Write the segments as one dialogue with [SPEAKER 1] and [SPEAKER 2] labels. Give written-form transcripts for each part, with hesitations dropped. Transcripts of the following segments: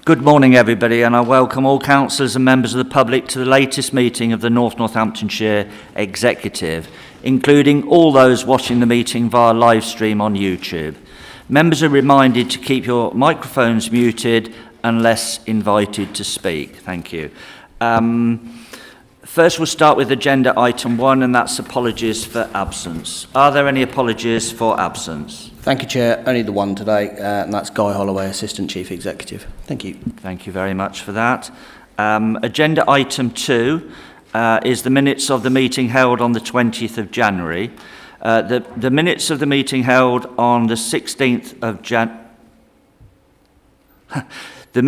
[SPEAKER 1] Good morning, everybody, and I welcome all councillors and members of the public to the latest meeting of the Northamptonshire Executive, including all those watching the meeting via live stream on YouTube. Members are reminded to keep your microphones muted unless invited to speak. Thank you. First, we'll start with agenda item 1, and that's apologies for absence. Are there any apologies for absence?
[SPEAKER 2] Thank you, Chair. Only the one today, and that's Guy Holloway, Assistant Chief Executive. Thank you.
[SPEAKER 1] Thank you very much for that. Agenda item 2 is the minutes of the meeting held on the 20th of January. The minutes of the meeting held on the 16th of the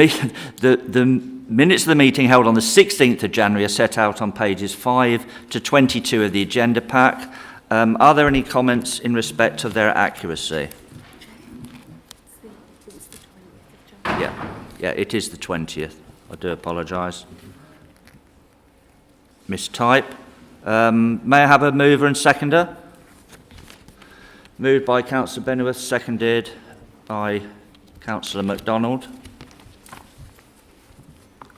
[SPEAKER 1] minutes of the meeting held on the 16th of January are set out on pages 5 to 22 of the agenda pack. Are there any comments in respect of their accuracy? Yeah, it is the 20th. I do apologise. Mistype. May I have a mover and seconder? Moved by Councillor Benworth, seconded by Councillor MacDonald.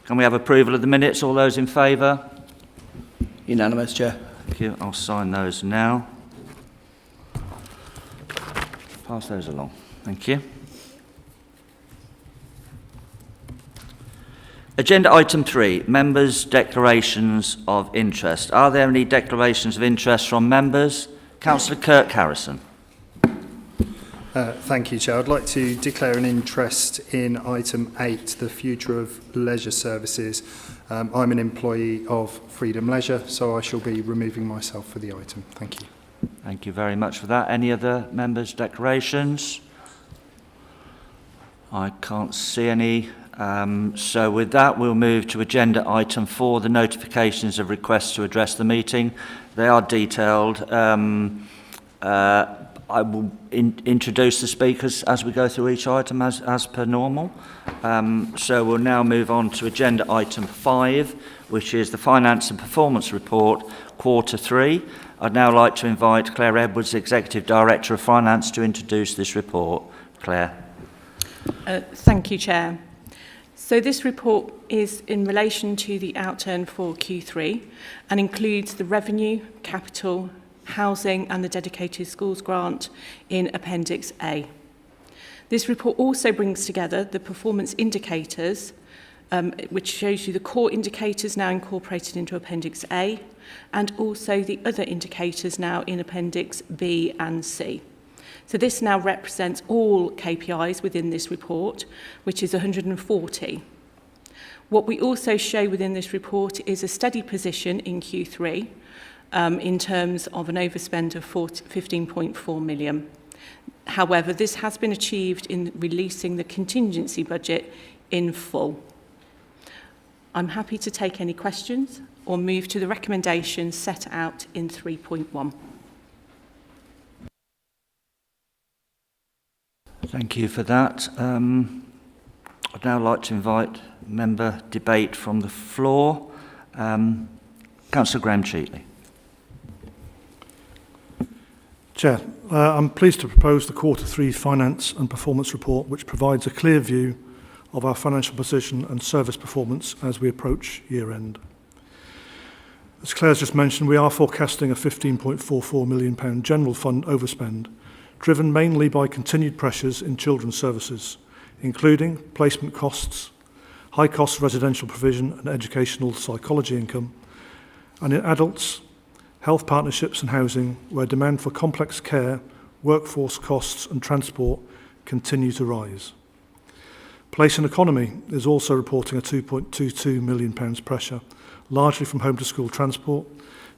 [SPEAKER 1] Can we have approval of the minutes? All those in favour?
[SPEAKER 2] Unanimous, Chair.
[SPEAKER 1] Thank you. I'll sign those now. Pass those along. Thank you. Agenda item 3, members' declarations of interest. Are there any declarations of interest from members? Councillor Kirk Harrison.
[SPEAKER 3] Thank you, Chair. I'd like to declare an interest in item 8, the future of leisure services. I'm an employee of Freedom Leisure, so I shall be removing myself for the item. Thank you.
[SPEAKER 1] Thank you very much for that. Any other members' declarations? I can't see any. So with that, we'll move to agenda item 4, the notifications of requests to address the meeting. They are detailed. I will introduce the speakers as we go through each item as per normal. So we'll now move on to agenda item 5, which is the Finance and Performance Report, Quarter 3. I'd now like to invite Claire Edwards, Executive Director of Finance, to introduce this report. Claire.
[SPEAKER 4] Thank you, Chair. So this report is in relation to the outturn for Q3 and includes the revenue, capital, housing and the dedicated schools grant in Appendix A. This report also brings together the performance indicators, which shows you the core indicators now incorporated into Appendix A, and also the other indicators now in Appendix B and C. So this now represents all KPIs within this report, which is 140. What we also show within this report is a steady position in Q3, in terms of an overspend of 15.4 million. However, this has been achieved in releasing the contingency budget in full. I'm happy to take any questions or move to the recommendations set out in 3.1.
[SPEAKER 1] Thank you for that. I'd now like to invite member debate from the floor. Councillor Graham Cheatley.
[SPEAKER 5] Chair, I'm pleased to propose the Quarter 3 Finance and Performance Report, which provides a clear view of our financial position and service performance as we approach year-end. As Claire's just mentioned, we are forecasting a £15.44 million general fund overspend, driven mainly by continued pressures in children's services, including placement costs, high-cost residential provision and educational psychology income, and in adults, health partnerships and housing, where demand for complex care, workforce costs and transport continue to rise. Place and economy is also reporting a £2.22 million pressure, largely from home to school transport.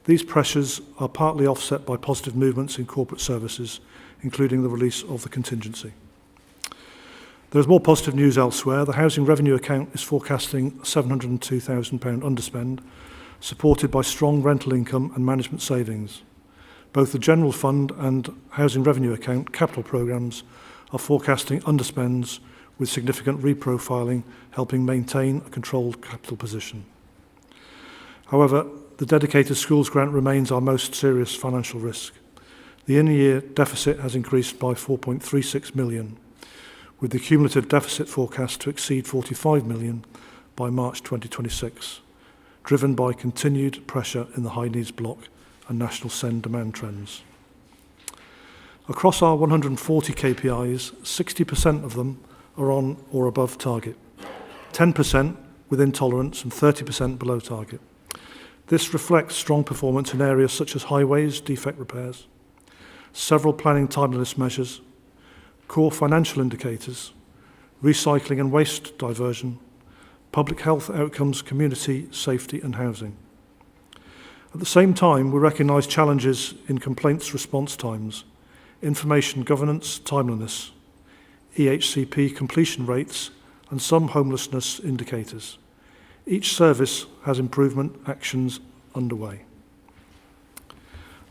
[SPEAKER 5] These pressures are partly offset by positive movements in corporate services, including the release of the contingency. There is more positive news elsewhere. The housing revenue account is forecasting £702,000 underspend, supported by strong rental income and management savings. Both the General Fund and Housing Revenue Account capital programmes are forecasting underspends, with significant reprofiling helping maintain a controlled capital position. However, the dedicated schools grant remains our most serious financial risk. The in-year deficit has increased by 4.36 million, with the cumulative deficit forecast to exceed 45 million by March 2026, driven by continued pressure in the high needs block and national SEND demand trends. Across our 140 KPIs, 60% of them are on or above target, 10% within tolerance and 30% below target. This reflects strong performance in areas such as highways, defect repairs, several planning timeliness measures, core financial indicators, recycling and waste diversion, public health outcomes, community safety and housing. At the same time, we recognise challenges in complaints response times, information governance timeliness, EHCP completion rates and some homelessness indicators. Each service has improvement actions underway.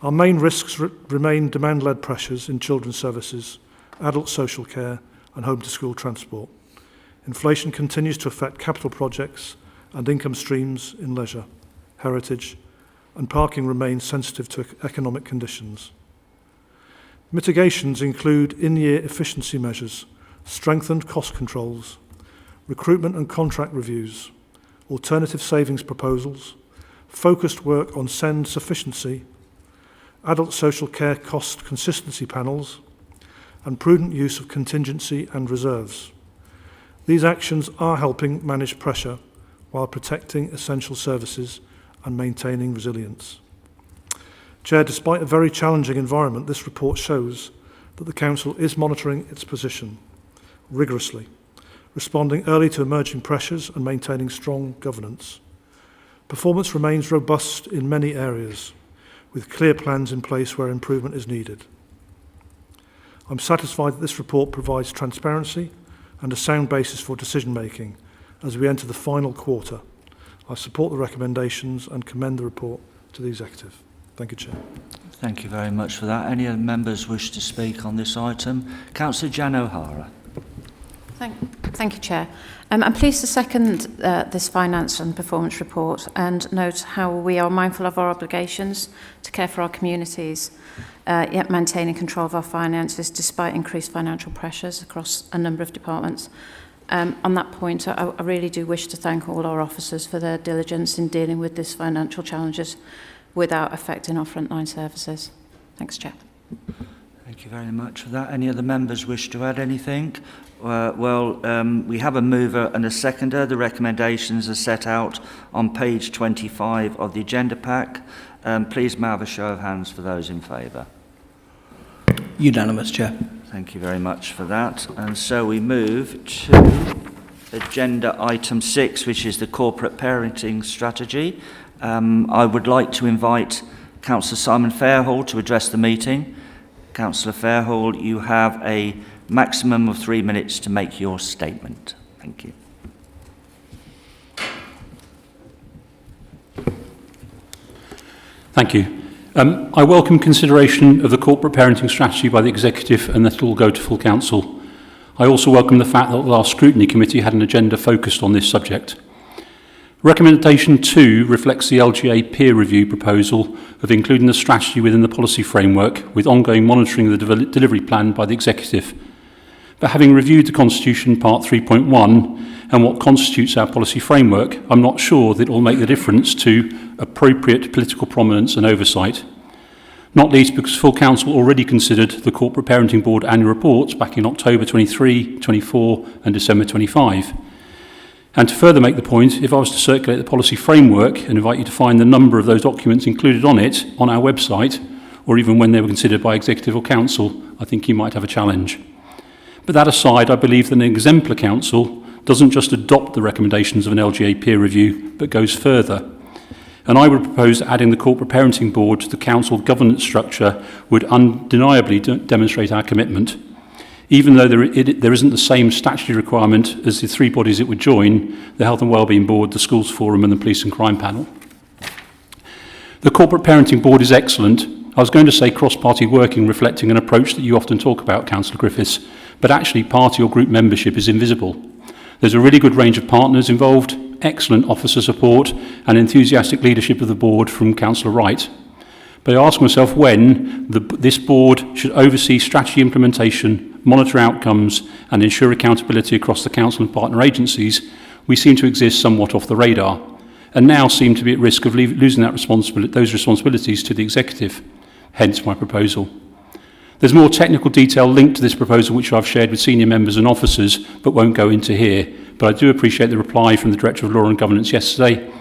[SPEAKER 5] Our main risks remain demand-led pressures in children's services, adult social care and home-to-school transport. Inflation continues to affect capital projects and income streams in leisure, heritage, and parking remains sensitive to economic conditions. Mitigations include in-year efficiency measures, strengthened cost controls, recruitment and contract reviews, alternative savings proposals, focused work on SEND sufficiency, adult social care cost consistency panels, and prudent use of contingency and reserves. These actions are helping manage pressure while protecting essential services and maintaining resilience. Chair, despite a very challenging environment, this report shows that the Council is monitoring its position rigorously, responding early to emerging pressures and maintaining strong governance. Performance remains robust in many areas, with clear plans in place where improvement is needed. I'm satisfied that this report provides transparency and a sound basis for decision-making as we enter the final quarter. I support the recommendations and commend the report to the Executive. Thank you, Chair.
[SPEAKER 1] Thank you very much for that. Any other members wish to speak on this item? Councillor Jan O'Hara.
[SPEAKER 6] Thank you, Chair. I'm pleased to second this finance and performance report and note how we are mindful of our obligations to care for our communities, yet maintaining control of our finances despite increased financial pressures across a number of departments. On that point, I really do wish to thank all our officers for their diligence in dealing with these financial challenges without affecting our frontline services. Thanks, Chair.
[SPEAKER 1] Thank you very much for that. Any other members wish to add anything? We have a mover and a seconder. The recommendations are set out on page 25 of the agenda pack. Please may I have a show of hands for those in favour.
[SPEAKER 2] Unanimous, Chair.
[SPEAKER 1] Thank you very much for that. And so we move to agenda item 6, which is the corporate parenting strategy. I would like to invite Councillor Simon Fairhall to address the meeting. Councillor Fairhall, you have a maximum of 3 minutes to make your statement. Thank you.
[SPEAKER 7] Thank you. I welcome consideration of the corporate parenting strategy by the Executive and that it will go to full Council. I also welcome the fact that the last Scrutiny Committee had an agenda focused on this subject. Recommendation 2 reflects the LGA peer review proposal of including the strategy within the policy framework with ongoing monitoring of the delivery plan by the Executive. But having reviewed the Constitution Part 3.1 and what constitutes our policy framework, I'm not sure that it will make the difference to appropriate political prominence and oversight. Not least because full Council already considered the Corporate Parenting Board annual reports back in October 23, 24 and December 25. And to further make the point, if I was to circulate the policy framework and invite you to find the number of those documents included on it on our website, or even when they were considered by Executive or Council, I think you might have a challenge. But that aside, I believe that an exemplar Council doesn't just adopt the recommendations of an LGA peer review, but goes further. And I would propose that adding the Corporate Parenting Board to the Council governance structure would undeniably demonstrate our commitment. Even though there isn't the same statutory requirement as the 3 bodies it would join, the Health and Wellbeing Board, the Schools Forum and the Police and Crime Panel. The Corporate Parenting Board is excellent. I was going to say cross-party working, reflecting an approach that you often talk about, Councillor Griffiths, but actually party or group membership is invisible. There's a really good range of partners involved, excellent officer support and enthusiastic leadership of the board from Councillor Wright. But I ask myself when this board should oversee strategy implementation, monitor outcomes and ensure accountability across the council and partner agencies, we seem to exist somewhat off the radar and now seem to be at risk of losing those responsibilities to the executive, hence my proposal. There's more technical detail linked to this proposal which I've shared with senior members and officers but won't go into here, but I do appreciate the reply from the Director of Law and Governance yesterday.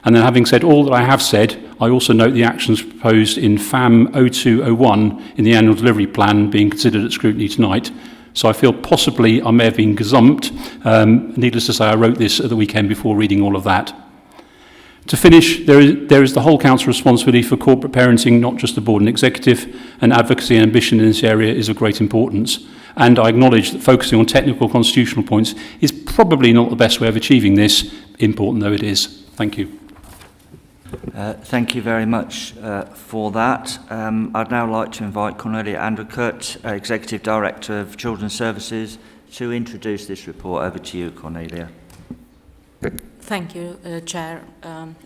[SPEAKER 7] And then having said all that I have said, I also note the actions proposed in FAM 0201 in the annual delivery plan being considered at scrutiny tonight. So I feel possibly I may have been gazumped. Needless to say, I wrote this at the weekend before reading all of that. To finish, there is the whole council responsibility for corporate parenting, not just the board and executive, and advocacy and ambition in this area is of great importance. And I acknowledge that focusing on technical constitutional points is probably not the best way of achieving this, important though it is. Thank you.
[SPEAKER 1] Thank you very much for that. I'd now like to invite Cornelia Andrikert, Executive Director of Children's Services, to introduce this report. Over to you, Cornelia.
[SPEAKER 8] Thank you, Chair.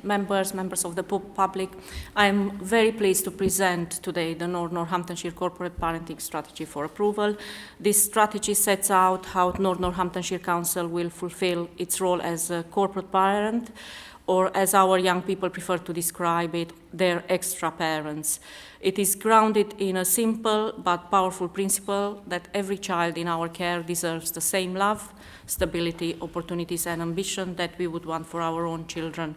[SPEAKER 8] Members of the public, I am very pleased to present today the Northamptonshire Corporate Parenting Strategy for approval. This strategy sets out how Northamptonshire Council will fulfil its role as a corporate parent, or as our young people prefer to describe it, their extra parents. It is grounded in a simple but powerful principle that every child in our care deserves the same love, stability, opportunities and ambition that we would want for our own children.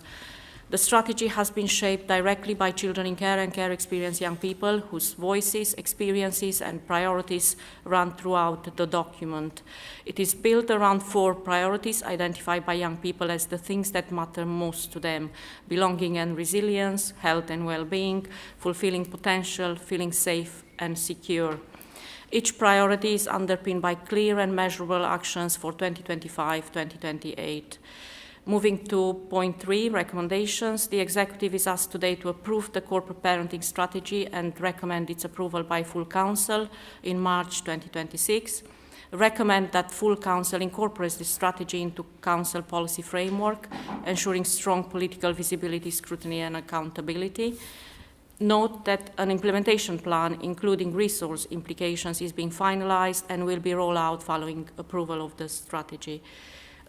[SPEAKER 8] The strategy has been shaped directly by children in care and care experience young people whose voices, experiences and priorities run throughout the document. It is built around 4 priorities identified by young people as the things that matter most to them: belonging and resilience, health and well-being, fulfilling potential, feeling safe and secure. Each priority is underpinned by clear and measurable actions for 2025-2028. Moving to point 3, recommendations, the Executive is asked today to approve the corporate parenting strategy and recommend its approval by full Council in March 2026. Recommend that full Council incorporates this strategy into Council policy framework, ensuring strong political visibility, scrutiny and accountability. Note that an implementation plan, including resource implications, is being finalized and will be rolled out following approval of the strategy.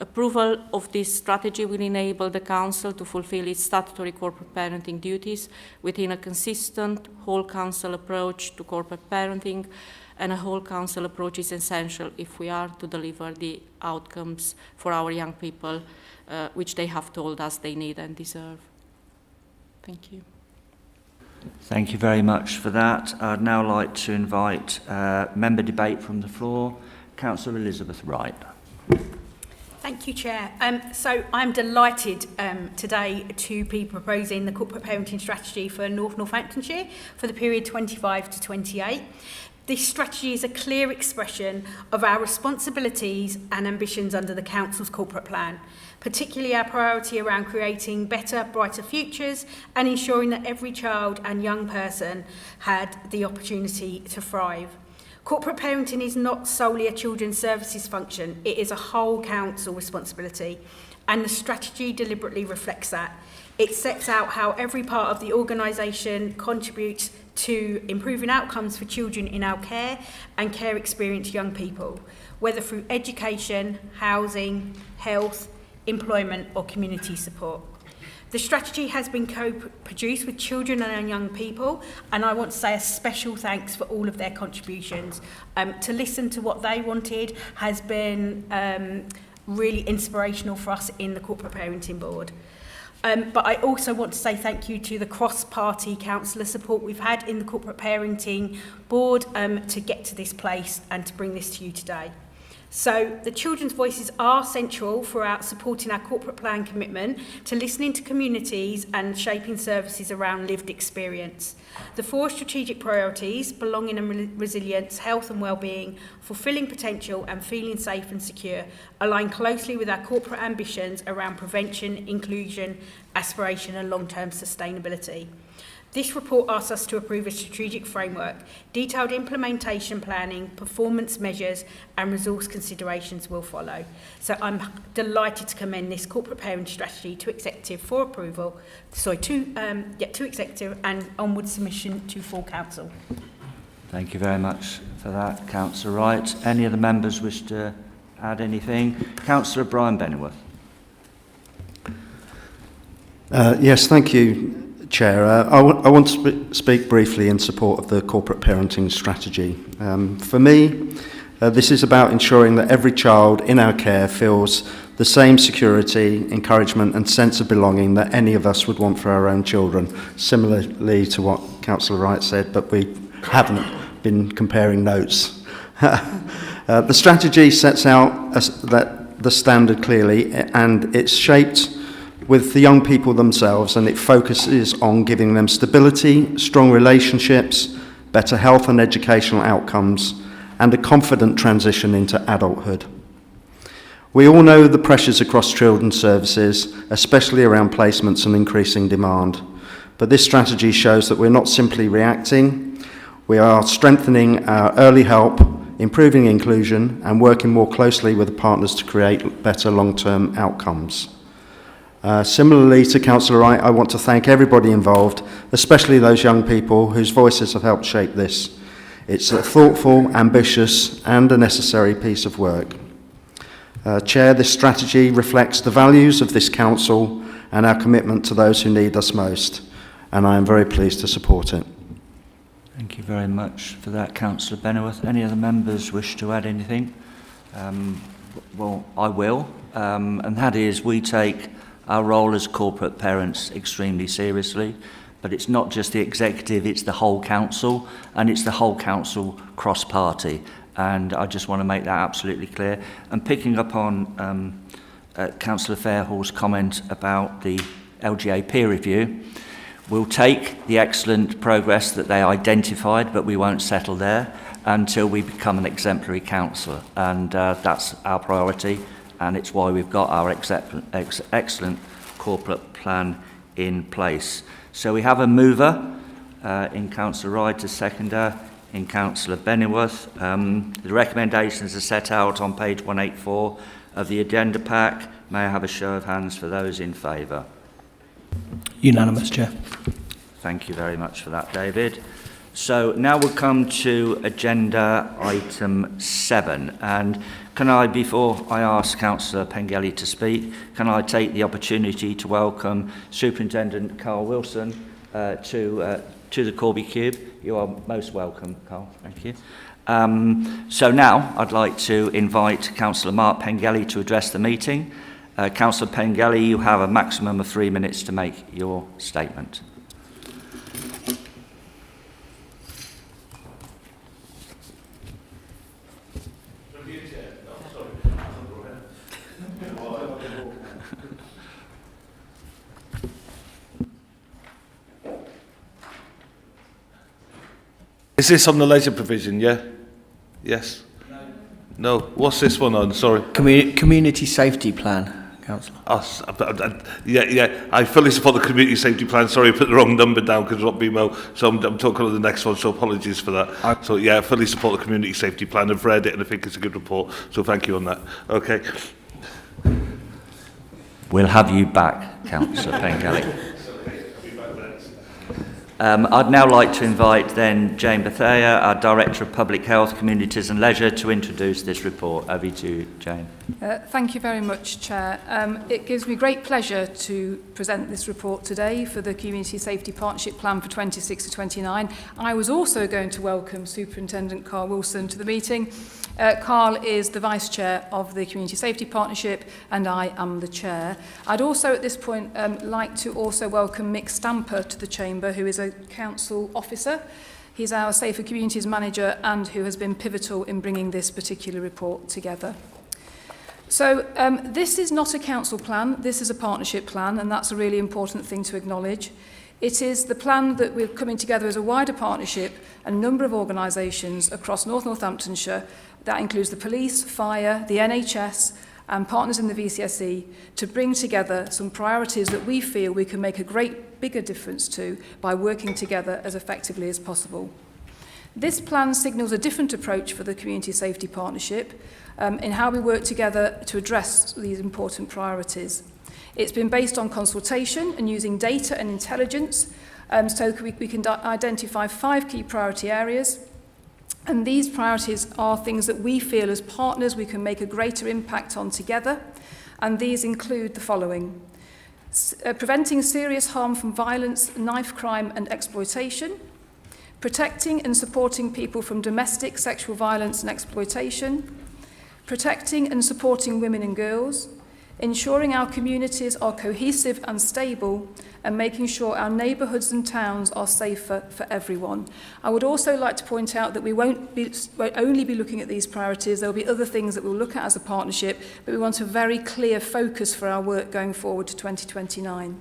[SPEAKER 8] Approval of this strategy will enable the Council to fulfil its statutory corporate parenting duties within a consistent whole Council approach to corporate parenting, and a whole Council approach is essential if we are to deliver the outcomes for our young people, which they have told us they need and deserve. Thank you.
[SPEAKER 1] Thank you very much for that. I'd now like to invite member debate from the floor. Councillor Elizabeth Wright.
[SPEAKER 9] Thank you, Chair. So I'm delighted today to be proposing the corporate parenting strategy for Northamptonshire for the period 25 to 28. This strategy is a clear expression of our responsibilities and ambitions under the Council's corporate plan, particularly our priority around creating better, brighter futures and ensuring that every child and young person had the opportunity to thrive. Corporate parenting is not solely a children's services function, it is a whole council responsibility, and the strategy deliberately reflects that. It sets out how every part of the organisation contributes to improving outcomes for children in our care and care experienced young people, whether through education, housing, health, employment or community support. The strategy has been co-produced with children and young people, and I want to say a special thanks for all of their contributions. To listen to what they wanted has been really inspirational for us in the Corporate Parenting Board. But I also want to say thank you to the cross-party councillor support we've had in the Corporate Parenting Board to get to this place and to bring this to you today. So the children's voices are central throughout supporting our corporate plan commitment to listening to communities and shaping services around lived experience. The 4 strategic priorities, belonging and resilience, health and well-being, fulfilling potential and feeling safe and secure, align closely with our corporate ambitions around prevention, inclusion, aspiration and long-term sustainability. This report asks us to approve a strategic framework. Detailed implementation planning, performance measures and resource considerations will follow. So I'm delighted to commend this corporate parenting strategy to executive for approval, to executive and onward submission to full council.
[SPEAKER 1] Thank you very much for that, Councillor Wright. Any of the members wish to add anything? Councillor Brian Benworth.
[SPEAKER 10] Yes, thank you, Chair. I want to speak briefly in support of the corporate parenting strategy. For me, this is about ensuring that every child in our care feels the same security, encouragement and sense of belonging that any of us would want for our own children, similarly to what Councillor Wright said, but we haven't been comparing notes. The strategy sets out the standard clearly, and it's shaped with the young people themselves, and it focuses on giving them stability, strong relationships, better health and educational outcomes, and a confident transition into adulthood. We all know the pressures across children's services, especially around placements and increasing demand. But this strategy shows that we're not simply reacting, we are strengthening our early help, improving inclusion, and working more closely with the partners to create better long-term outcomes. Similarly to Councillor Wright, I want to thank everybody involved, especially those young people whose voices have helped shape this. It's a thoughtful, ambitious, and a necessary piece of work. Chair, this strategy reflects the values of this council and our commitment to those who need us most, and I am very pleased to support it.
[SPEAKER 1] Thank you very much for that, Councillor Benworth. Any other members wish to add anything? Well, I will, and that is we take our role as corporate parents extremely seriously, but it's not just the executive, it's the whole council, and it's the whole council cross-party. And I just want to make that absolutely clear. And picking up on Councillor Fairhall's comment about the LGA peer review, we'll take the excellent progress that they identified, but we won't settle there until we become an exemplary council. And that's our priority, and it's why we've got our excellent corporate plan in place. So we have a mover in Councillor Wright, a seconder in Councillor Benworth. The recommendations are set out on page 184 of the agenda pack. May I have a show of hands for those in favour?
[SPEAKER 2] Unanimous, Chair.
[SPEAKER 1] Thank you very much for that, David. So now we'll come to agenda item 7. And can I, before I ask Councillor Pengelly to speak, can I take the opportunity to welcome Superintendent Carl Wilson to the Corby Cube? You are most welcome, Carl. Thank you. So now I'd like to invite Councillor Mark Pengelly to address the meeting. Councillor Pengelly, you have a maximum of 3 minutes to make your statement.
[SPEAKER 11] Is this on the leisure provision, yeah? Yes? No. What's this one on? Sorry.
[SPEAKER 2] Community safety plan, Councillor.
[SPEAKER 11] Yeah. I fully support the community safety plan. Sorry, I put the wrong number down because it's not BMO. So I'm talking on the next one, so apologies for that. So yeah, I fully support the community safety plan. I've read it and I think it's a good report. So thank you on that. Okay.
[SPEAKER 1] We'll have you back, Councillor Pengelly. I'd now like to invite then Jane Bethea, our Director of Public Health, Communities and Leisure, to introduce this report. Over to you, Jane.
[SPEAKER 12] Thank you very much, Chair. It gives me great pleasure to present this report today for the Community Safety Partnership Plan for 26 to 29. I was also going to welcome Superintendent Carl Wilson to the meeting. Carl is the Vice Chair of the Community Safety Partnership and I am the Chair. I'd also at this point like to also welcome Mick Stamper to the Chamber, who is a Council Officer. He's our Safer Communities Manager and who has been pivotal in bringing this particular report together. So this is not a council plan, this is a partnership plan, and that's a really important thing to acknowledge. It is the plan that we're coming together as a wider partnership, a number of organisations across Northamptonshire. That includes the police, fire, the NHS and partners in the VCSE to bring together some priorities that we feel we can make a great bigger difference to by working together as effectively as possible. This plan signals a different approach for the Community Safety Partnership in how we work together to address these important priorities. It's been based on consultation and using data and intelligence so we can identify 5 key priority areas. And these priorities are things that we feel as partners we can make a greater impact on together. And these include the following. Preventing serious harm from violence, knife crime and exploitation. Protecting and supporting people from domestic sexual violence and exploitation. Protecting and supporting women and girls. Ensuring our communities are cohesive and stable, and making sure our neighbourhoods and towns are safer for everyone. I would also like to point out that we won't only be looking at these priorities. There will be other things that we'll look at as a partnership, but we want a very clear focus for our work going forward to 2029.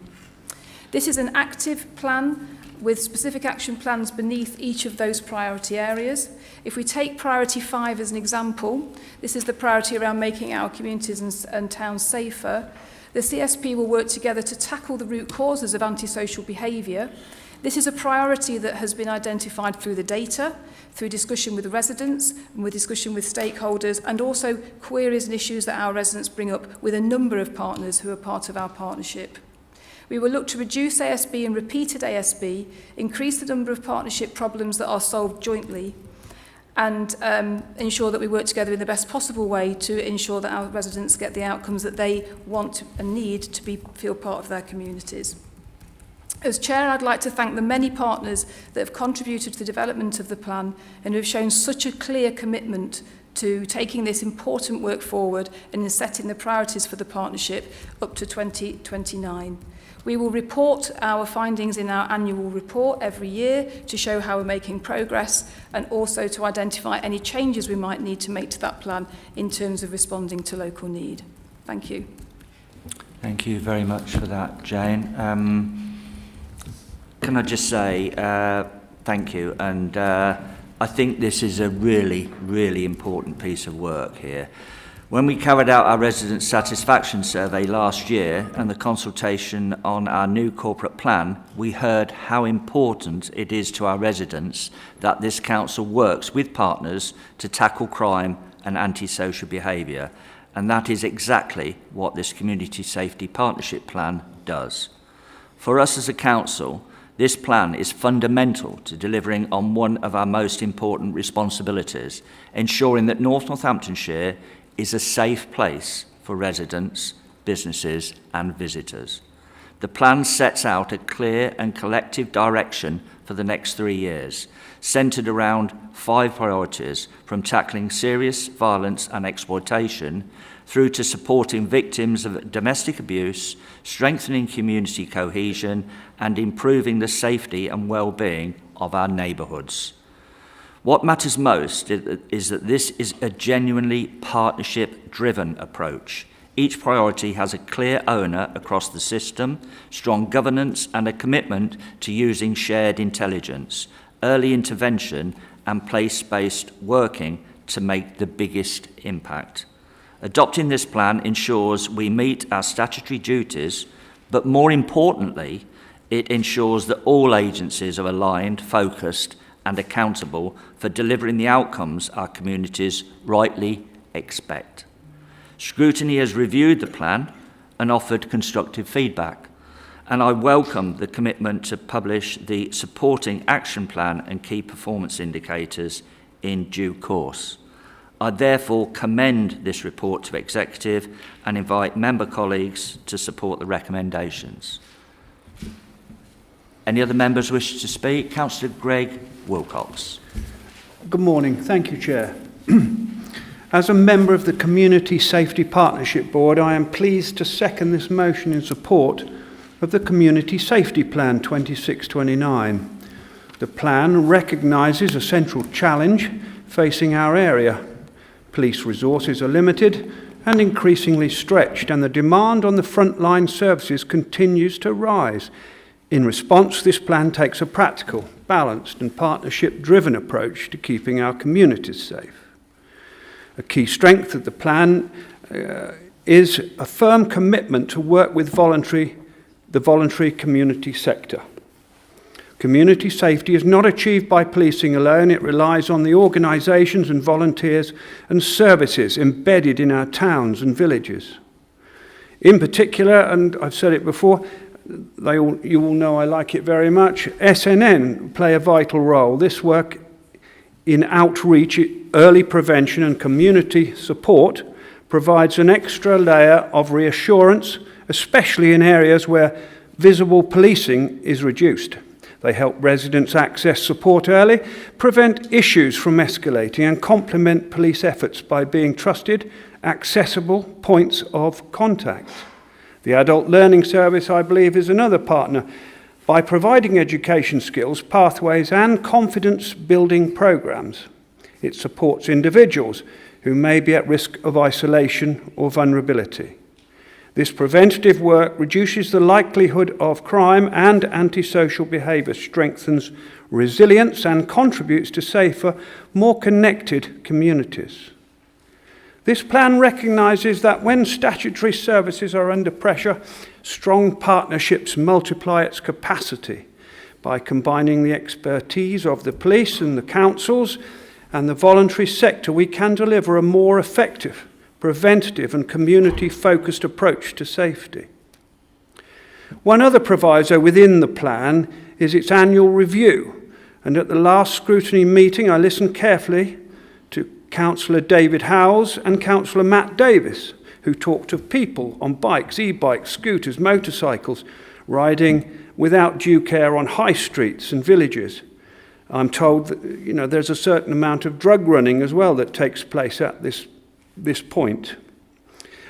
[SPEAKER 12] This is an active plan with specific action plans beneath each of those priority areas. If we take priority 5 as an example, this is the priority around making our communities and towns safer. The CSP will work together to tackle the root causes of antisocial behaviour. This is a priority that has been identified through the data, through discussion with the residents, and with discussion with stakeholders, and also queries and issues that our residents bring up with a number of partners who are part of our partnership. We will look to reduce ASB and repeated ASB, increase the number of partnership problems that are solved jointly, and ensure that we work together in the best possible way to ensure that our residents get the outcomes that they want and need to feel part of their communities. As Chair, I'd like to thank the many partners that have contributed to the development of the plan and who have shown such a clear commitment to taking this important work forward and in setting the priorities for the partnership up to 2029. We will report our findings in our annual report every year to show how we're making progress and also to identify any changes we might need to make to that plan in terms of responding to local need. Thank you.
[SPEAKER 1] Thank you very much for that, Jane. Can I just say thank you, and I think this is a really, really important piece of work here. When we carried out our resident satisfaction survey last year and the consultation on our new corporate plan, we heard how important it is to our residents that this council works with partners to tackle crime and antisocial behaviour, and that is exactly what this Community Safety Partnership Plan does. For us as a council, this plan is fundamental to delivering on one of our most important responsibilities, ensuring that Northamptonshire is a safe place for residents, businesses and visitors. The plan sets out a clear and collective direction for the next 3 years, centred around 5 priorities, from tackling serious violence and exploitation through to supporting victims of domestic abuse, strengthening community cohesion and improving the safety and well-being of our neighbourhoods. What matters most is that this is a genuinely partnership-driven approach. Each priority has a clear owner across the system, strong governance and a commitment to using shared intelligence, early intervention and place-based working to make the biggest impact. Adopting this plan ensures we meet our statutory duties, but more importantly, it ensures that all agencies are aligned, focused and accountable for delivering the outcomes our communities rightly expect. Scrutiny has reviewed the plan and offered constructive feedback, and I welcome the commitment to publish the supporting action plan and key performance indicators in due course. I therefore commend this report to Executive and invite member colleagues to support the recommendations. Any other members wish to speak? Councillor Greg Wilcox.
[SPEAKER 13] Good morning. Thank you, Chair. As a member of the Community Safety Partnership Board, I am pleased to second this motion in support of the Community Safety Plan 2629. The plan recognises a central challenge facing our area. Police resources are limited and increasingly stretched, and the demand on the frontline services continues to rise. In response, this plan takes a practical, balanced and partnership-driven approach to keeping our communities safe. A key strength of the plan is a firm commitment to work with the voluntary community sector. Community safety is not achieved by policing alone. It relies on the organisations and volunteers and services embedded in our towns and villages. In particular, and I've said it before, you all know I like it very much, SNN play a vital role. This work in outreach, early prevention and community support provides an extra layer of reassurance, especially in areas where visible policing is reduced. They help residents access support early, prevent issues from escalating, and complement police efforts by being trusted, accessible points of contact. The Adult Learning Service, I believe, is another partner by providing education skills, pathways, and confidence-building programs. It supports individuals who may be at risk of isolation or vulnerability. This preventative work reduces the likelihood of crime and antisocial behaviour, strengthens resilience, and contributes to safer, more connected communities. This plan recognises that when statutory services are under pressure, strong partnerships multiply its capacity. By combining the expertise of the police and the councils and the voluntary sector, we can deliver a more effective, preventative and community-focused approach to safety. One other proviso within the plan is its annual review, and at the last scrutiny meeting I listened carefully to Councillor David Howes and Councillor Matt Davis, who talked of people on bikes, e-bikes, scooters, motorcycles, riding without due care on high streets and villages. I'm told that there's a certain amount of drug running as well that takes place at this point.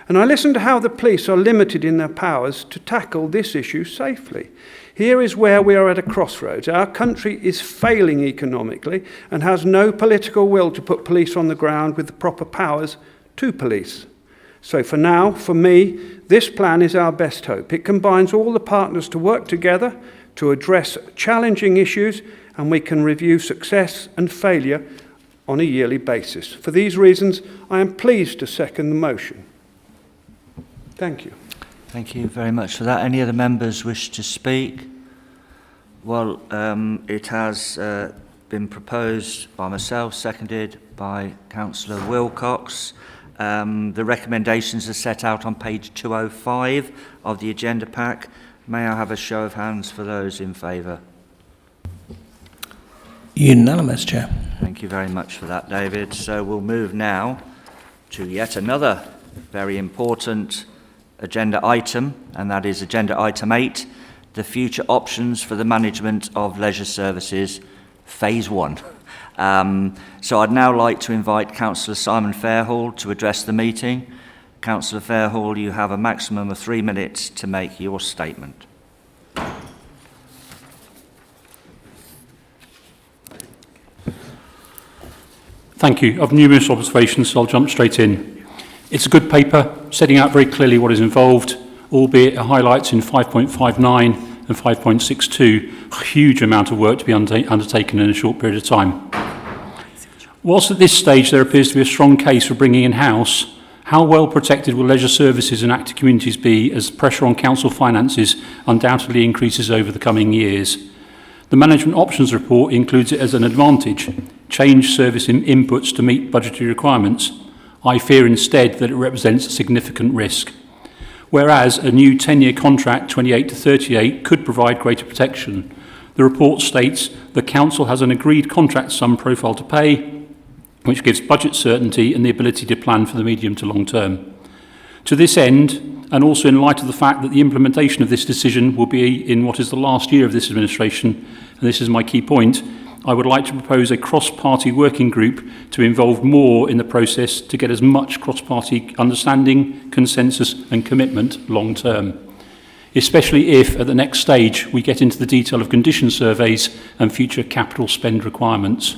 [SPEAKER 13] And I listened to how the police are limited in their powers to tackle this issue safely. Here is where we are at a crossroads. Our country is failing economically and has no political will to put police on the ground with the proper powers to police. So for now, for me, this plan is our best hope. It combines all the partners to work together to address challenging issues, and we can review success and failure on a yearly basis. For these reasons, I am pleased to second the motion. Thank you.
[SPEAKER 1] Thank you very much for that. Any other members wish to speak? Well, it has been proposed by myself, seconded by Councillor Wilcox. The recommendations are set out on page 205 of the agenda pack. May I have a show of hands for those in favour?
[SPEAKER 2] Unanimous, Chair.
[SPEAKER 1] Thank you very much for that, David. So we'll move now to yet another very important agenda item, and that is agenda item 8, the future options for the management of leisure services, phase 1. So I'd now like to invite Councillor Simon Fairhall to address the meeting. Councillor Fairhall, you have a maximum of 3 minutes to make your statement.
[SPEAKER 7] Thank you. I've numerous observations, so I'll jump straight in. It's a good paper, setting out very clearly what is involved, albeit it highlights in 5.59 and 5.62 a huge amount of work to be undertaken in a short period of time. Whilst at this stage there appears to be a strong case for bringing in-house, how well protected will leisure services and active communities be as pressure on council finances undoubtedly increases over the coming years? The Management Options Report includes it as an advantage, change service inputs to meet budgetary requirements. I fear instead that it represents a significant risk. Whereas a new 10-year contract, 28 to 38, could provide greater protection. The report states the council has an agreed contract sum profile to pay, which gives budget certainty and the ability to plan for the medium to long term. To this end, and also in light of the fact that the implementation of this decision will be in what is the last year of this administration, and this is my key point, I would like to propose a cross-party working group to involve more in the process to get as much cross-party understanding, consensus and commitment long term, especially if at the next stage we get into the detail of condition surveys and future capital spend requirements.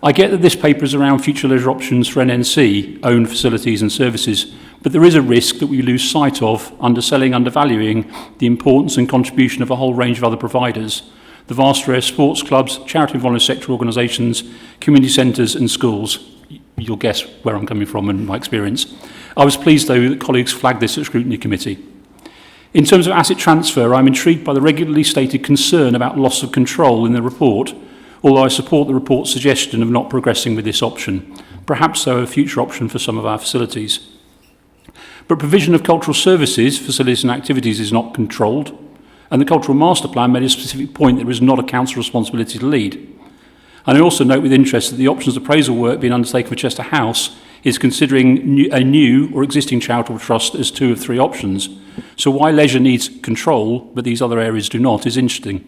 [SPEAKER 7] I get that this paper is around future leisure options for NNC, owned facilities and services, but there is a risk that we lose sight of, underselling, undervaluing the importance and contribution of a whole range of other providers, the vast array of sports clubs, charity and voluntary sector organisations, community centres and schools. You'll guess where I'm coming from and my experience. I was pleased, though, that colleagues flagged this at Scrutiny Committee. In terms of asset transfer, I'm intrigued by the regularly stated concern about loss of control in the report, although I support the report's suggestion of not progressing with this option, perhaps though a future option for some of our facilities. But provision of cultural services, facilities and activities is not controlled, and the Cultural Master Plan made a specific point that it was not a council responsibility to lead. And I also note with interest that the options appraisal work being undertaken for Chester House is considering a new or existing charitable trust as 2 of 3 options. So why leisure needs control, but these other areas do not, is interesting.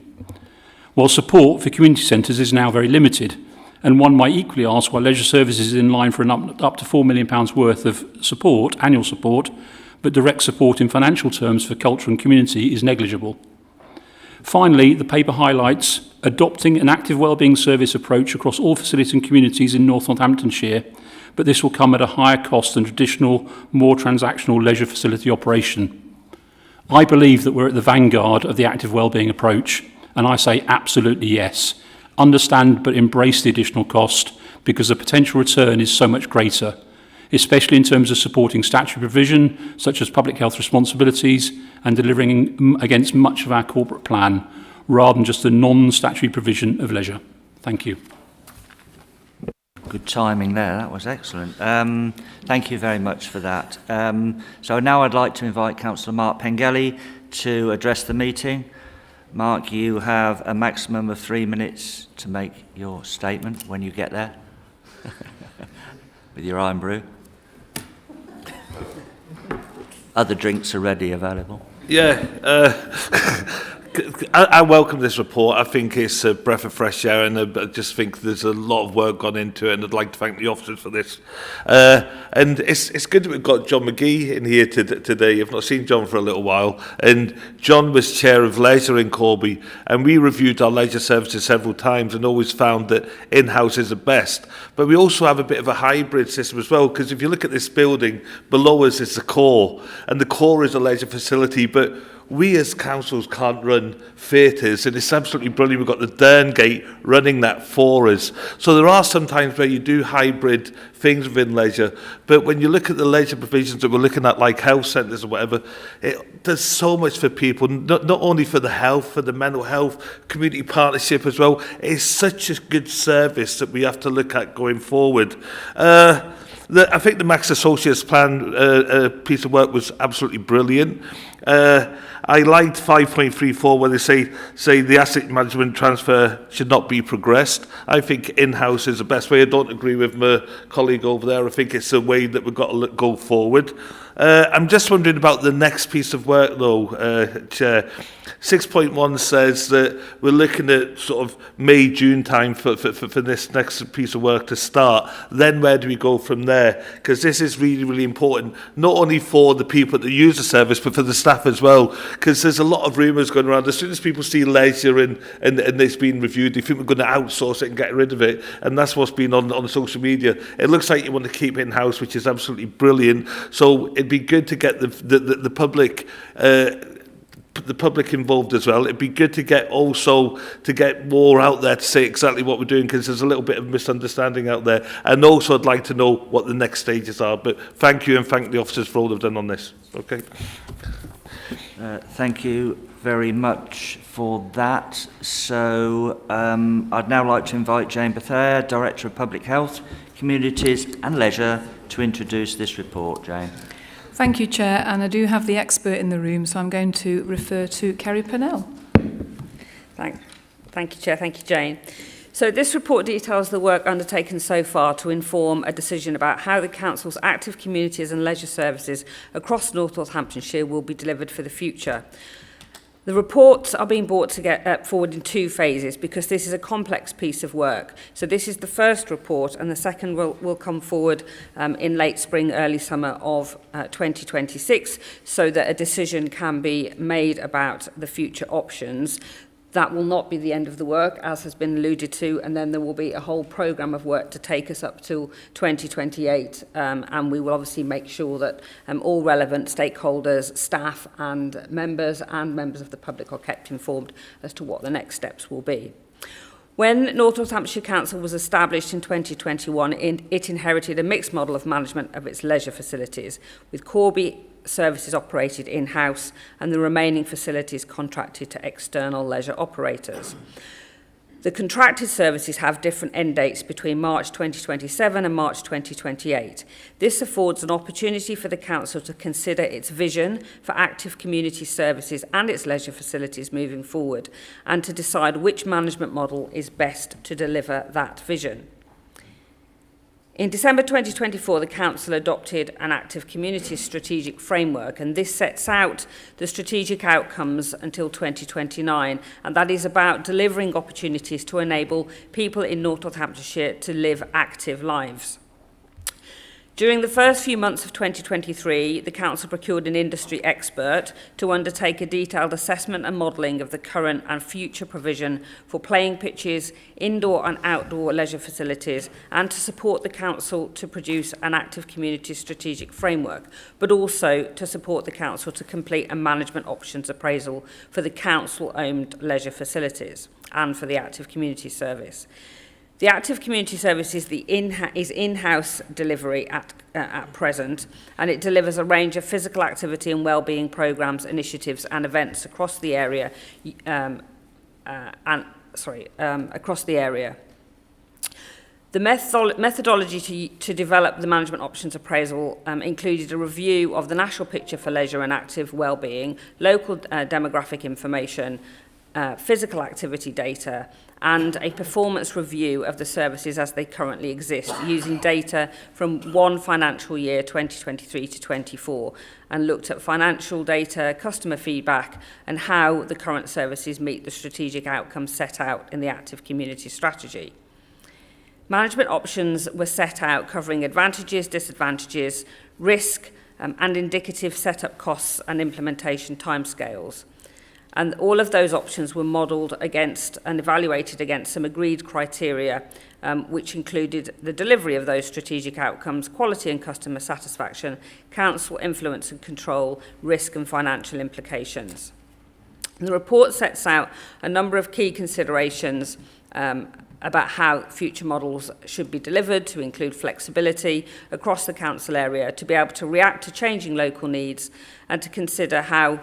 [SPEAKER 7] While support for community centres is now very limited, and one might equally ask why leisure services is in line for an up to £4 million worth of support, annual support, but direct support in financial terms for culture and community is negligible. Finally, the paper highlights adopting an active wellbeing service approach across all facilities and communities in Northamptonshire, but this will come at a higher cost than traditional, more transactional leisure facility operation. I believe that we're at the vanguard of the active wellbeing approach, and I say absolutely yes. Understand but embrace the additional cost because the potential return is so much greater, especially in terms of supporting statutory provision, such as public health responsibilities, and delivering against much of our corporate plan, rather than just the non-statutory provision of leisure. Thank you.
[SPEAKER 1] Good timing there, that was excellent. Thank you very much for that. So now I'd like to invite Councillor Mark Pengelly to address the meeting. Mark, you have a maximum of 3 minutes to make your statement when you get there, with your iron brew. Other drinks are ready available.
[SPEAKER 11] Yeah, I welcome this report. I think it's a breath of fresh air, and I just think there's a lot of work gone into it, and I'd like to thank the officers for this. And it's good that we've got John McGee in here today. I've not seen John for a little while, and John was chair of leisure in Corby, and we reviewed our leisure services several times and always found that in-house is the best. But we also have a bit of a hybrid system as well, because if you look at this building, below us is the core, and the core is a leisure facility, but we as councils can't run theatres, and it's absolutely brilliant. We've got the Derngate running that for us. So there are some times where you do hybrid things within leisure, but when you look at the leisure provisions that we're looking at, like health centres or whatever, it does so much for people, not only for the health, for the mental health, community partnership as well. It's such a good service that we have to look at going forward. I think the Max Associates plan piece of work was absolutely brilliant. I liked 5.34 where they say the asset management transfer should not be progressed. I think in-house is the best way. I don't agree with my colleague over there. I think it's a way that we've got to go forward. I'm just wondering about the next piece of work, though, Chair. 6.1 says that we're looking at sort of May, June time for this next piece of work to start. Then where do we go from there? Because this is really, really important, not only for the people that use the service, but for the staff as well. Because there's a lot of rumours going around. As soon as people see leisure and it's been reviewed, they think we're going to outsource it and get rid of it. And that's what's been on social media. It looks like you want to keep it in-house, which is absolutely brilliant. So it'd be good to get the public involved as well. It'd be good to get more out there to say exactly what we're doing, because there's a little bit of misunderstanding out there. And also I'd like to know what the next stages are. But thank you, and thank the officers for all they've done on this. Okay.
[SPEAKER 1] Thank you very much for that. So I'd now like to invite Jane Bethea, Director of Public Health, Communities and Leisure, to introduce this report. Jane.
[SPEAKER 12] Thank you, Chair, and I do have the expert in the room, so I'm going to refer to Kerry Purnell.
[SPEAKER 14] Thank you, Chair. Thank you, Jane. So this report details the work undertaken so far to inform a decision about how the Council's active communities and leisure services across North Northamptonshire will be delivered for the future. The reports are being brought forward in 2 phases because this is a complex piece of work. So this is the first report, and the second will come forward in late spring, early summer of 2026, so that a decision can be made about the future options. That will not be the end of the work, as has been alluded to, and then there will be a whole programme of work to take us up to 2028, and we will obviously make sure that all relevant stakeholders, staff and members of the public are kept informed as to what the next steps will be. When North Northamptonshire Council was established in 2021, it inherited a mixed model of management of its leisure facilities, with Corby services operated in-house and the remaining facilities contracted to external leisure operators. The contracted services have different end dates between March 2027 and March 2028. This affords an opportunity for the Council to consider its vision for active community services and its leisure facilities moving forward, and to decide which management model is best to deliver that vision. In December 2024, the Council adopted an Active Communities Strategic Framework, and this sets out the strategic outcomes until 2029, and that is about delivering opportunities to enable people in Northamptonshire to live active lives. During the first few months of 2023, the Council procured an industry expert to undertake a detailed assessment and modelling of the current and future provision for playing pitches, indoor and outdoor leisure facilities, and to support the Council to produce an active community strategic framework, but also to support the Council to complete a management options appraisal for the Council-owned leisure facilities and for the active community service. The active community service is in-house delivery at present, and it delivers a range of physical activity and wellbeing programmes, initiatives and events across the area. Across the area. The methodology to develop the management options appraisal included a review of the national picture for leisure and active wellbeing, local demographic information, physical activity data, and a performance review of the services as they currently exist, using data from one financial year, 2023 to 24, and looked at financial data, customer feedback, and how the current services meet the strategic outcomes set out in the Active Community Strategy. Management options were set out covering advantages, disadvantages, risk, and indicative setup costs and implementation timescales. And all of those options were modelled against and evaluated against some agreed criteria, which included the delivery of those strategic outcomes, quality and customer satisfaction, council influence and control, risk and financial implications. The report sets out a number of key considerations about how future models should be delivered, to include flexibility across the council area, to be able to react to changing local needs, and to consider how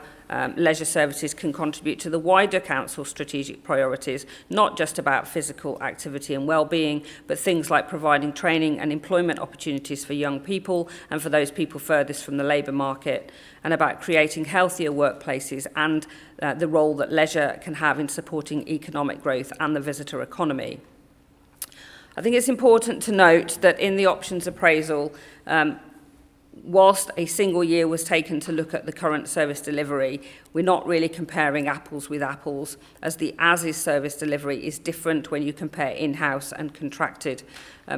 [SPEAKER 14] leisure services can contribute to the wider council strategic priorities, not just about physical activity and well-being, but things like providing training and employment opportunities for young people and for those people furthest from the labour market, and about creating healthier workplaces and the role that leisure can have in supporting economic growth and the visitor economy. I think it's important to note that in the options appraisal, whilst a single year was taken to look at the current service delivery, we're not really comparing apples with apples, as the as-is service delivery is different when you compare in-house and contracted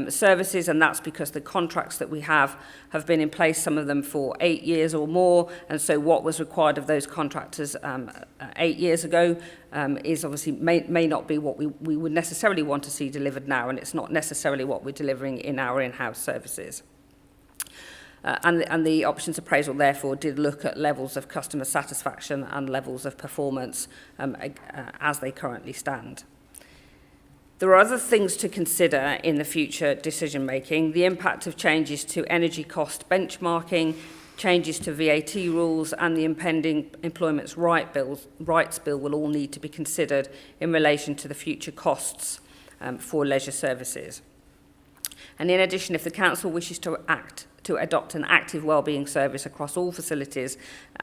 [SPEAKER 14] services, and that's because the contracts that we have been in place, some of them for 8 years or more, and so what was required of those contractors 8 years ago is obviously may not be what we would necessarily want to see delivered now, and it's not necessarily what we're delivering in our in-house services. And the options appraisal, therefore, did look at levels of customer satisfaction and levels of performance as they currently stand. There are other things to consider in the future decision-making. The impact of changes to energy cost benchmarking, changes to VAT rules, and the impending Employment Rights Bill will all need to be considered in relation to the future costs for leisure services. And in addition, if the Council wishes to adopt an active wellbeing service across all facilities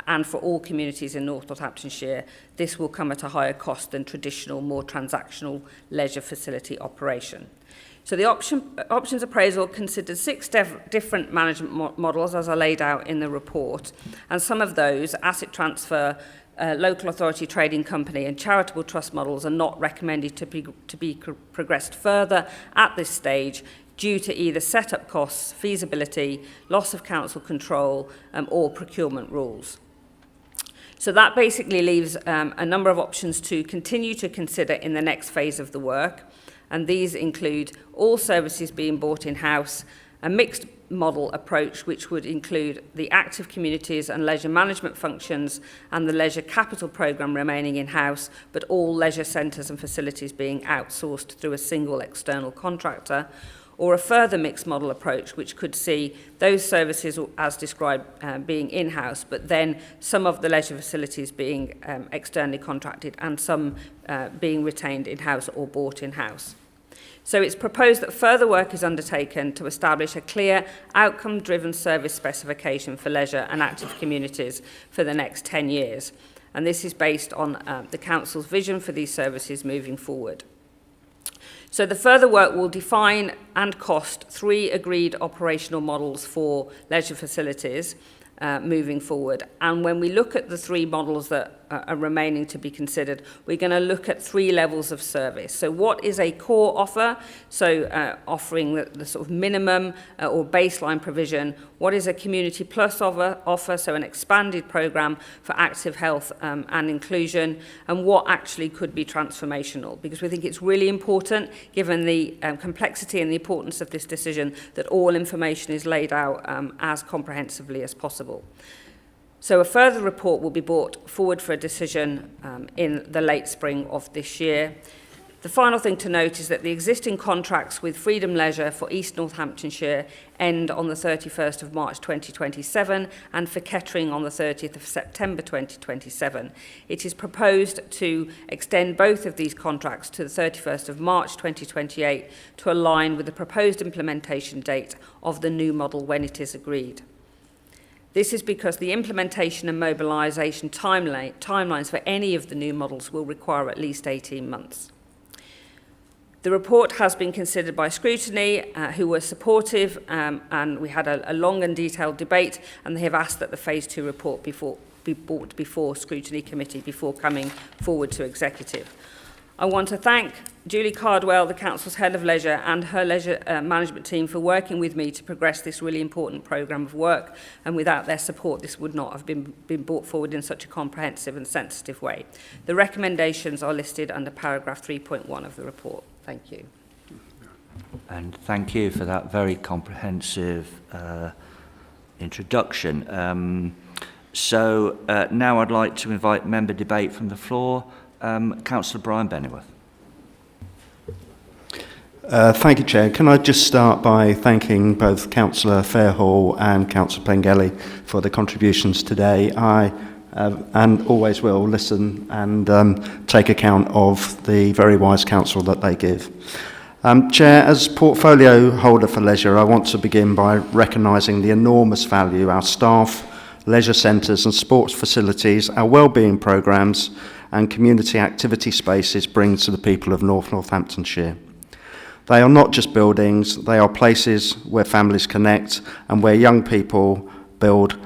[SPEAKER 14] and for all communities in Northamptonshire, this will come at a higher cost than traditional, more transactional leisure facility operation. So the options appraisal considered 6 different management models, as I laid out in the report, and some of those, asset transfer, local authority trading company and charitable trust models, are not recommended to be progressed further at this stage, due to either set-up costs, feasibility, loss of council control, or procurement rules. So that basically leaves a number of options to continue to consider in the next phase of the work, and these include all services being bought in-house, a mixed model approach which would include the active communities and leisure management functions and the leisure capital programme remaining in-house, but all leisure centres and facilities being outsourced through a single external contractor, or a further mixed model approach, which could see those services as described being in-house, but then some of the leisure facilities being externally contracted and some being retained in-house or bought in-house. So it's proposed that further work is undertaken to establish a clear outcome-driven service specification for leisure and active communities for the next 10 years. And this is based on the Council's vision for these services moving forward. So the further work will define and cost 3 agreed operational models for leisure facilities moving forward. And when we look at the 3 models that are remaining to be considered, we're going to look at 3 levels of service. So what is a core offer? So offering the sort of minimum or baseline provision. What is a community plus offer? So an expanded programme for active health and inclusion. And what actually could be transformational? Because we think it's really important, given the complexity and the importance of this decision, that all information is laid out as comprehensively as possible. So a further report will be brought forward for a decision in the late spring of this year. The final thing to note is that the existing contracts with Freedom Leisure for East Northamptonshire end on the 31st of March 2027 and for Kettering on the 30th of September 2027. It is proposed to extend both of these contracts to the 31st of March 2028 to align with the proposed implementation date of the new model when it is agreed. This is because the implementation and mobilisation timelines for any of the new models will require at least 18 months. The report has been considered by scrutiny, who were supportive, and we had a long and detailed debate, and they have asked that the Phase 2 report be brought before scrutiny committee before coming forward to executive. I want to thank Julie Cardwell, the Council's Head of Leisure, and her leisure management team for working with me to progress this really important programme of work, and without their support this would not have been brought forward in such a comprehensive and sensitive way. The recommendations are listed under paragraph 3.1 of the report. Thank you.
[SPEAKER 1] And thank you for that very comprehensive introduction. So now I'd like to invite member debate from the floor. Councillor Brian Bennyworth.
[SPEAKER 10] Thank you, Chair. Can I just start by thanking both Councillor Fairhall and Councillor Pengelly for the contributions today. I and always will listen and take account of the very wise counsel that they give. Chair, as portfolio holder for leisure, I want to begin by recognising the enormous value our staff, leisure centres and sports facilities, our wellbeing programmes and community activity spaces bring to the people of North Northamptonshire. They are not just buildings, they are places where families connect and where young people build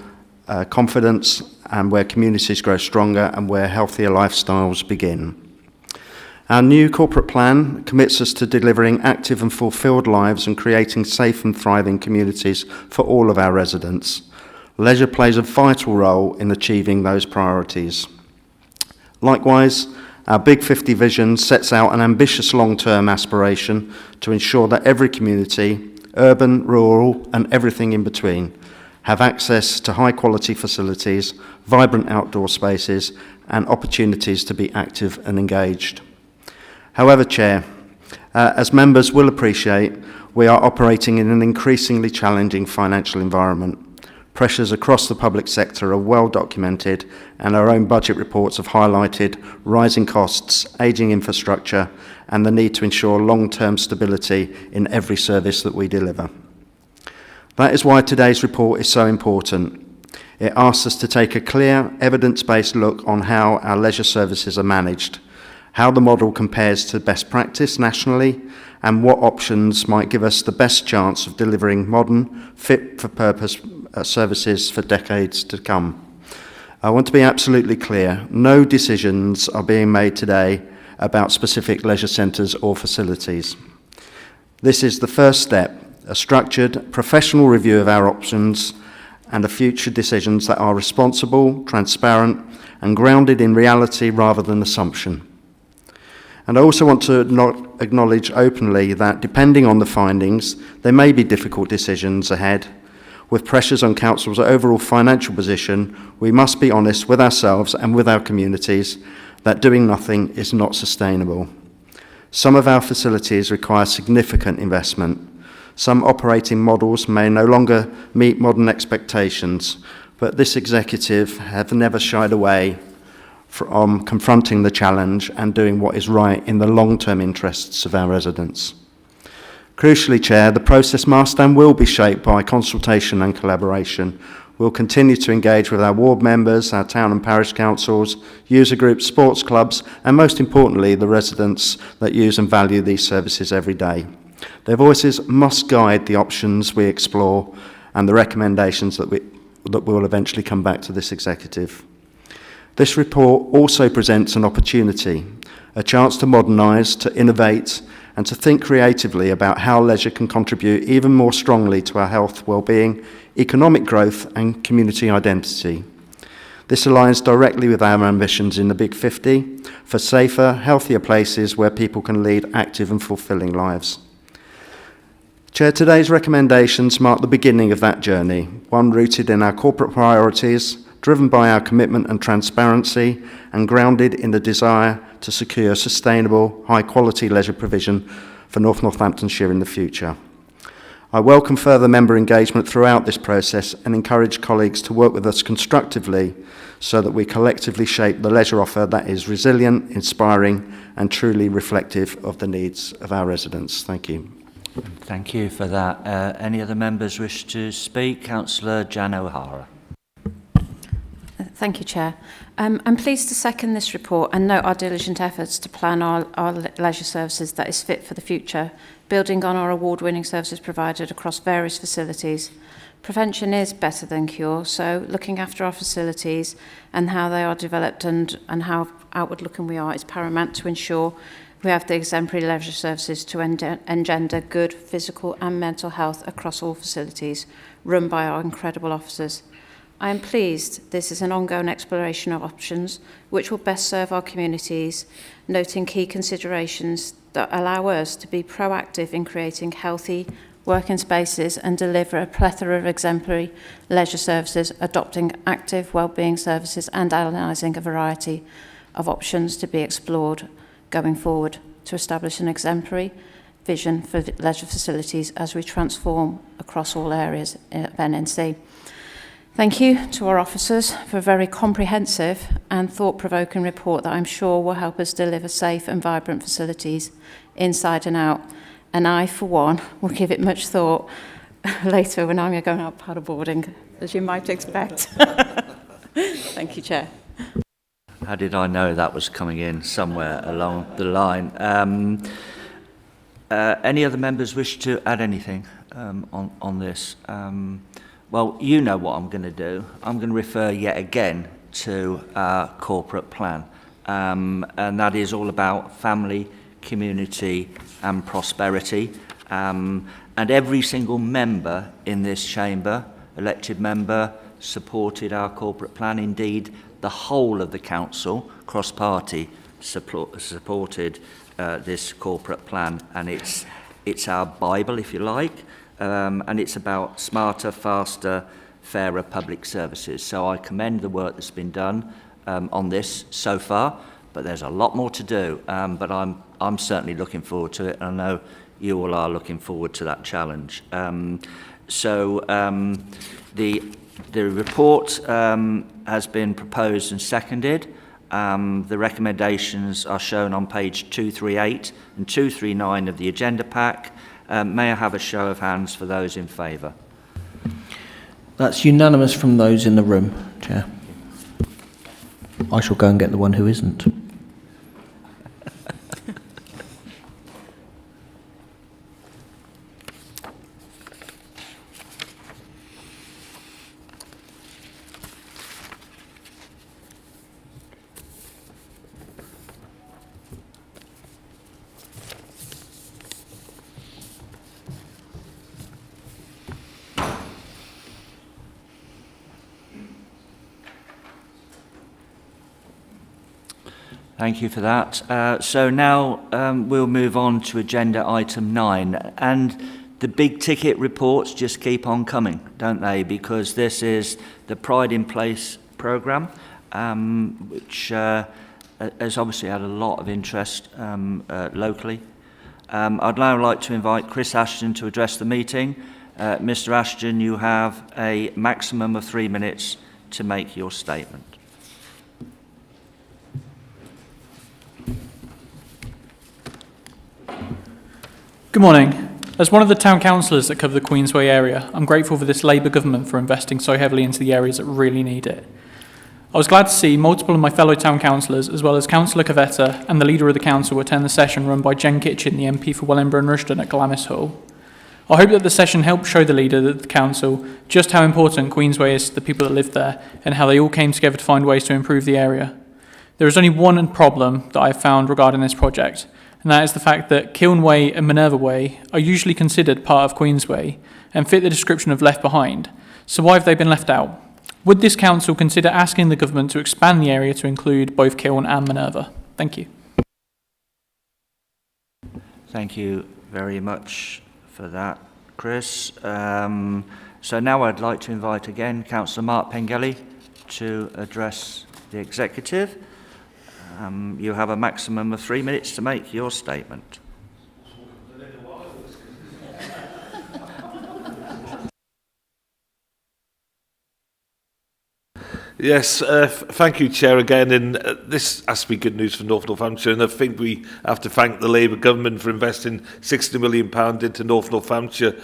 [SPEAKER 10] confidence and where communities grow stronger and where healthier lifestyles begin. Our new corporate plan commits us to delivering active and fulfilled lives and creating safe and thriving communities for all of our residents. Leisure plays a vital role in achieving those priorities. Likewise, our Big 50 vision sets out an ambitious long-term aspiration to ensure that every community, urban, rural, and everything in between, have access to high-quality facilities, vibrant outdoor spaces, and opportunities to be active and engaged. However, Chair, as members will appreciate, we are operating in an increasingly challenging financial environment. Pressures across the public sector are well documented, and our own budget reports have highlighted rising costs, ageing infrastructure, and the need to ensure long-term stability in every service that we deliver. That is why today's report is so important. It asks us to take a clear, evidence-based look on how our leisure services are managed, how the model compares to best practice nationally, and what options might give us the best chance of delivering modern, fit-for-purpose services for decades to come. I want to be absolutely clear, no decisions are being made today about specific leisure centres or facilities. This is the first step, a structured, professional review of our options and of future decisions that are responsible, transparent, and grounded in reality rather than assumption. And I also want to acknowledge openly that, depending on the findings, there may be difficult decisions ahead. With pressures on Council's overall financial position, we must be honest with ourselves and with our communities that doing nothing is not sustainable. Some of our facilities require significant investment. Some operating models may no longer meet modern expectations, but this executive have never shied away from confronting the challenge and doing what is right in the long-term interests of our residents. Crucially, Chair, the process must and will be shaped by consultation and collaboration. We'll continue to engage with our ward members, our town and parish councils, user groups, sports clubs, and most importantly, the residents that use and value these services every day. Their voices must guide the options we explore and the recommendations that will eventually come back to this executive. This report also presents an opportunity, a chance to modernise, to innovate, and to think creatively about how leisure can contribute even more strongly to our health, well-being, economic growth and community identity. This aligns directly with our ambitions in the Big 50 for safer, healthier places where people can lead active and fulfilling lives. Chair, today's recommendations mark the beginning of that journey, one rooted in our corporate priorities, driven by our commitment and transparency, and grounded in the desire to secure sustainable, high-quality leisure provision for North Northamptonshire in the future. I welcome further member engagement throughout this process and encourage colleagues to work with us constructively so that we collectively shape the leisure offer that is resilient, inspiring, and truly reflective of the needs of our residents. Thank you.
[SPEAKER 1] Thank you for that. Any other members wish to speak? Councillor Jan O'Hara.
[SPEAKER 6] Thank you, Chair. I'm pleased to second this report and note our diligent efforts to plan our leisure services that is fit for the future, building on our award-winning services provided across various facilities. Prevention is better than cure, so looking after our facilities and how they are developed and how outward-looking we are is paramount to ensure we have the exemplary leisure services to engender good physical and mental health across all facilities run by our incredible officers. I am pleased this is an ongoing exploration of options which will best serve our communities, noting key considerations that allow us to be proactive in creating healthy working spaces and deliver a plethora of exemplary leisure services, adopting active wellbeing services and analysing a variety of options to be explored going forward to establish an exemplary vision for leisure facilities as we transform across all areas of NNC. Thank you to our officers for a very comprehensive and thought-provoking report that I'm sure will help us deliver safe and vibrant facilities inside and out. And I, for one, will give it much thought later when I'm going out paddleboarding, as you might expect. Thank you, Chair.
[SPEAKER 1] How did I know that was coming in somewhere along the line? Any other members wish to add anything on this? Well, you know what I'm going to do. I'm going to refer yet again to our corporate plan. And that is all about family, community and prosperity. And every single member in this chamber, elected member, supported our corporate plan. Indeed, the whole of the council, cross-party, supported this corporate plan. And it's our Bible, if you like. And it's about smarter, faster, fairer public services. So I commend the work that's been done on this so far, but there's a lot more to do. But I'm certainly looking forward to it, and I know you all are looking forward to that challenge. The report has been proposed and seconded. The recommendations are shown on page 238 and 239 of the agenda pack. May I have a show of hands for those in favour?
[SPEAKER 2] That's unanimous from those in the room, Chair. I shall go and get the one who isn't.
[SPEAKER 1] Thank you for that. So now we'll move on to agenda item 9. And the big ticket reports just keep on coming, don't they? Because this is the Pride in Place programme, which has obviously had a lot of interest locally. I'd now like to invite Chris Ashton to address the meeting. Mr. Ashton, you have a maximum of 3 minutes to make your statement.
[SPEAKER 15] Good morning. As one of the town councillors that cover the Queensway area, I'm grateful for this Labour government for investing so heavily into the areas that really need it. I was glad to see multiple of my fellow town councillors, as well as Councillor Cavetta and the leader of the council, attend the session run by Jen Kitchen, the MP for Wellingborough and Rushden at Glamis Hall. I hope that the session helped show the leader of the council just how important Queensway is to the people that live there and how they all came together to find ways to improve the area. There is only one problem that I have found regarding this project, and that is the fact that Kiln Way and Minerva Way are usually considered part of Queensway and fit the description of left behind. So why have they been left out? Would this council consider asking the government to expand the area to include both Kiln and Minerva? Thank you.
[SPEAKER 1] Thank you very much for that, Chris. So now I'd like to invite again Councillor Mark Pengelly to address the executive. You have a maximum of 3 minutes to make your statement.
[SPEAKER 11] Yes, thank you, Chair, again. And this has to be good news for North Northamptonshire. And I think we have to thank the Labour government for investing £60 million into North Northamptonshire,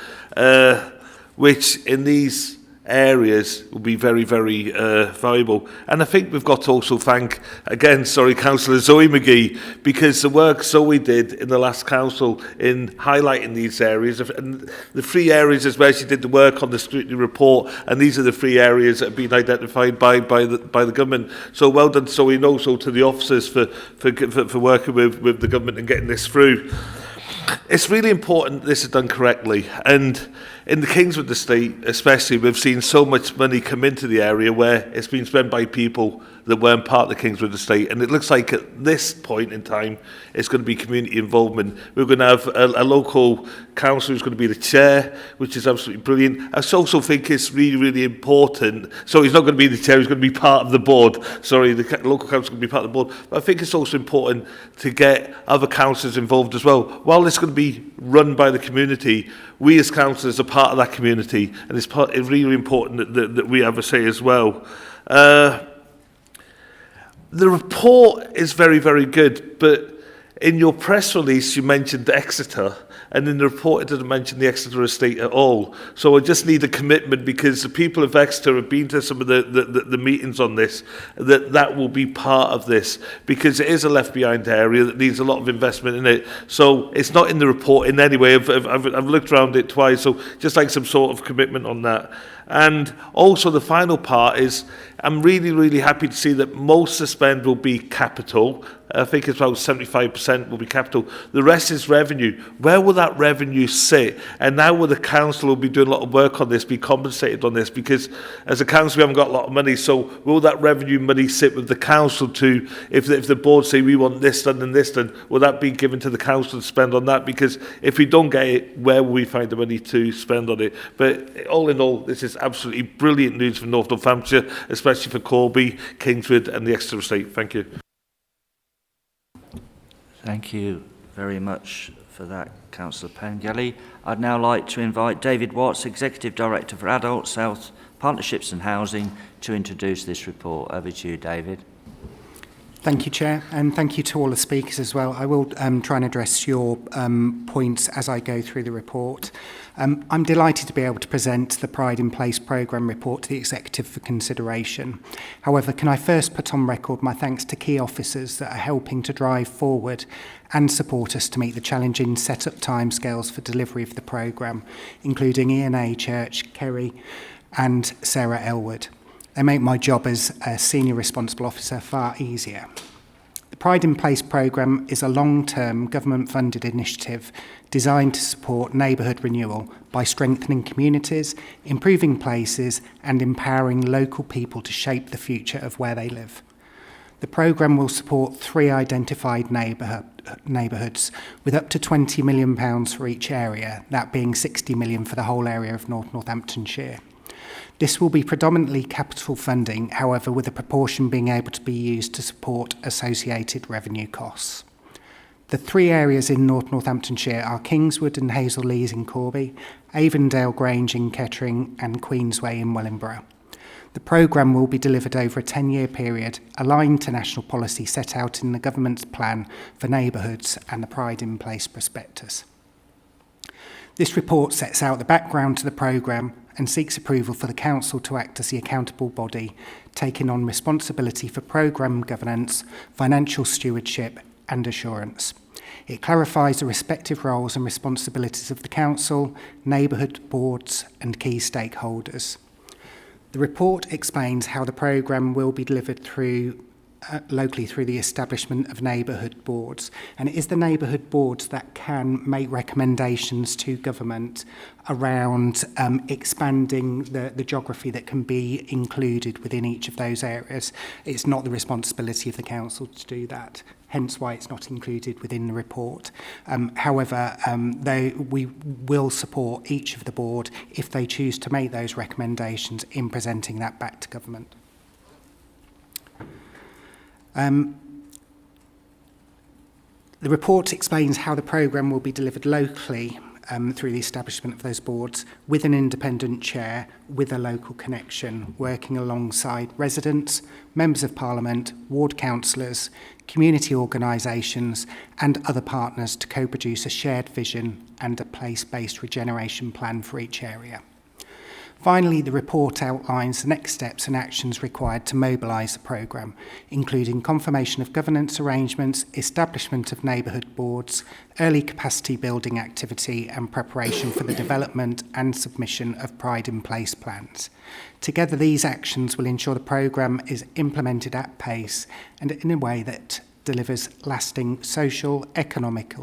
[SPEAKER 11] which in these areas will be very, very valuable. And I think we've got to also thank, again, Councillor Zoe McGee, because the work Zoe did in the last council in highlighting these areas, and the 3 areas is where she did the work on the scrutiny report, and these are the 3 areas that have been identified by the government. So well done, Zoe, and also to the officers for working with the government and getting this through. It's really important this is done correctly, and in the Kingswood estate especially, we've seen so much money come into the area where it's been spent by people that weren't part of the Kingswood estate, and it looks like at this point in time it's going to be community involvement. We're going to have a local council who's going to be the chair, which is absolutely brilliant. I also think it's really, really important. So he's not going to be the chair, he's going to be part of the board. Sorry, the local council is going to be part of the board. But I think it's also important to get other councillors involved as well. While it's going to be run by the community, we as councillors are part of that community, and it's really important that we have a say as well. The report is very, very good, but in your press release you mentioned Exeter, and in the report it didn't mention the Exeter estate at all. So I just need a commitment, because the people of Exeter have been to some of the meetings on this, that will be part of this, because it is a left behind area that needs a lot of investment in it. So it's not in the report in any way. I've looked around it twice, so just like some sort of commitment on that. And also the final part is, I'm really, really happy to see that most of the spend will be capital. I think it's about 75% will be capital. The rest is revenue. Where will that revenue sit? And now will the council will be doing a lot of work on this, be compensated on this? Because as a council, we haven't got a lot of money. So will that revenue money sit with the council to, if the board say we want this done and this done, will that be given to the council to spend on that? Because if we don't get it, where will we find the money to spend on it? But all in all, this is absolutely brilliant news for North Northamptonshire, especially for Corby, Kingswood and the Exeter estate. Thank you.
[SPEAKER 1] Thank you very much for that, Councillor Pengelly. I'd now like to invite David Watts, Executive Director for Adults, Health, Partnerships and Housing, to introduce this report. Over to you, David.
[SPEAKER 16] Thank you, Chair, and thank you to all the speakers as well. I will try and address your points as I go through the report. I'm delighted to be able to present the Pride in Place programme report to the Executive for consideration. However, can I first put on record my thanks to key officers that are helping to drive forward and support us to meet the challenging set-up timescales for delivery of the programme, including Ian Church, Kerry and Sarah Elwood. They make my job as a Senior Responsible Officer far easier. The Pride in Place programme is a long-term government-funded initiative designed to support neighbourhood renewal by strengthening communities, improving places and empowering local people to shape the future of where they live. The programme will support 3 identified neighbourhoods with up to £20 million for each area, that being £60 million for the whole area of North Northamptonshire. This will be predominantly capital funding, however, with a proportion being able to be used to support associated revenue costs. The three areas in Northamptonshire are Kingswood and Hazel Lees in Corby, Avondale Grange in Kettering and Queensway in Wellingborough. The programme will be delivered over a 10-year period, aligned to national policy set out in the government's plan for neighbourhoods and the Pride in Place prospectus. This report sets out the background to the programme and seeks approval for the Council to act as the accountable body, taking on responsibility for programme governance, financial stewardship and assurance. It clarifies the respective roles and responsibilities of the Council, neighbourhood boards and key stakeholders. The report explains how the programme will be delivered locally through the establishment of neighbourhood boards. And it is the neighbourhood boards that can make recommendations to government around expanding the geography that can be included within each of those areas. It's not the responsibility of the council to do that, hence why it's not included within the report. However, we will support each of the board if they choose to make those recommendations in presenting that back to government. The report explains how the programme will be delivered locally through the establishment of those boards with an independent chair with a local connection, working alongside residents, members of parliament, ward councillors, community organisations and other partners to co-produce a shared vision and a place-based regeneration plan for each area. Finally, the report outlines the next steps and actions required to mobilise the programme, including confirmation of governance arrangements, establishment of neighbourhood boards, early capacity building activity and preparation for the development and submission of Pride in Place plans. Together, these actions will ensure the programme is implemented at pace and in a way that delivers lasting social, economic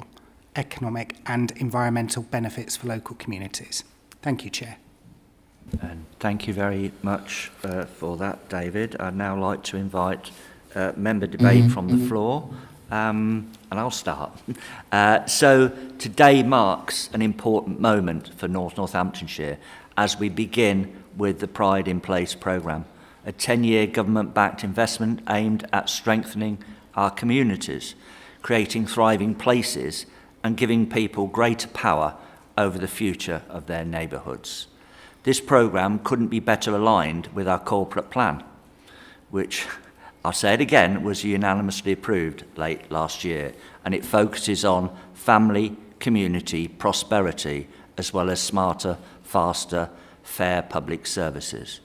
[SPEAKER 16] and environmental benefits for local communities. Thank you, Chair.
[SPEAKER 1] And thank you very much for that, David. I'd now like to invite member debate from the floor, and I'll start. So today marks an important moment for Northamptonshire as we begin with the Pride in Place programme, a 10-year government-backed investment aimed at strengthening our communities, creating thriving places and giving people greater power over the future of their neighbourhoods. This programme couldn't be better aligned with our corporate plan, which, I'll say it again, was unanimously approved late last year, and it focuses on family, community, prosperity, as well as smarter, faster, fair public services.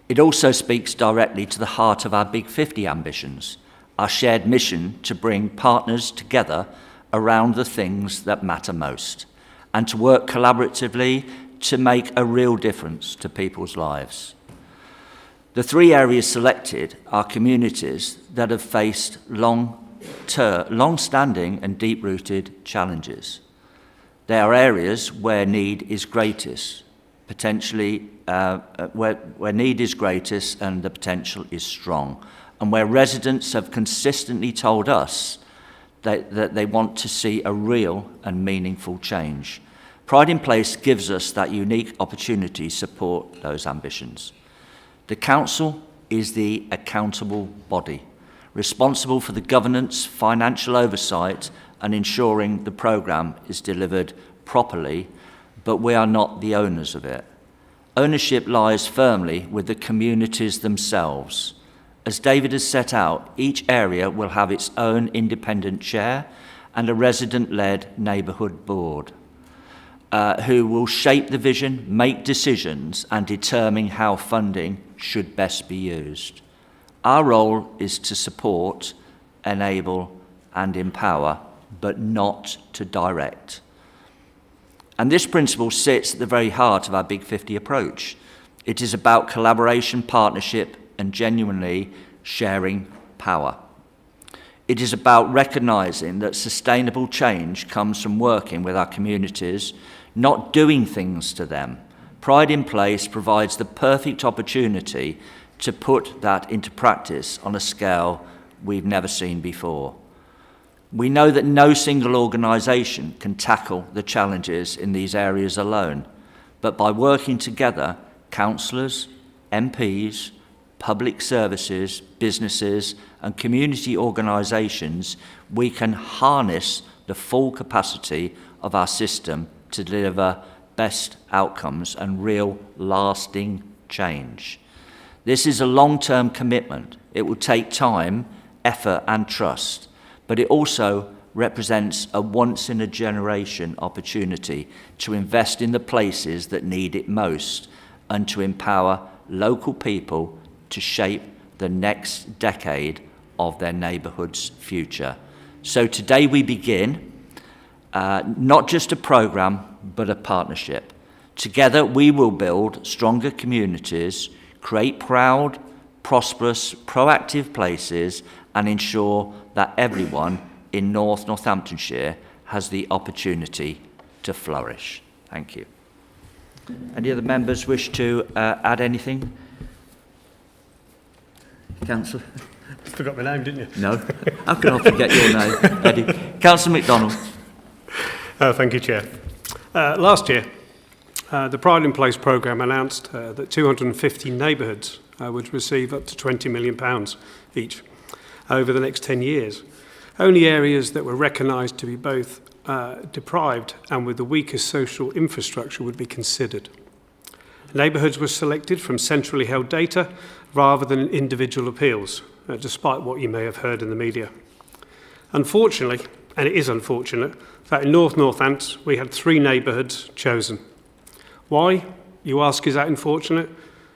[SPEAKER 1] It also speaks directly to the heart of our Big 50 ambitions, our shared mission to bring partners together around the things that matter most, and to work collaboratively to make a real difference to people's lives. The three areas selected are communities that have faced long-standing and deep-rooted challenges. They are areas where need is greatest, where need is greatest and the potential is strong, and where residents have consistently told us that they want to see a real and meaningful change. Pride in Place gives us that unique opportunity to support those ambitions. The Council is the accountable body, responsible for the governance, financial oversight and ensuring the programme is delivered properly, but we are not the owners of it. Ownership lies firmly with the communities themselves. As David has set out, each area will have its own independent chair and a resident-led neighbourhood board. Who will shape the vision, make decisions and determine how funding should best be used. Our role is to support, enable and empower, but not to direct. And this principle sits at the very heart of our Big 50 approach. It is about collaboration, partnership and genuinely sharing power. It is about recognising that sustainable change comes from working with our communities, not doing things to them. Pride in Place provides the perfect opportunity to put that into practice on a scale we've never seen before. We know that no single organisation can tackle the challenges in these areas alone, but by working together, councillors, MPs, public services, businesses and community organisations, we can harness the full capacity of our system to deliver best outcomes and real lasting change. This is a long-term commitment. It will take time, effort and trust, but it also represents a once-in-a-generation opportunity to invest in the places that need it most and to empower local people to shape the next decade of their neighbourhood's future. So today we begin not just a programme, but a partnership. Together we will build stronger communities, create proud, prosperous, proactive places and ensure that everyone in Northamptonshire has the opportunity to flourish. Thank you. Any other members wish to add anything? Councillor?
[SPEAKER 17] Forgot my name, didn't you?
[SPEAKER 1] No. How can I forget your name, Eddie? Councillor MacDonald.
[SPEAKER 17] Thank you, Chair. Last year, the Pride in Place programme announced that 250 neighbourhoods would receive up to £20 million each over the next 10 years. Only areas that were recognised to be both deprived and with the weakest social infrastructure would be considered. Neighbourhoods were selected from centrally held data rather than individual appeals, despite what you may have heard in the media. Unfortunately, and it is unfortunate, that in Northants we had 3 neighbourhoods chosen. Why, you ask, is that unfortunate?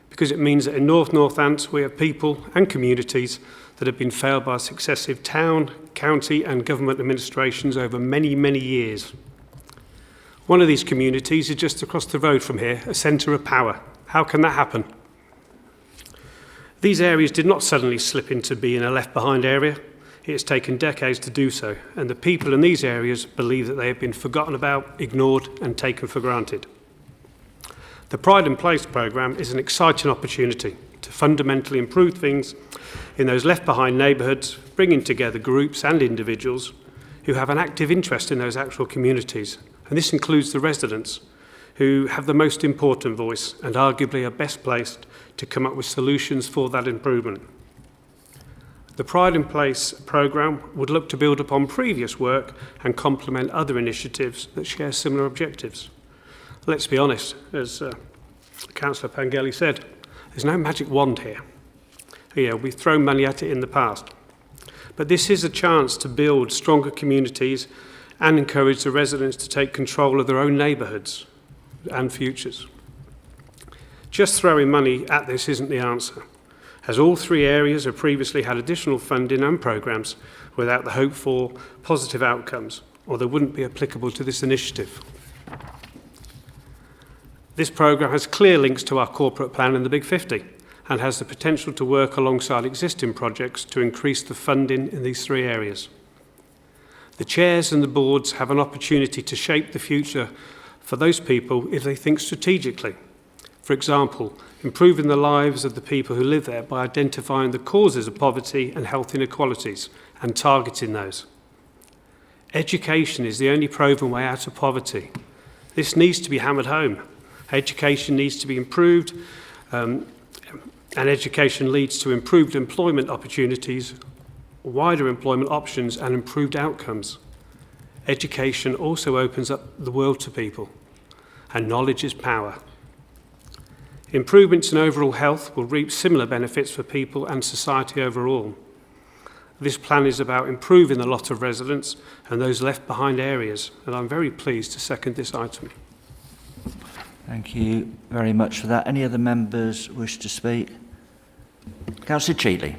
[SPEAKER 17] Because it means that in Northants we have people and communities that have been failed by successive town, county and government administrations over many, many years. One of these communities is just across the road from here, a centre of power. How can that happen? These areas did not suddenly slip into being a left-behind area. It has taken decades to do so, and the people in these areas believe that they have been forgotten about, ignored and taken for granted. The Pride in Place programme is an exciting opportunity to fundamentally improve things in those left-behind neighbourhoods, bringing together groups and individuals who have an active interest in those actual communities. And this includes the residents, who have the most important voice and arguably are best placed to come up with solutions for that improvement. The Pride in Place programme would look to build upon previous work and complement other initiatives that share similar objectives. Let's be honest, as Councillor Pangeli said, there's no magic wand here. Yeah, we've thrown money at it in the past. But this is a chance to build stronger communities and encourage the residents to take control of their own neighbourhoods and futures. Just throwing money at this isn't the answer, as all 3 areas have previously had additional funding and programmes without the hope for positive outcomes, or they wouldn't be applicable to this initiative. This programme has clear links to our corporate plan in the Big 50 and has the potential to work alongside existing projects to increase the funding in these 3 areas. The chairs and the boards have an opportunity to shape the future for those people if they think strategically. For example, improving the lives of the people who live there by identifying the causes of poverty and health inequalities and targeting those. Education is the only proven way out of poverty. This needs to be hammered home. Education needs to be improved, and education leads to improved employment opportunities, wider employment options and improved outcomes. Education also opens up the world to people, and knowledge is power. Improvements in overall health will reap similar benefits for people and society overall. This plan is about improving the lot of residents and those left behind areas, and I'm very pleased to second this item.
[SPEAKER 1] Thank you very much for that. Any other members wish to speak? Councillor Cheatley.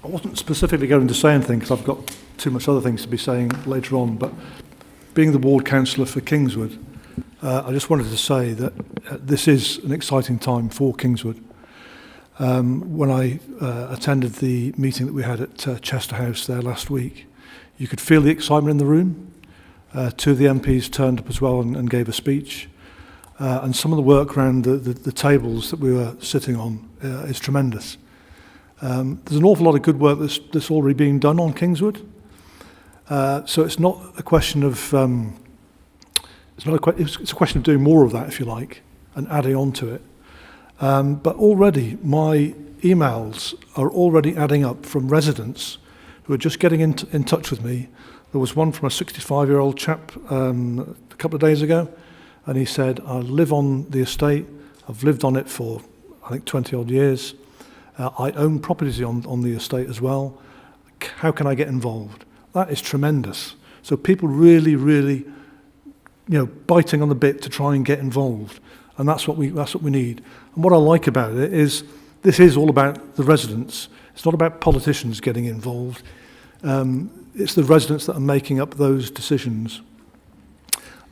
[SPEAKER 5] I wasn't specifically going to say anything because I've got too much other things to be saying later on, but being the ward councillor for Kingswood, I just wanted to say that this is an exciting time for Kingswood. When I attended the meeting that we had at Chester House there last week, you could feel the excitement in the room. 2 of the MPs turned up as well and gave a speech. And some of the work around the tables that we were sitting on is tremendous. There's an awful lot of good work that's already being done on Kingswood. So it's not a question of it's a question of doing more of that, if you like, and adding on to it. But already my emails are already adding up from residents who are just getting in touch with me. There was one from a 65-year-old chap a couple of days ago, and he said, I live on the estate. I've lived on it for, I think, 20-odd years. I own properties on the estate as well. How can I get involved? That is tremendous. So people really, really, biting on the bit to try and get involved. And that's what we need. And what I like about it is this is all about the residents. It's not about politicians getting involved. It's the residents that are making up those decisions.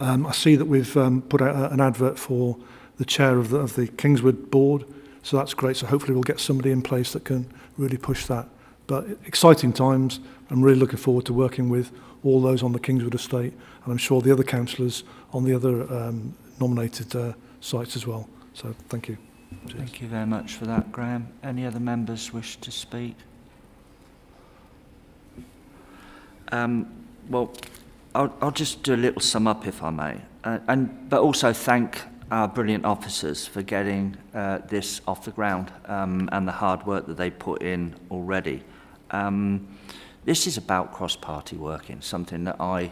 [SPEAKER 5] I see that we've put out an advert for the chair of the Kingswood board, so that's great. So hopefully we'll get somebody in place that can really push that. But exciting times. I'm really looking forward to working with all those on the Kingswood estate, and I'm sure the other councillors on the other nominated sites as well. So thank you. Cheers.
[SPEAKER 1] Thank you very much for that, Graham. Any other members wish to speak? Well, I'll just do a little sum up, if I may, but also thank our brilliant officers for getting this off the ground and the hard work that they put in already. This is about cross-party working, something that I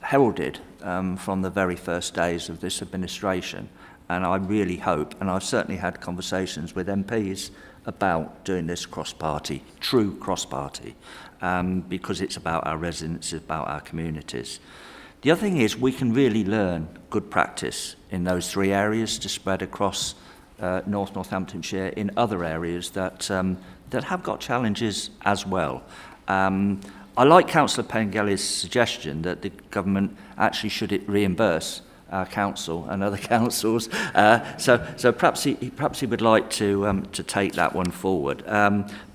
[SPEAKER 1] heralded from the very first days of this administration, and I really hope, and I've certainly had conversations with MPs about doing this cross-party, true cross-party, because it's about our residents, it's about our communities. The other thing is we can really learn good practice in those three areas to spread across Northamptonshire in other areas that have got challenges as well. I like Councillor Pengelly's suggestion that the government actually should reimburse our council and other councils. So perhaps he would like to take that one forward.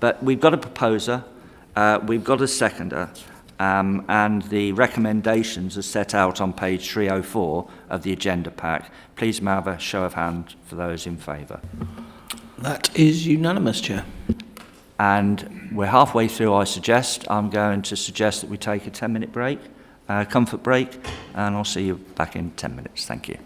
[SPEAKER 1] But we've got a proposer, we've got a seconder, and the recommendations are set out on page 304 of the agenda pack. Please may I have a show of hands for those in favour.
[SPEAKER 2] That is unanimous, Chair.
[SPEAKER 1] And we're halfway through, I'm going to suggest that we take a 10-minute break, comfort break, and I'll see you back in 10 minutes. Thank you.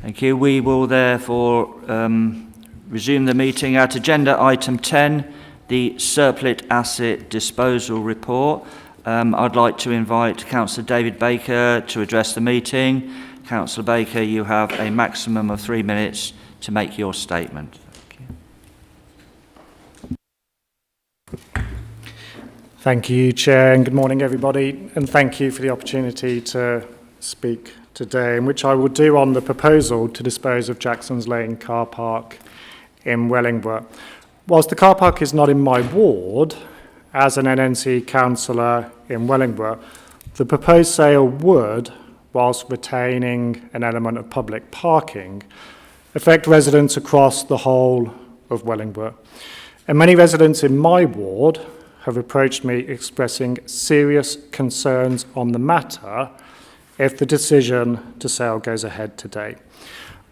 [SPEAKER 1] Thank you. We will therefore resume the meeting at agenda item 10, the Surplus Asset Disposal Report. I'd like to invite Councillor David Baker to address the meeting. Councillor Baker, you have a maximum of 3 minutes to make your statement.
[SPEAKER 18] Thank you, Chair, and good morning, everybody, and thank you for the opportunity to speak today, in which I will do on the proposal to dispose of Jackson's Lane car park in Wellingborough. Whilst the car park is not in my ward, as an NNC councillor in Wellingborough, the proposed sale would, whilst retaining an element of public parking, affect residents across the whole of Wellingborough. And many residents in my ward have approached me expressing serious concerns on the matter if the decision to sell goes ahead today.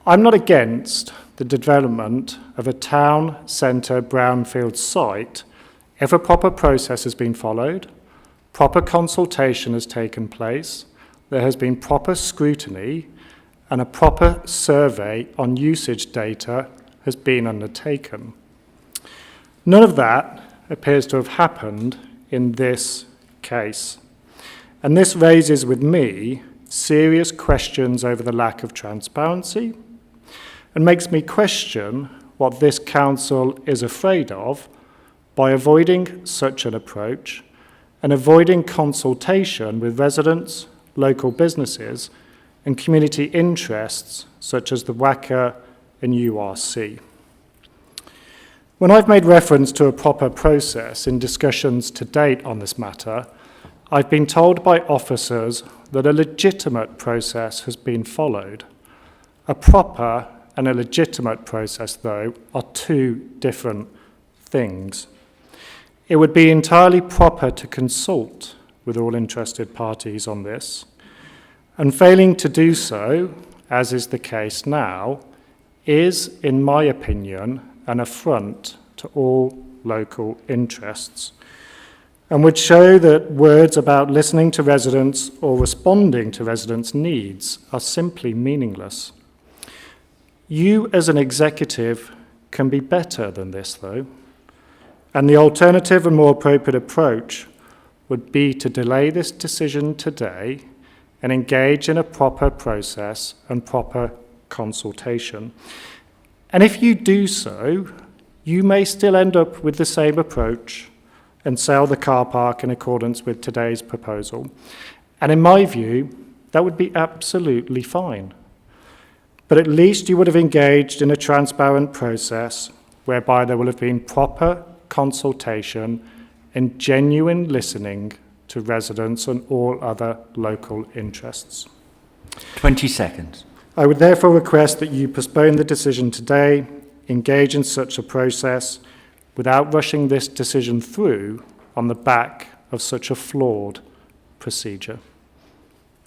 [SPEAKER 18] I'm not against the development of a town centre brownfield site if a proper process has been followed, proper consultation has taken place, there has been proper scrutiny, and a proper survey on usage data has been undertaken. None of that appears to have happened in this case. And this raises with me serious questions over the lack of transparency and makes me question what this council is afraid of by avoiding such an approach and avoiding consultation with residents, local businesses and community interests such as the WACA and URC. When I've made reference to a proper process in discussions to date on this matter, I've been told by officers that a legitimate process has been followed. A proper and a legitimate process, though, are two different things. It would be entirely proper to consult with all interested parties on this, and failing to do so, as is the case now, is, in my opinion, an affront to all local interests, and would show that words about listening to residents or responding to residents' needs are simply meaningless. You, as an executive, can be better than this, though, and the alternative and more appropriate approach would be to delay this decision today and engage in a proper process and proper consultation. And if you do so, you may still end up with the same approach and sell the car park in accordance with today's proposal. And in my view, that would be absolutely fine. But at least you would have engaged in a transparent process whereby there will have been proper consultation and genuine listening to residents and all other local interests.
[SPEAKER 1] 20 seconds.
[SPEAKER 18] I would therefore request that you postpone the decision today, engage in such a process without rushing this decision through on the back of such a flawed procedure.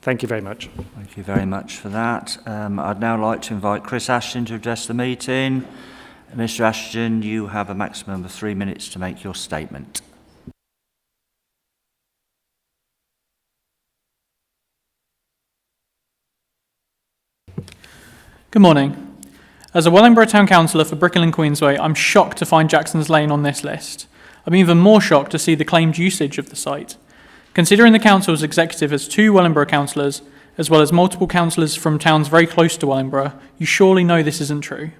[SPEAKER 18] Thank you very much.
[SPEAKER 1] Thank you very much for that. I'd now like to invite Chris Ashton to address the meeting. Mr. Ashton, you have a maximum of 3 minutes to make your statement.
[SPEAKER 15] Good morning. As a Wellingborough Town Councillor for Bricklin Queensway, I'm shocked to find Jackson's Lane on this list. I'm even more shocked to see the claimed usage of the site. Considering the council's executive has 2 Wellingborough councillors, as well as multiple councillors from towns very close to Wellingborough, you surely know this isn't true.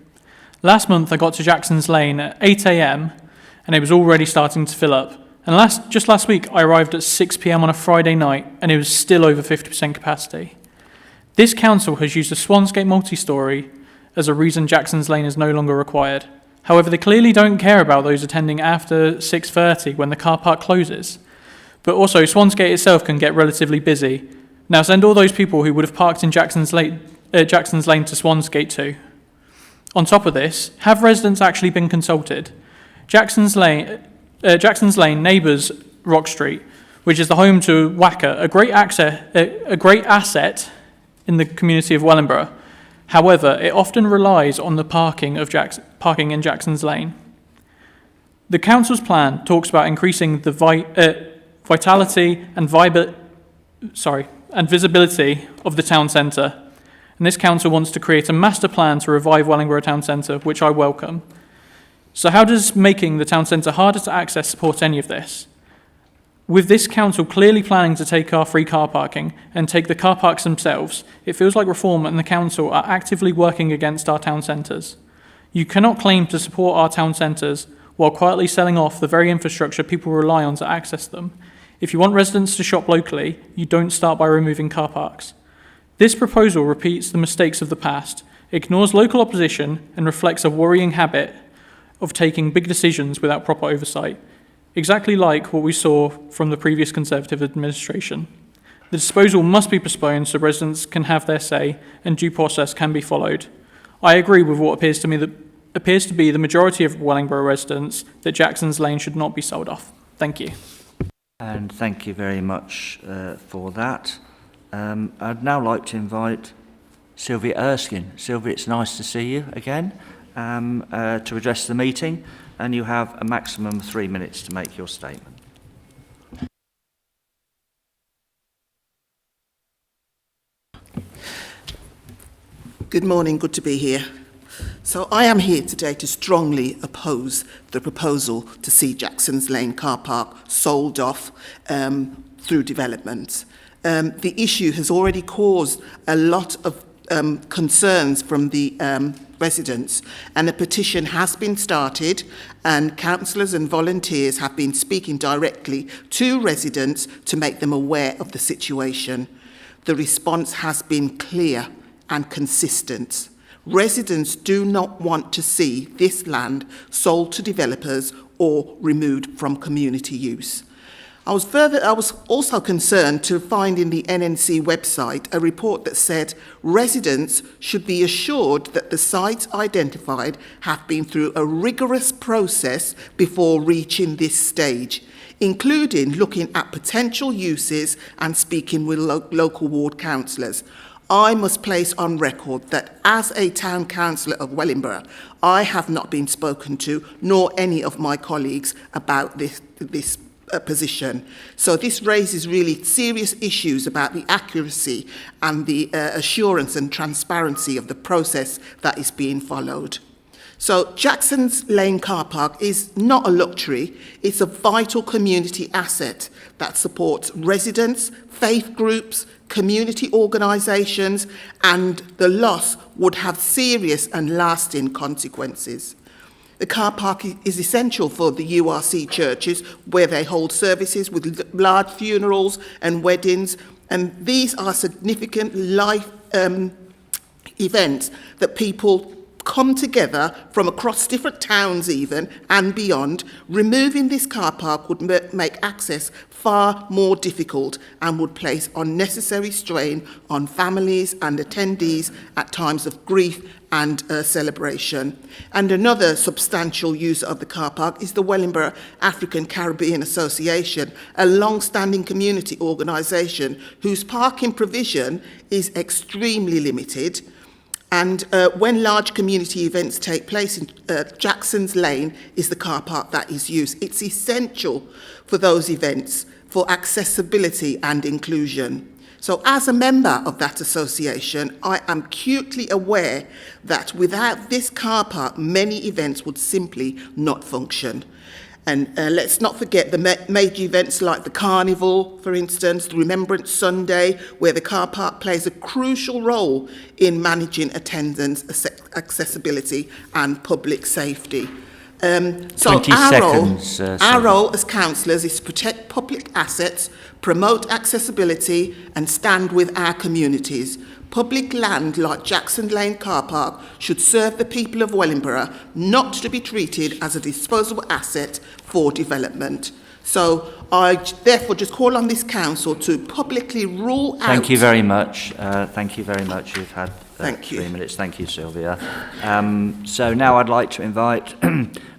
[SPEAKER 15] Last month I got to Jackson's Lane at 8 a.m. and it was already starting to fill up. And just last week I arrived at 6 p.m. on a Friday night and it was still over 50% capacity. This council has used a Swansgate multi-storey as a reason Jackson's Lane is no longer required. However, they clearly don't care about those attending after 6:30 when the car park closes. But also, Swansgate itself can get relatively busy. Now send all those people who would have parked in Jackson's Lane to Swansgate too. On top of this, have residents actually been consulted? Jackson's Lane neighbours Rock Street, which is the home to WACA, a great asset in the community of Wellingborough. However, it often relies on the parking in Jackson's Lane. The council's plan talks about increasing the vitality and visibility of the town centre, and this council wants to create a master plan to revive Wellingborough Town Centre, which I welcome. So how does making the town centre harder to access support any of this? With this council clearly planning to take our free car parking and take the car parks themselves, it feels like Reform and the council are actively working against our town centres. You cannot claim to support our town centres while quietly selling off the very infrastructure people rely on to access them. If you want residents to shop locally, you don't start by removing car parks. This proposal repeats the mistakes of the past, ignores local opposition, and reflects a worrying habit of taking big decisions without proper oversight, exactly like what we saw from the previous Conservative administration. The disposal must be postponed so residents can have their say and due process can be followed. I agree with what appears to be the majority of Wellingborough residents that Jackson's Lane should not be sold off. Thank you.
[SPEAKER 1] And thank you very much for that. I'd now like to invite Sylvia Erskine. Sylvia, it's nice to see you again to address the meeting, and you have a maximum of 3 minutes to make your statement.
[SPEAKER 19] Good morning, good to be here. So I am here today to strongly oppose the proposal to see Jackson's Lane car park sold off through development. The issue has already caused a lot of concerns from the residents, and a petition has been started, and councillors and volunteers have been speaking directly to residents to make them aware of the situation. The response has been clear and consistent. Residents do not want to see this land sold to developers or removed from community use. I was also concerned to find in the NNC website a report that said residents should be assured that the sites identified have been through a rigorous process before reaching this stage, including looking at potential uses and speaking with local ward councillors. I must place on record that as a town councillor of Wellingborough, I have not been spoken to, nor any of my colleagues, about this position. So this raises really serious issues about the accuracy and the assurance and transparency of the process that is being followed. So Jackson's Lane car park is not a luxury, it's a vital community asset that supports residents, faith groups, community organisations, and the loss would have serious and lasting consequences. The car park is essential for the URC churches where they hold services with large funerals and weddings, and these are significant life events that people come together from across different towns even and beyond. Removing this car park would make access far more difficult and would place unnecessary strain on families and attendees at times of grief and celebration. And another substantial user of the car park is the Wellingborough African Caribbean Association, a long-standing community organisation whose parking provision is extremely limited. And when large community events take place in Jackson's Lane is the car park that is used. It's essential for those events, for accessibility and inclusion. So as a member of that association, I am acutely aware that without this car park, many events would simply not function. And let's not forget the major events like the Carnival, for instance, the Remembrance Sunday, where the car park plays a crucial role in managing attendance, accessibility and public safety. So our role as councillors is to protect public assets, promote accessibility and stand with our communities. Public land like Jackson Lane car park should serve the people of Wellingborough, not to be treated as a disposable asset for development. So I therefore just call on this council to publicly rule out...
[SPEAKER 1] Thank you very much. Thank you very much. You've had 3 minutes. Thank you, Sylvia. So now I'd like to invite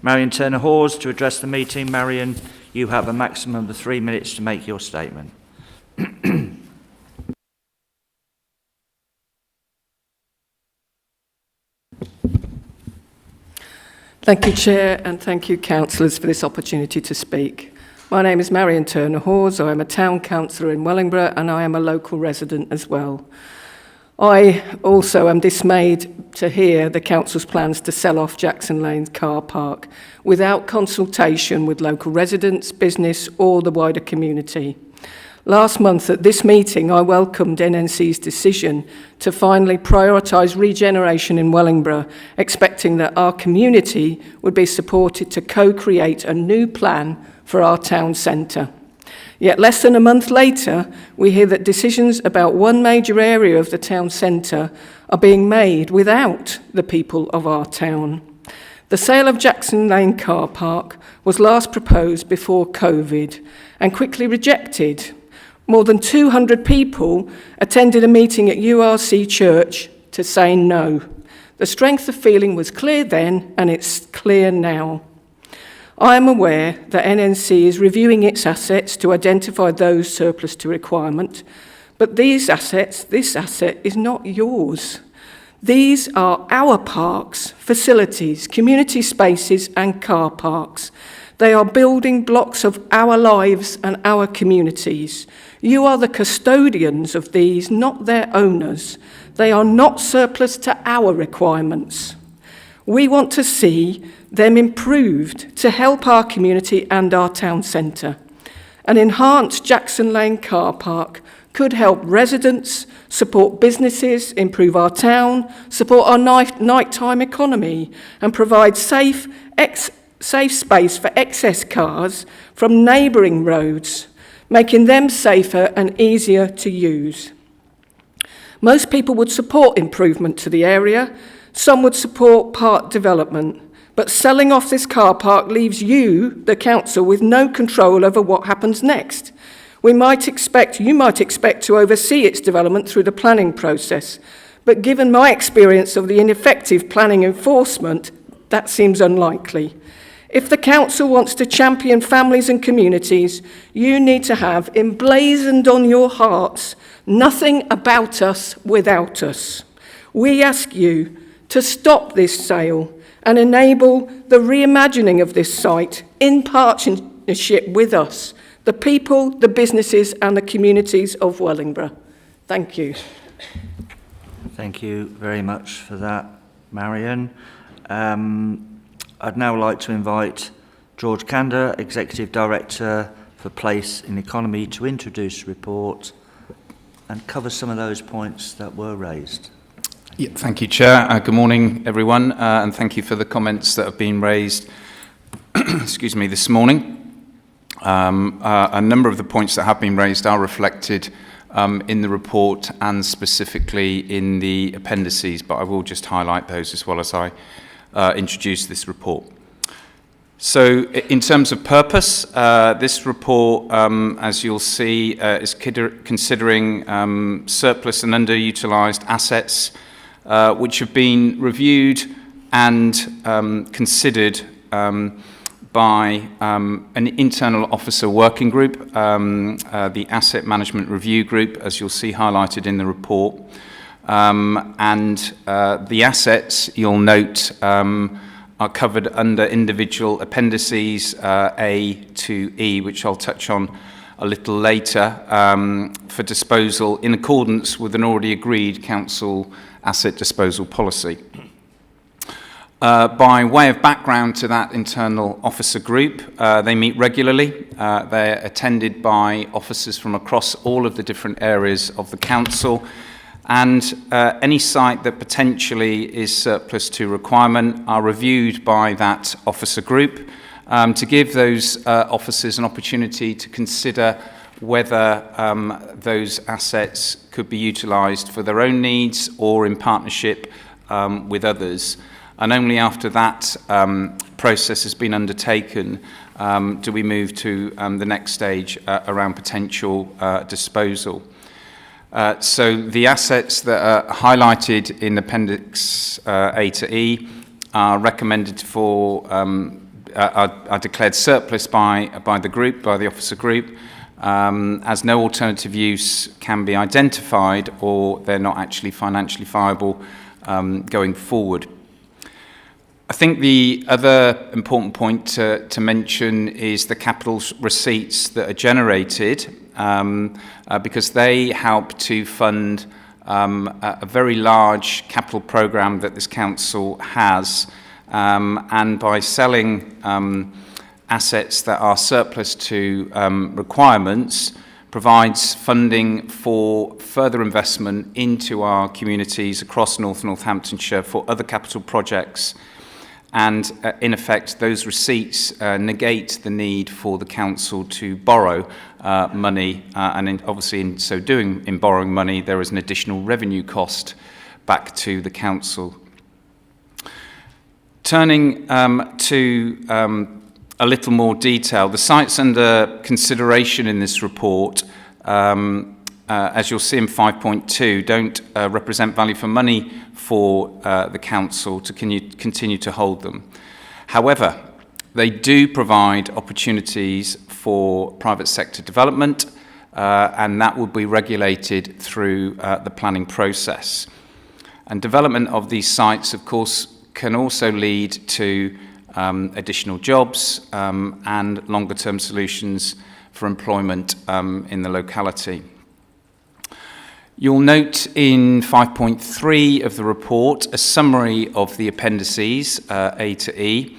[SPEAKER 1] Marion Turner-Hawes to address the meeting. Marion, you have a maximum of 3 minutes to make your statement.
[SPEAKER 20] Thank you, Chair, and thank you, councillors, for this opportunity to speak. My name is Marion Turner-Hawes. I am a town councillor in Wellingborough, and I am a local resident as well. I also am dismayed to hear the council's plans to sell off Jackson Lane car park without consultation with local residents, business or the wider community. Last month at this meeting, I welcomed NNC's decision to finally prioritise regeneration in Wellingborough, expecting that our community would be supported to co-create a new plan for our town centre. Yet less than a month later, we hear that decisions about one major area of the town centre are being made without the people of our town. The sale of Jackson Lane car park was last proposed before COVID and quickly rejected. More than 200 people attended a meeting at URC Church to say no. The strength of feeling was clear then, and it's clear now. I am aware that NNC is reviewing its assets to identify those surplus to requirement, but this asset is not yours. These are our parks, facilities, community spaces and car parks. They are building blocks of our lives and our communities. You are the custodians of these, not their owners. They are not surplus to our requirements. We want to see them improved to help our community and our town centre. An enhanced Jackson Lane car park could help residents, support businesses, improve our town, support our nighttime economy and provide safe space for excess cars from neighbouring roads, making them safer and easier to use. Most people would support improvement to the area. Some would support park development. But selling off this car park leaves you, the council, with no control over what happens next. You might expect to oversee its development through the planning process. But given my experience of the ineffective planning enforcement, that seems unlikely. If the council wants to champion families and communities, you need to have emblazoned on your hearts, nothing about us without us. We ask you to stop this sale and enable the reimagining of this site in partnership with us, the people, the businesses and the communities of Wellingborough. Thank you.
[SPEAKER 1] Thank you very much for that, Marion. I'd now like to invite George Kander, Executive Director for Place and Economy, to introduce the report and cover some of those points that were raised.
[SPEAKER 21] Yeah, thank you, Chair. Good morning, everyone, and thank you for the comments that have been raised excuse me, this morning. A number of the points that have been raised are reflected in the report and specifically in the appendices, but I will just highlight those as well as I introduce this report. So in terms of purpose, this report, as you'll see, is considering surplus and underutilised assets which have been reviewed and considered by an internal officer working group, the Asset Management Review Group, as you'll see highlighted in the report. The assets, you'll note, are covered under individual appendices A to E, which I'll touch on a little later, for disposal in accordance with an already agreed council asset disposal policy. By way of background to that internal officer group, they meet regularly. They're attended by officers from across all of the different areas of the council, and any site that potentially is surplus to requirement are reviewed by that officer group to give those officers an opportunity to consider whether those assets could be utilised for their own needs or in partnership with others. And only after that process has been undertaken do we move to the next stage around potential disposal. So the assets that are highlighted in Appendix A to E are recommended for, are declared surplus by the group, by the officer group, as no alternative use can be identified or they're not actually financially viable going forward. I think the other important point to mention is the capital receipts that are generated because they help to fund a very large capital programme that this council has, and by selling assets that are surplus to requirements, provides funding for further investment into our communities across Northamptonshire for other capital projects. And in effect, those receipts negate the need for the council to borrow money, and obviously in so doing, in borrowing money, there is an additional revenue cost back to the council. Turning to a little more detail, the sites under consideration in this report, as you'll see in 5.2, don't represent value for money for the council to continue to hold them. However, they do provide opportunities for private sector development, and that will be regulated through the planning process. And development of these sites, of course, can also lead to additional jobs and longer-term solutions for employment in the locality. You'll note in 5.3 of the report a summary of the appendices, A to E,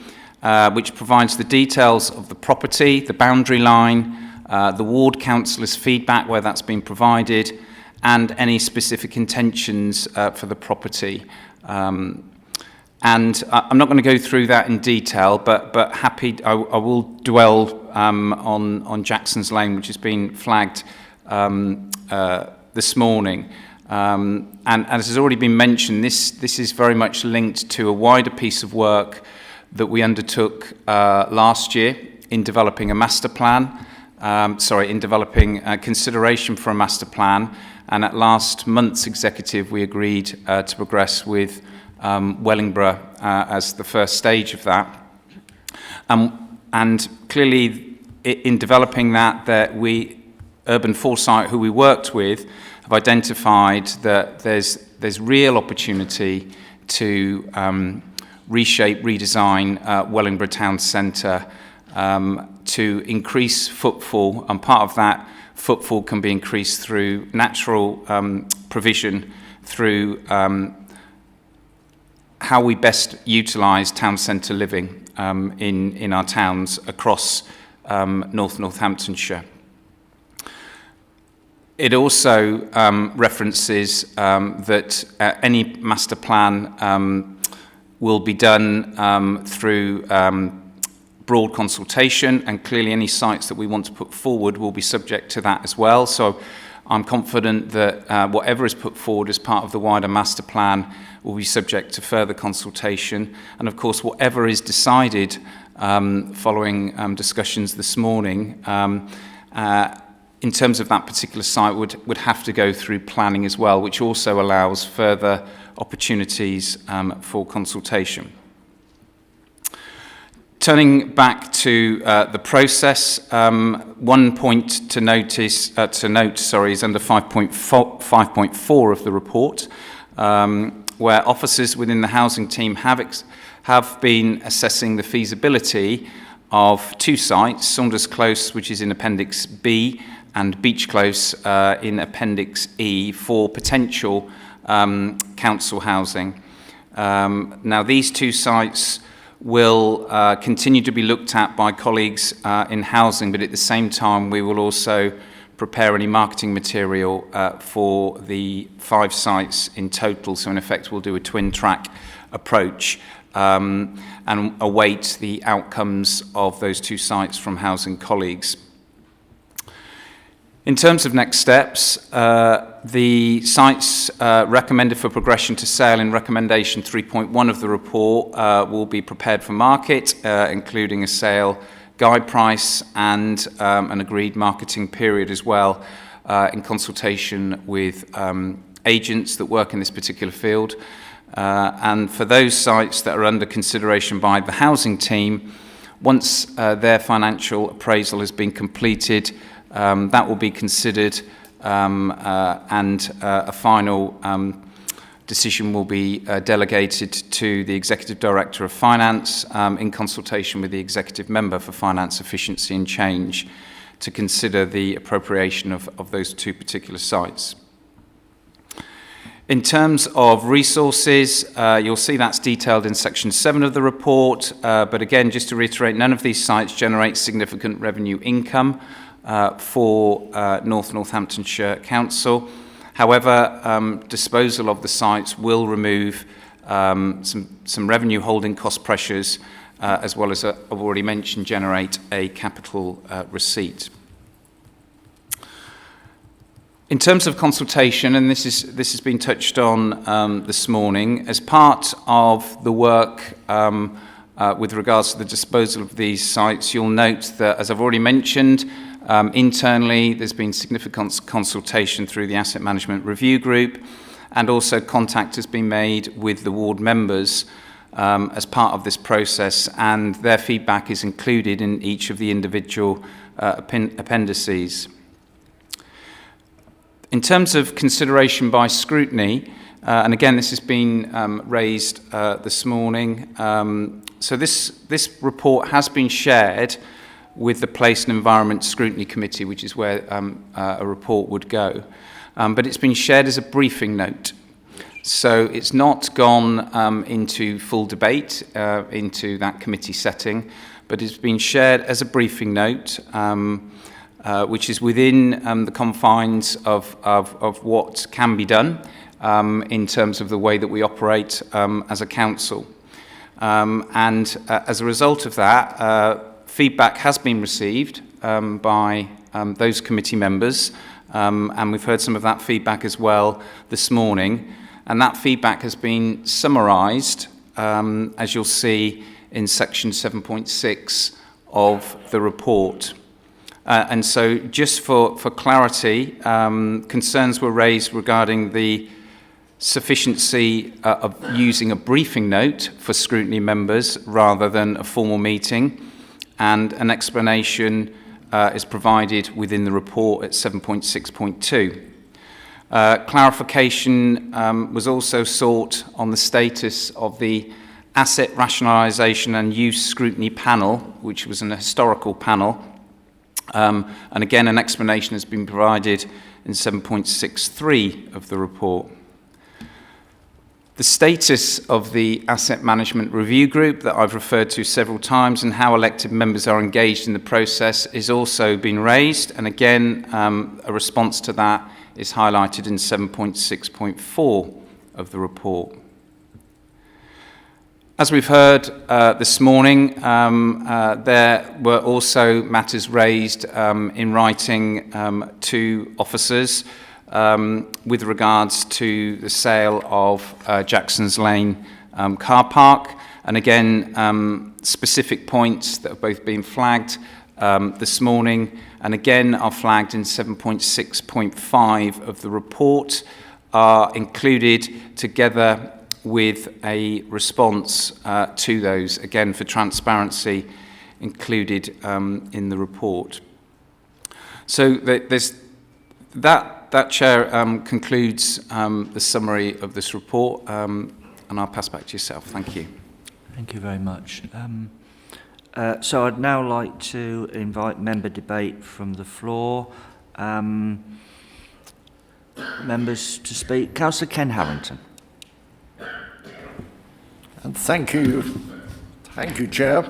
[SPEAKER 21] which provides the details of the property, the boundary line, the ward councillor's feedback where that's been provided, and any specific intentions for the property. And I'm not going to go through that in detail, but I will dwell on Jackson's Lane, which has been flagged this morning. And as has already been mentioned, this is very much linked to a wider piece of work that we undertook last year in developing a master plan, in developing consideration for a master plan. And at last month's executive, we agreed to progress with Wellingborough as the first stage of that. And clearly, in developing that Urban Foresight, who we worked with, have identified that there's real opportunity to reshape, redesign Wellingborough Town Centre to increase footfall, and part of that footfall can be increased through natural provision, through how we best utilise town centre living in our towns across Northamptonshire. It also references that any master plan will be done through broad consultation, and clearly any sites that we want to put forward will be subject to that as well. So I'm confident that whatever is put forward as part of the wider master plan will be subject to further consultation. And of course, whatever is decided following discussions this morning, in terms of that particular site, would have to go through planning as well, which also allows further opportunities for consultation. Turning back to the process, one point to note is under 5.4 of the report, where officers within the housing team have been assessing the feasibility of two sites, Saunders Close, which is in Appendix B, and Beach Close in Appendix E, for potential council housing. Now, these two sites will continue to be looked at by colleagues in housing, but at the same time we will also prepare any marketing material for the 5 sites in total. So in effect we'll do a twin track approach and await the outcomes of those 2 sites from housing colleagues. In terms of next steps, the sites recommended for progression to sale in recommendation 3.1 of the report will be prepared for market, including a sale guide price and an agreed marketing period as well, in consultation with agents that work in this particular field. And for those sites that are under consideration by the housing team, once their financial appraisal has been completed, that will be considered and a final decision will be delegated to the Executive Director of Finance in consultation with the Executive Member for Finance Efficiency and Change to consider the appropriation of those 2 particular sites. In terms of resources, you'll see that's detailed in section 7 of the report, but again, just to reiterate, none of these sites generate significant revenue income for Northamptonshire Council. However, disposal of the sites will remove some revenue holding cost pressures, as well as, I've already mentioned, generate a capital receipt. In terms of consultation, and this has been touched on this morning, as part of the work with regards to the disposal of these sites, you'll note that, as I've already mentioned, internally there's been significant consultation through the Asset Management Review Group, and also contact has been made with the ward members as part of this process, and their feedback is included in each of the individual appendices. In terms of consideration by scrutiny, and again this has been raised this morning, so this report has been shared with the Place and Environment Scrutiny Committee, which is where a report would go. But it's been shared as a briefing note. So it's not gone into full debate into that committee setting, but it's been shared as a briefing note, which is within the confines of what can be done in terms of the way that we operate as a council. And as a result of that, feedback has been received by those committee members, and we've heard some of that feedback as well this morning. And that feedback has been summarised, as you'll see in section 7.6 of the report. And so just for clarity, concerns were raised regarding the sufficiency of using a briefing note for scrutiny members rather than a formal meeting, and an explanation is provided within the report at 7.6.2. Clarification was also sought on the status of the Asset Rationalisation and Use Scrutiny Panel, which was an historical panel. And again, an explanation has been provided in 7.63 of the report. The status of the Asset Management Review Group that I've referred to several times, and how elected members are engaged in the process, is also been raised. And again, a response to that is highlighted in 7.6.4 of the report. As we've heard this morning, there were also matters raised in writing to officers with regards to the sale of Jackson's Lane car park. And again, specific points that have both been flagged this morning, and again are flagged in 7.6.5 of the report, are included together with a response to those, again for transparency, included in the report. So there's that Chair concludes the summary of this report, and I'll pass back to yourself. Thank you.
[SPEAKER 1] Thank you very much. So I'd now like to invite member debate from the floor. Members to speak. Councillor Ken Harrington.
[SPEAKER 3] And thank you, Chair.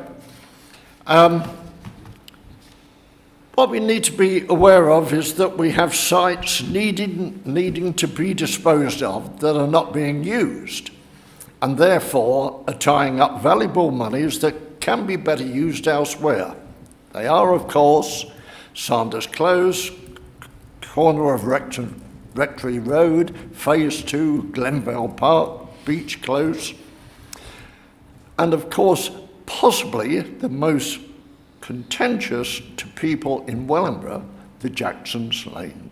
[SPEAKER 3] What we need to be aware of is that we have sites needing to be disposed of that are not being used, and therefore are tying up valuable monies that can be better used elsewhere. They are, of course, Sanders Close, corner of Rectory Road, Phase 2, Glenvale Park, Beach Close, and of course, possibly the most contentious to people in Wellingborough, the Jackson's Lane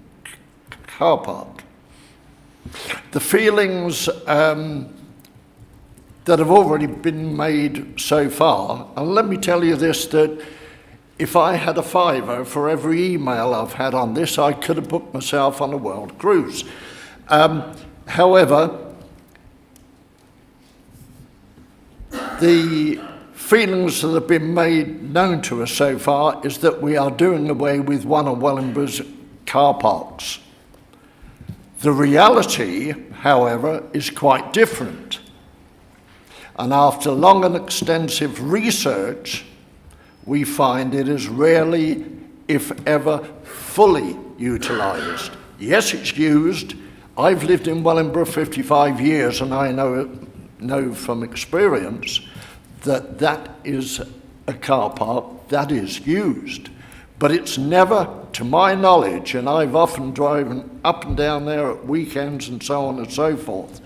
[SPEAKER 3] car park. The feelings that have already been made so far, and let me tell you this, that if I had a fiver for every email I've had on this, I could have booked myself on a world cruise. However, the feelings that have been made known to us so far is that we are doing away with one of Wellingborough's car parks. The reality, however, is quite different. And after long and extensive research, we find it is rarely, if ever, fully utilised. Yes, it's used. I've lived in Wellingborough 55 years, and I know from experience that that is a car park that is used. But it's never, to my knowledge, and I've often driven up and down there at weekends and so on and so forth,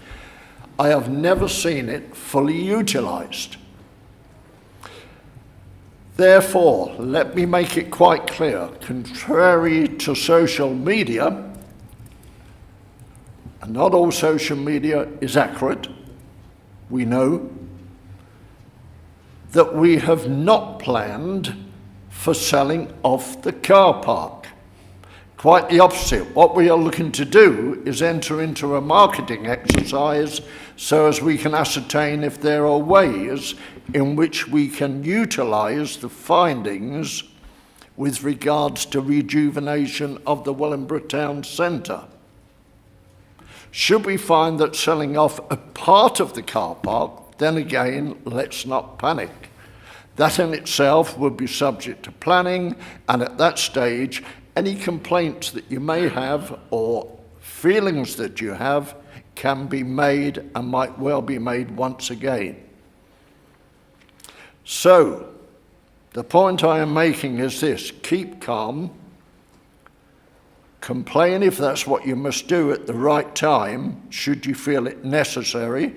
[SPEAKER 3] I have never seen it fully utilised. Therefore, let me make it quite clear, contrary to social media, and not all social media is accurate, we know, that we have not planned for selling off the car park. Quite the opposite. What we are looking to do is enter into a marketing exercise so as we can ascertain if there are ways in which we can utilise the findings with regards to rejuvenation of the Wellingborough Town Centre. Should we find that selling off a part of the car park, then again, let's not panic. That in itself would be subject to planning, and at that stage, any complaints that you may have or feelings that you have can be made and might well be made once again. So, the point I am making is this: keep calm, complain if that's what you must do at the right time, should you feel it necessary,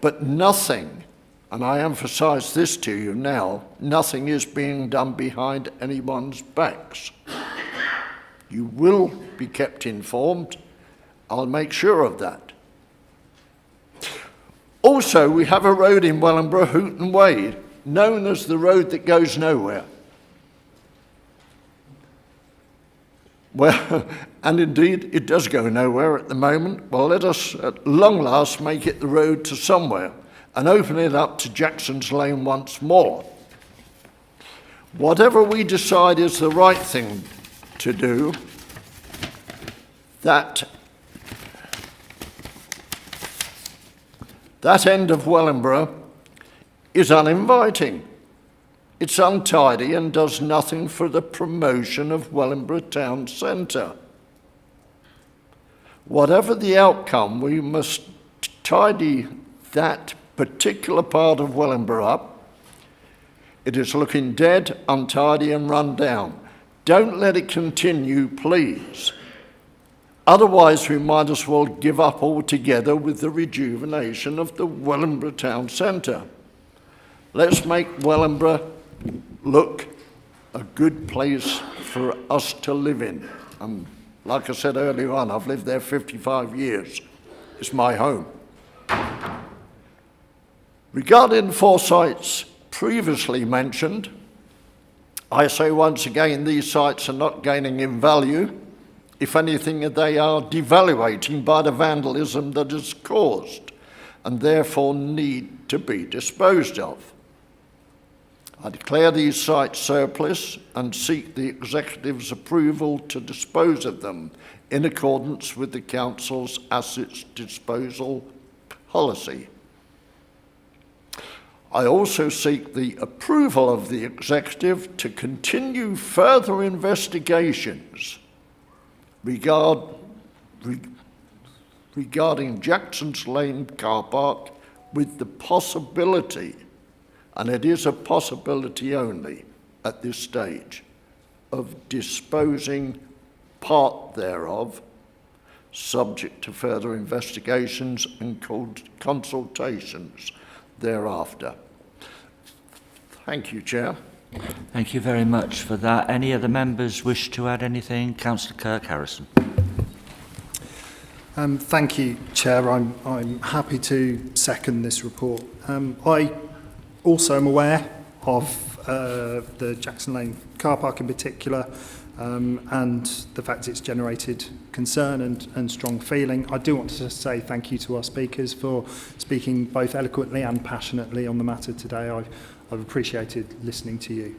[SPEAKER 3] but nothing, and I emphasise this to you now, nothing is being done behind anyone's backs. You will be kept informed. I'll make sure of that. Also, we have a road in Wellingborough, Hooton Way, known as the road that goes nowhere. Well, and indeed, it does go nowhere at the moment. Well, let us, at long last, make it the road to somewhere and open it up to Jackson's Lane once more. Whatever we decide is the right thing to do, that end of Wellingborough is uninviting. It's untidy and does nothing for the promotion of Wellingborough Town Centre. Whatever the outcome, we must tidy that particular part of Wellingborough up. It is looking dead, untidy and run down. Don't let it continue, please. Otherwise, we might as well give up altogether with the rejuvenation of the Wellingborough Town Centre. Let's make Wellingborough look a good place for us to live in. Like I said earlier on, I've lived there 55 years. It's my home. Regarding the 4 sites previously mentioned, I say once again, these sites are not gaining in value. If anything, they are devaluating by the vandalism that is caused and therefore need to be disposed of. I declare these sites surplus and seek the Executive's approval to dispose of them in accordance with the Council's assets disposal policy. I also seek the approval of the Executive to continue further investigations regarding Jackson's Lane car park with the possibility, and it is a possibility only at this stage, of disposing part thereof, subject to further investigations and consultations thereafter. Thank you, Chair.
[SPEAKER 1] Thank you very much for that. Any other members wish to add anything? Councillor Kirk Harrison.
[SPEAKER 4] Thank you, Chair. I'm happy to second this report. I also am aware of the Jackson Lane car park in particular, and the fact it's generated concern and strong feeling. I do want to say thank you to our speakers for speaking both eloquently and passionately on the matter today. I've appreciated listening to you.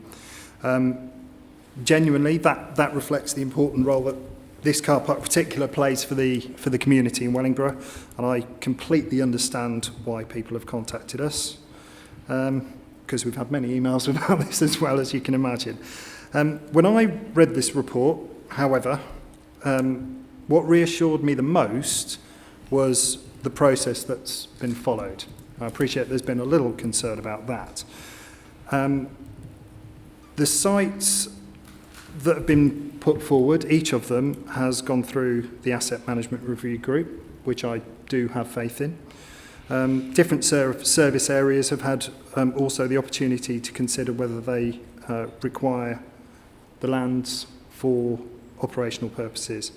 [SPEAKER 4] Genuinely, that reflects the important role that this car park particular place for the community in Wellingborough, and I completely understand why people have contacted us, because we've had many emails about this as well, as you can imagine. When I read this report, however, what reassured me the most was the process that's been followed. I appreciate there's been a little concern about that. The sites that have been put forward, each of them has gone through the Asset Management Review Group, which I do have faith in. Different service areas have had also the opportunity to consider whether they require the lands for operational purposes.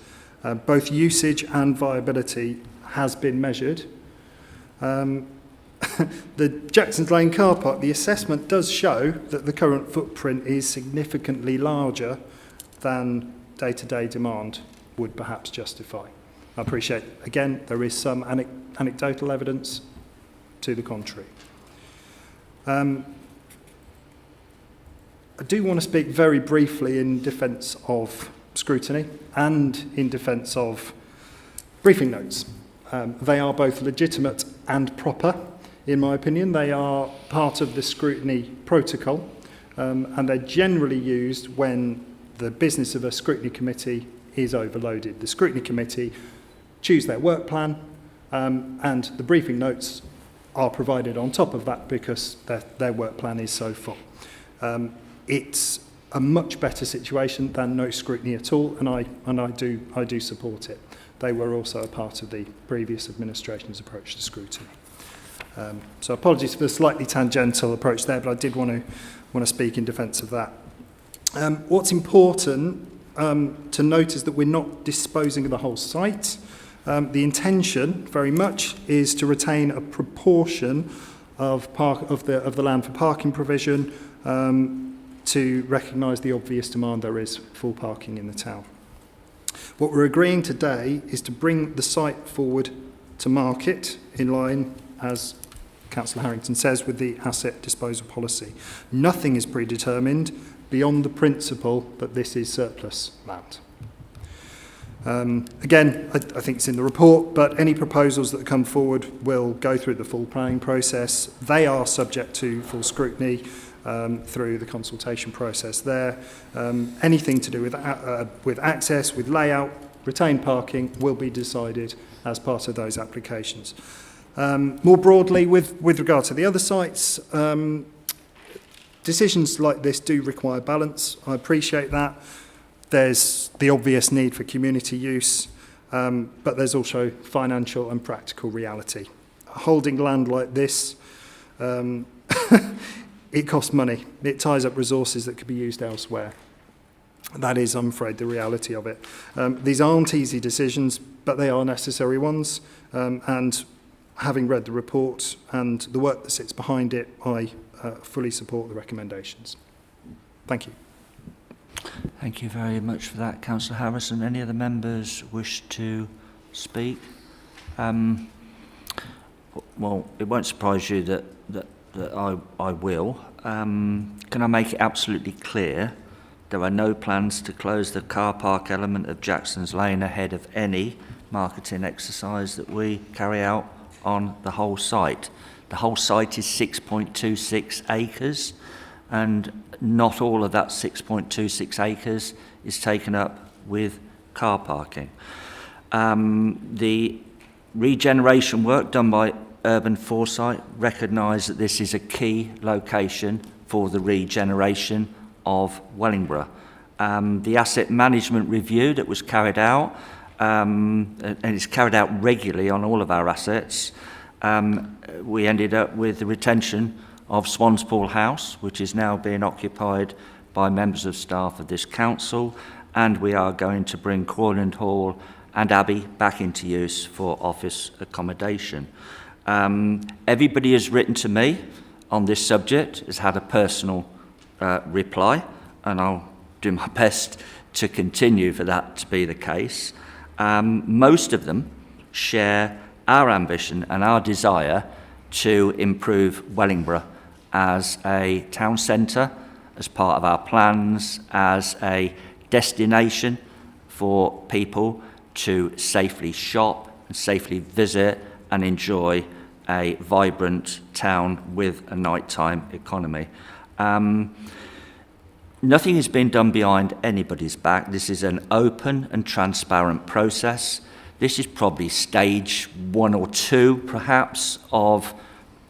[SPEAKER 4] Both usage and viability has been measured. The Jackson's Lane car park, the assessment does show that the current footprint is significantly larger than day-to-day demand would perhaps justify. I appreciate, again, there is some anecdotal evidence to the contrary. I do want to speak very briefly in defence of scrutiny and in defence of briefing notes. They are both legitimate and proper, in my opinion. They are part of the scrutiny protocol, and they're generally used when the business of a scrutiny committee is overloaded. The scrutiny committee choose their work plan, and the briefing notes are provided on top of that because their work plan is so full. It's a much better situation than no scrutiny at all, and I do support it. They were also a part of the previous administration's approach to scrutiny. So apologies for the slightly tangential approach there, but I did want to speak in defence of that. What's important to note is that we're not disposing of the whole site. The intention, very much, is to retain a proportion of the land for parking provision to recognise the obvious demand there is for parking in the town. What we're agreeing today is to bring the site forward to market in line, as Councillor Harrington says, with the asset disposal policy. Nothing is predetermined beyond the principle that this is surplus land. Again, I think it's in the report, but any proposals that come forward will go through the full planning process. They are subject to full scrutiny through the consultation process there. Anything to do with access, with layout, retained parking will be decided as part of those applications. More broadly, with regard to the other sites, decisions like this do require balance. I appreciate that. There's the obvious need for community use, but there's also financial and practical reality. Holding land like this, it costs money. It ties up resources that could be used elsewhere. That is, I'm afraid, the reality of it. These aren't easy decisions, but they are necessary ones. And having read the report and the work that sits behind it, I fully support the recommendations. Thank you.
[SPEAKER 1] Thank you very much for that, Councillor Harrison. Any other members wish to speak? Well, it won't surprise you that I will. Can I make it absolutely clear there are no plans to close the car park element of Jackson's Lane ahead of any marketing exercise that we carry out on the whole site. The whole site is 6.26 acres, and not all of that 6.26 acres is taken up with car parking. The regeneration work done by Urban Foresight recognised that this is a key location for the regeneration of Wellingborough. The asset management review that was carried out, and it's carried out regularly on all of our assets, we ended up with the retention of Swanspool House, which is now being occupied by members of staff of this council, and we are going to bring Corland Hall and Abbey back into use for office accommodation. Everybody has written to me on this subject, has had a personal reply, and I'll do my best to continue for that to be the case. Most of them share our ambition and our desire to improve Wellingborough as a town centre, as part of our plans, as a destination for people to safely shop and safely visit and enjoy a vibrant town with a nighttime economy. Nothing has been done behind anybody's back. This is an open and transparent process. This is probably stage 1 or 2, perhaps, of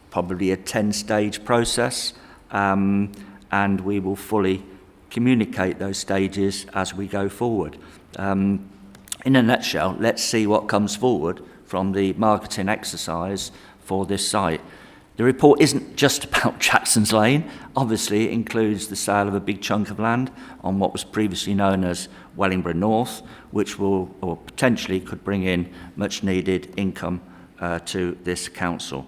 [SPEAKER 1] probably a 10-stage process, and we will fully communicate those stages as we go forward. In a nutshell, let's see what comes forward from the marketing exercise for this site. The report isn't just about Jackson's Lane. Obviously, it includes the sale of a big chunk of land on what was previously known as Wellingborough North, which will, or potentially could bring in much needed income to this council.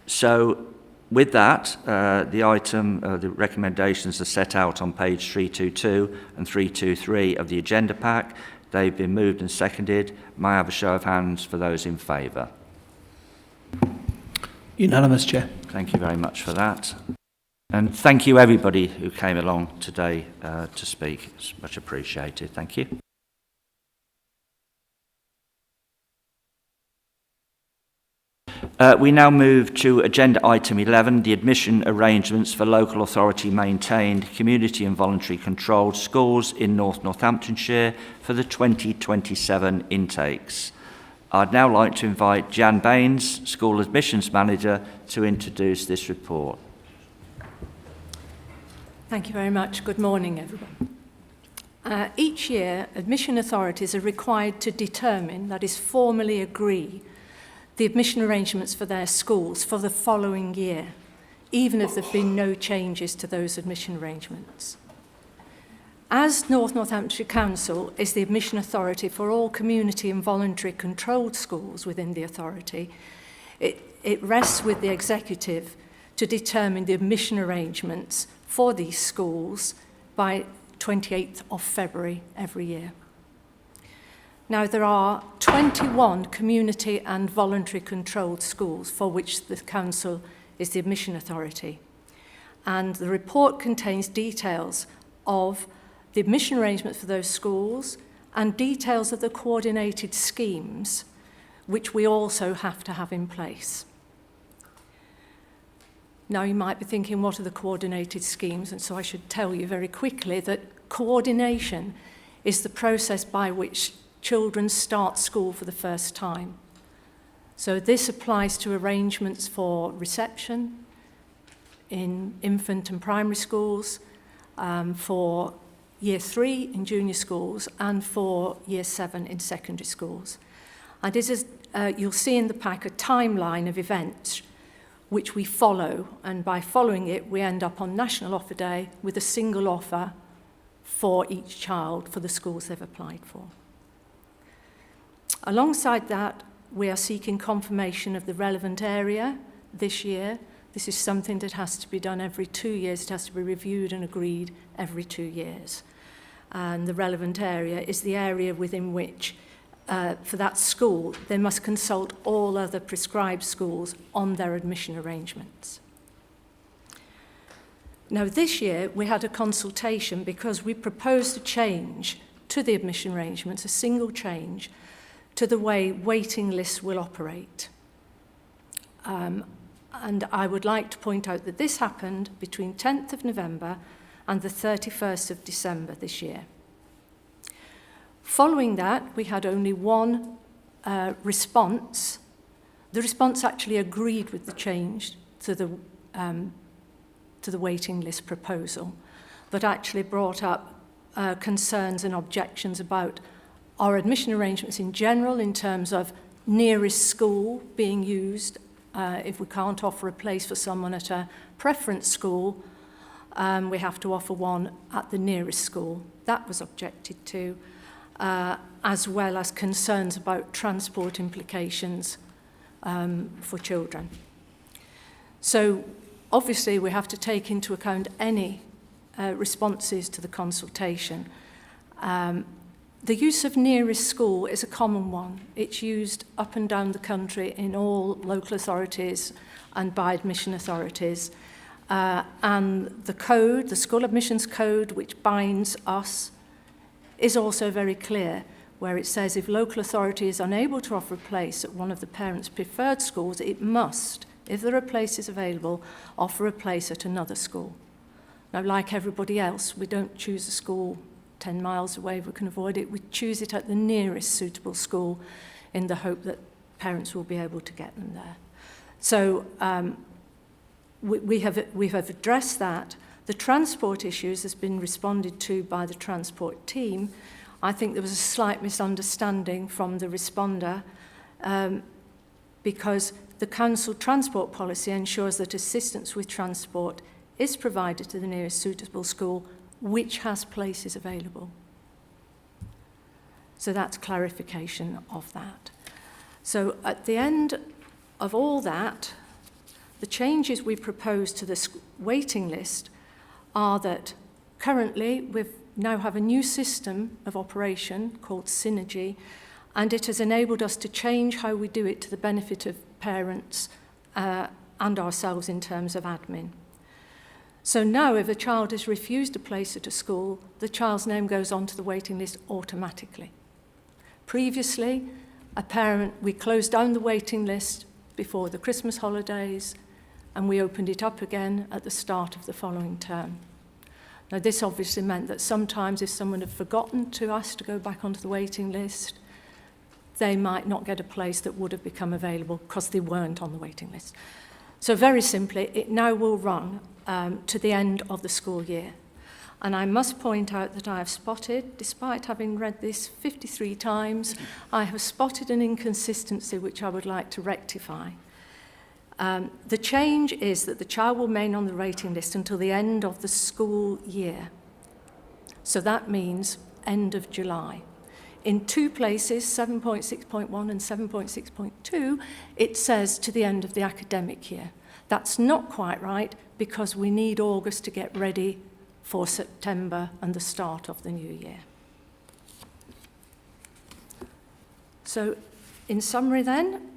[SPEAKER 1] So with that, the recommendations are set out on page 322 and 323 of the agenda pack. They've been moved and seconded. May I have a show of hands for those in favour?
[SPEAKER 2] Unanimous, Chair.
[SPEAKER 1] Thank you very much for that. And thank you everybody who came along today to speak. It's much appreciated. Thank you. We now move to agenda item 11, the admission arrangements for local authority maintained community and voluntary controlled schools in Northamptonshire for the 2027 intakes. I'd now like to invite Jan Baines, School Admissions Manager, to introduce this report.
[SPEAKER 8] Thank you very much. Good morning, everyone. Each year, admission authorities are required to determine, that is, formally agree, the admission arrangements for their schools for the following year, even if there have been no changes to those admission arrangements. As Northamptonshire Council is the admission authority for all community and voluntary controlled schools within the authority, it rests with the executive to determine the admission arrangements for these schools by 28th of February every year. Now, there are 21 community and voluntary controlled schools for which the Council is the admission authority. And the report contains details of the admission arrangements for those schools and details of the coordinated schemes which we also have to have in place. Now, you might be thinking, what are the coordinated schemes? And so I should tell you very quickly that coordination is the process by which children start school for the first time. So this applies to arrangements for reception in infant and primary schools, for Year 3 in junior schools, and for Year 7 in secondary schools. And it is, you'll see in the pack a timeline of events which we follow, and by following it, we end up on National Offer Day with a single offer for each child for the schools they've applied for. Alongside that, we are seeking confirmation of the relevant area this year. This is something that has to be done every 2 years. It has to be reviewed and agreed every 2 years. And the relevant area is the area within which, for that school, they must consult all other prescribed schools on their admission arrangements. Now, this year, we had a consultation because we proposed a change to the admission arrangements, a single change, to the way waiting lists will operate. And I would like to point out that this happened between 10th of November and the 31st of December this year. Following that, we had only one response. The response actually agreed with the change to the waiting list proposal, but actually brought up concerns and objections about our admission arrangements in general in terms of nearest school being used. If we can't offer a place for someone at a preference school, we have to offer one at the nearest school. That was objected to, as well as concerns about transport implications for children. So obviously we have to take into account any responses to the consultation. The use of nearest school is a common one. It's used up and down the country in all local authorities and by admission authorities. And the code, the school admissions code, which binds us, is also very clear, where it says if local authority is unable to offer a place at one of the parents' preferred schools, it must, if there are places available, offer a place at another school. Now, like everybody else, we don't choose a school 10 miles away if we can avoid it. We choose it at the nearest suitable school in the hope that parents will be able to get them there. So we have addressed that. The transport issues has been responded to by the transport team. I think there was a slight misunderstanding from the responder because the council transport policy ensures that assistance with transport is provided to the nearest suitable school which has places available. So that's clarification of that. So at the end of all that, the changes we propose to the waiting list are that currently we now have a new system of operation called Synergy, and it has enabled us to change how we do it to the benefit of parents and ourselves in terms of admin. So now if a child is refused a place at a school, the child's name goes onto the waiting list automatically. Previously, we closed down the waiting list before the Christmas holidays, and we opened it up again at the start of the following term. Now, this obviously meant that sometimes if someone had forgotten to ask to go back onto the waiting list, they might not get a place that would have become available because they weren't on the waiting list. So very simply, it now will run to the end of the school year. And I must point out that I have spotted, despite having read this 53 times, I have spotted an inconsistency which I would like to rectify. The change is that the child will remain on the waiting list until the end of the school year. So that means end of July. In two places, 7.6.1 and 7.6.2, it says to the end of the academic year. That's not quite right because we need August to get ready for September and the start of the new year. So, in summary then,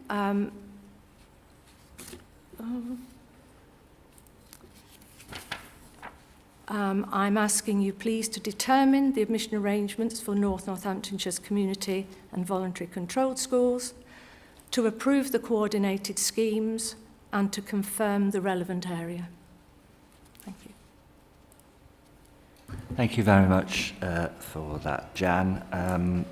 [SPEAKER 8] I'm asking you please to determine the admission arrangements for Northamptonshire's community and voluntary controlled schools, to approve the coordinated schemes and to confirm the relevant area. Thank you.
[SPEAKER 1] Thank you very much for that, Jan.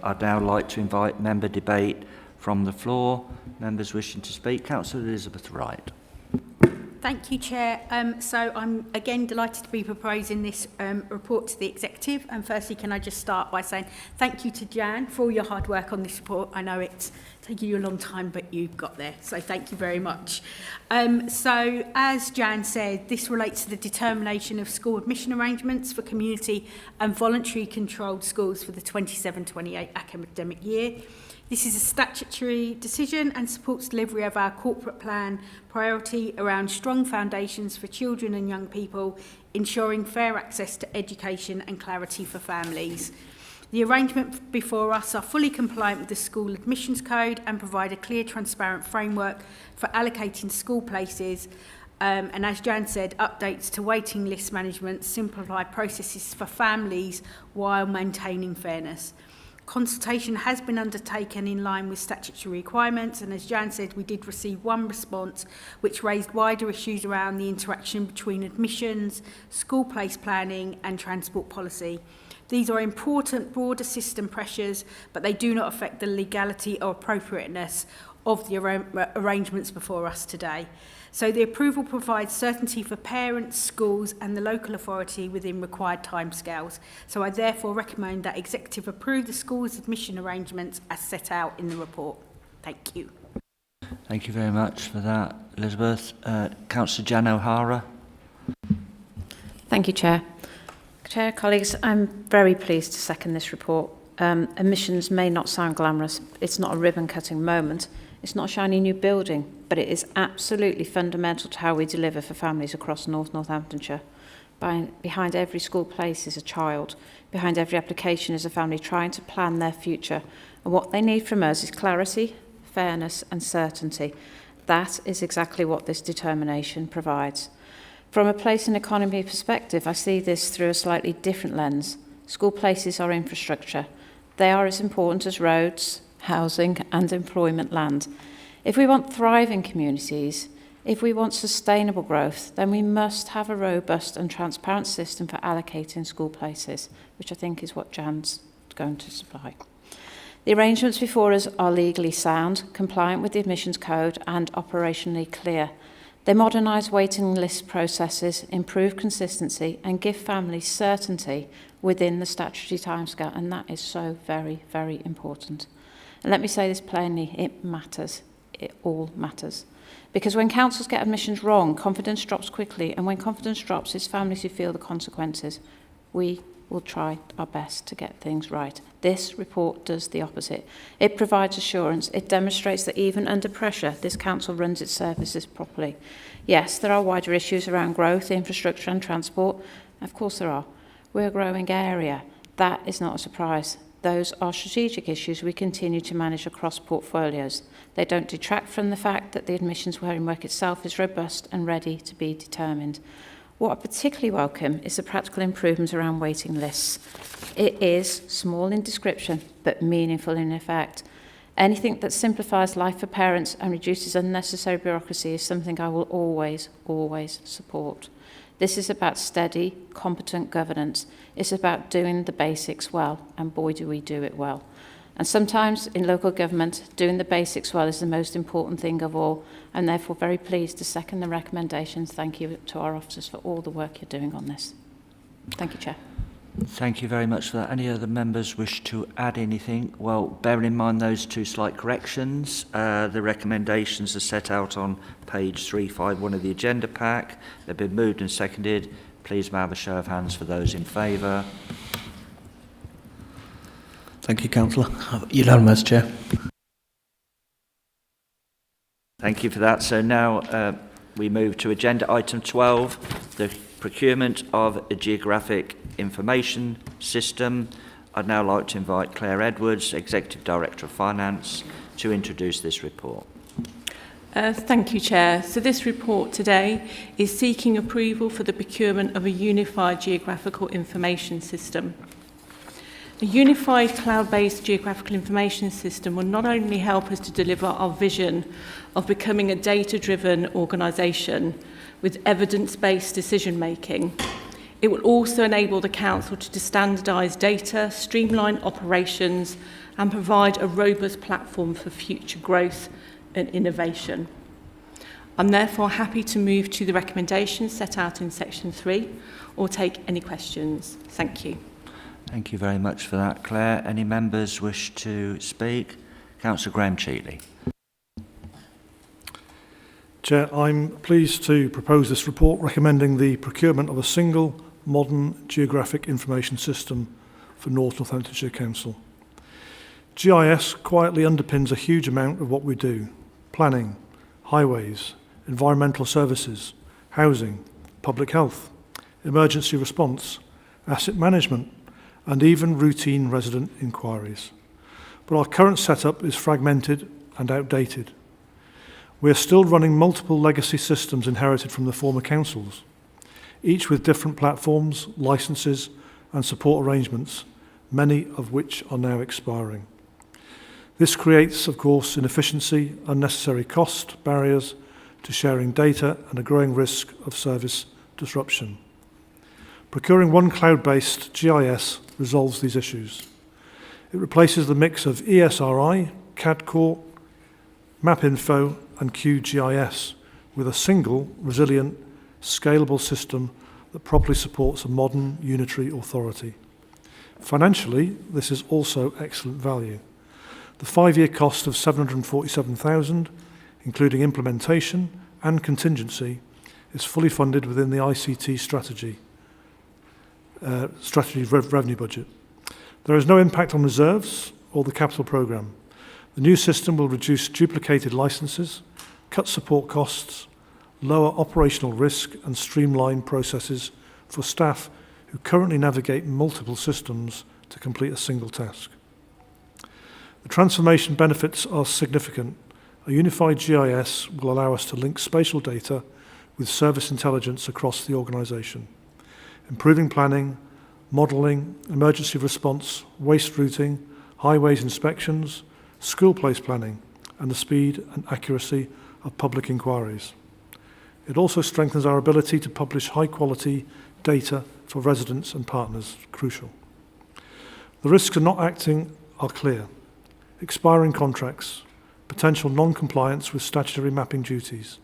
[SPEAKER 1] I'd now like to invite member debate from the floor. Members wishing to speak. Councillor Elizabeth Wright.
[SPEAKER 9] Thank you, Chair. So I'm again delighted to be proposing this report to the Executive. And firstly, can I just start by saying thank you to Jan for all your hard work on this report. I know it's taken you a long time, but you got there. So thank you very much. So as Jan said, this relates to the determination of school admission arrangements for community and voluntary controlled schools for the 27-28 academic year. This is a statutory decision and supports delivery of our corporate plan priority around strong foundations for children and young people, ensuring fair access to education and clarity for families. The arrangements before us are fully compliant with the school admissions code and provide a clear, transparent framework for allocating school places. And as Jan said, updates to waiting list management, simplify processes for families while maintaining fairness. Consultation has been undertaken in line with statutory requirements, and as Jan said, we did receive one response which raised wider issues around the interaction between admissions, school place planning and transport policy. These are important broader system pressures, but they do not affect the legality or appropriateness of the arrangements before us today. So the approval provides certainty for parents, schools and the local authority within required timescales. So I therefore recommend that Executive approve the school's admission arrangements as set out in the report. Thank you.
[SPEAKER 1] Thank you very much for that, Elizabeth. Councillor Jan O'Hara.
[SPEAKER 6] Thank you, Chair. Chair, colleagues, I'm very pleased to second this report. Admissions may not sound glamorous. It's not a ribbon-cutting moment. It's not a shiny new building, but it is absolutely fundamental to how we deliver for families across Northamptonshire. Behind every school place is a child. Behind every application is a family trying to plan their future. And what they need from us is clarity, fairness and certainty. That is exactly what this determination provides. From a place and economy perspective, I see this through a slightly different lens. School places are infrastructure. They are as important as roads, housing and employment land. If we want thriving communities, if we want sustainable growth, then we must have a robust and transparent system for allocating school places, which I think is what Jan's going to supply. The arrangements before us are legally sound, compliant with the admissions code and operationally clear. They modernise waiting list processes, improve consistency and give families certainty within the statutory timescale, and that is so very, very important. And let me say this plainly, it matters. It all matters. Because when councils get admissions wrong, confidence drops quickly, and when confidence drops, it's families who feel the consequences. We will try our best to get things right. This report does the opposite. It provides assurance. It demonstrates that even under pressure, this council runs its services properly. Yes, there are wider issues around growth, infrastructure and transport. Of course there are. We're a growing area. That is not a surprise. Those are strategic issues we continue to manage across portfolios. They don't detract from the fact that the admissions framework itself is robust and ready to be determined. What I particularly welcome is the practical improvements around waiting lists. It is small in description, but meaningful in effect. Anything that simplifies life for parents and reduces unnecessary bureaucracy is something I will always, always support. This is about steady, competent governance. It's about doing the basics well, and boy do we do it well. And sometimes in local government, doing the basics well is the most important thing of all. I'm therefore very pleased to second the recommendations. Thank you to our officers for all the work you're doing on this. Thank you, Chair.
[SPEAKER 1] Thank you very much for that. Any other members wish to add anything? Well, bearing in mind those two slight corrections, the recommendations are set out on page 351 of the agenda pack. They've been moved and seconded. Please may I have a show of hands for those in favour.
[SPEAKER 2] Thank you, Councillor. Unanimous, Chair.
[SPEAKER 1] Thank you for that. So now we move to agenda item 12, the procurement of a geographic information system. I'd now like to invite Claire Edwards, Executive Director of Finance, to introduce this report.
[SPEAKER 13] Thank you, Chair. So this report today is seeking approval for the procurement of a unified geographical information system. A unified cloud-based geographical information system will not only help us to deliver our vision of becoming a data-driven organisation with evidence-based decision-making, it will also enable the Council to standardise data, streamline operations and provide a robust platform for future growth and innovation. I'm therefore happy to move to the recommendations set out in section 3 or take any questions. Thank you.
[SPEAKER 1] Thank you very much for that, Claire. Any members wish to speak? Councillor Graham Cheatley.
[SPEAKER 5] Chair, I'm pleased to propose this report recommending the procurement of a single modern geographic information system for North Northamptonshire Council. GIS quietly underpins a huge amount of what we do: planning, highways, environmental services, housing, public health, emergency response, asset management, and even routine resident inquiries. But our current setup is fragmented and outdated. We are still running multiple legacy systems inherited from the former councils, each with different platforms, licenses, and support arrangements, many of which are now expiring. This creates, of course, inefficiency, unnecessary cost, barriers to sharing data, and a growing risk of service disruption. Procuring one cloud-based GIS resolves these issues. It replaces the mix of ESRI, CAD-Core, MapInfo, and QGIS with a single, resilient, scalable system that properly supports a modern unitary authority. Financially, this is also excellent value. The 5-year cost of $747,000, including implementation and contingency, is fully funded within the ICT strategy revenue budget. There is no impact on reserves or the capital programme. The new system will reduce duplicated licences, cut support costs, lower operational risk and streamline processes for staff who currently navigate multiple systems to complete a single task. The transformation benefits are significant. A unified GIS will allow us to link spatial data with service intelligence across the organisation, improving planning, modelling, emergency response, waste routing, highways inspections, school place planning, and the speed and accuracy of public inquiries. It also strengthens our ability to publish high-quality data for residents and partners, crucial. The risks of not acting are clear. Expiring contracts, potential non-compliance with statutory mapping duties,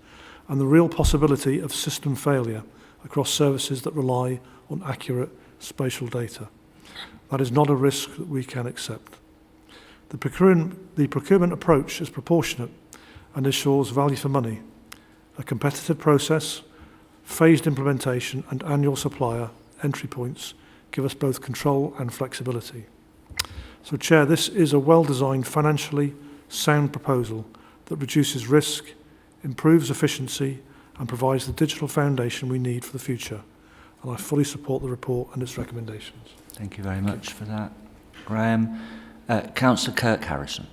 [SPEAKER 5] and the real possibility of system failure across services that rely on accurate spatial data. That is not a risk that we can accept. The procurement approach is proportionate and ensures value for money. A competitive process, phased implementation, and annual supplier entry points give us both control and flexibility. So, Chair, this is a well-designed, financially sound proposal that reduces risk, improves efficiency, and provides the digital foundation we need for the future. And I fully support the report and its recommendations.
[SPEAKER 1] Thank you very much for that, Graham. Councillor Kirk Harrison.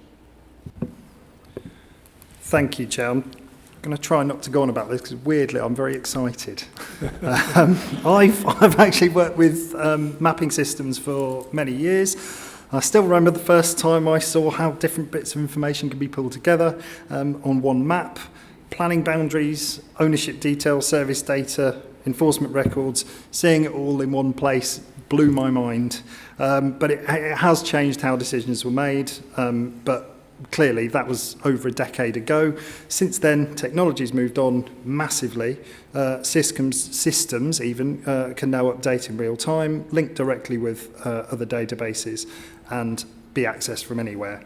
[SPEAKER 4] Thank you, Chair. I'm going to try not to go on about this because weirdly I'm very excited. I've actually worked with mapping systems for many years. I still remember the first time I saw how different bits of information can be pulled together on one map. Planning boundaries, ownership details, service data, enforcement records, seeing it all in one place blew my mind. But it has changed how decisions were made, but clearly that was over a decade ago. Since then, technology's moved on massively. Systems even can now update in real time, link directly with other databases, and be accessed from anywhere.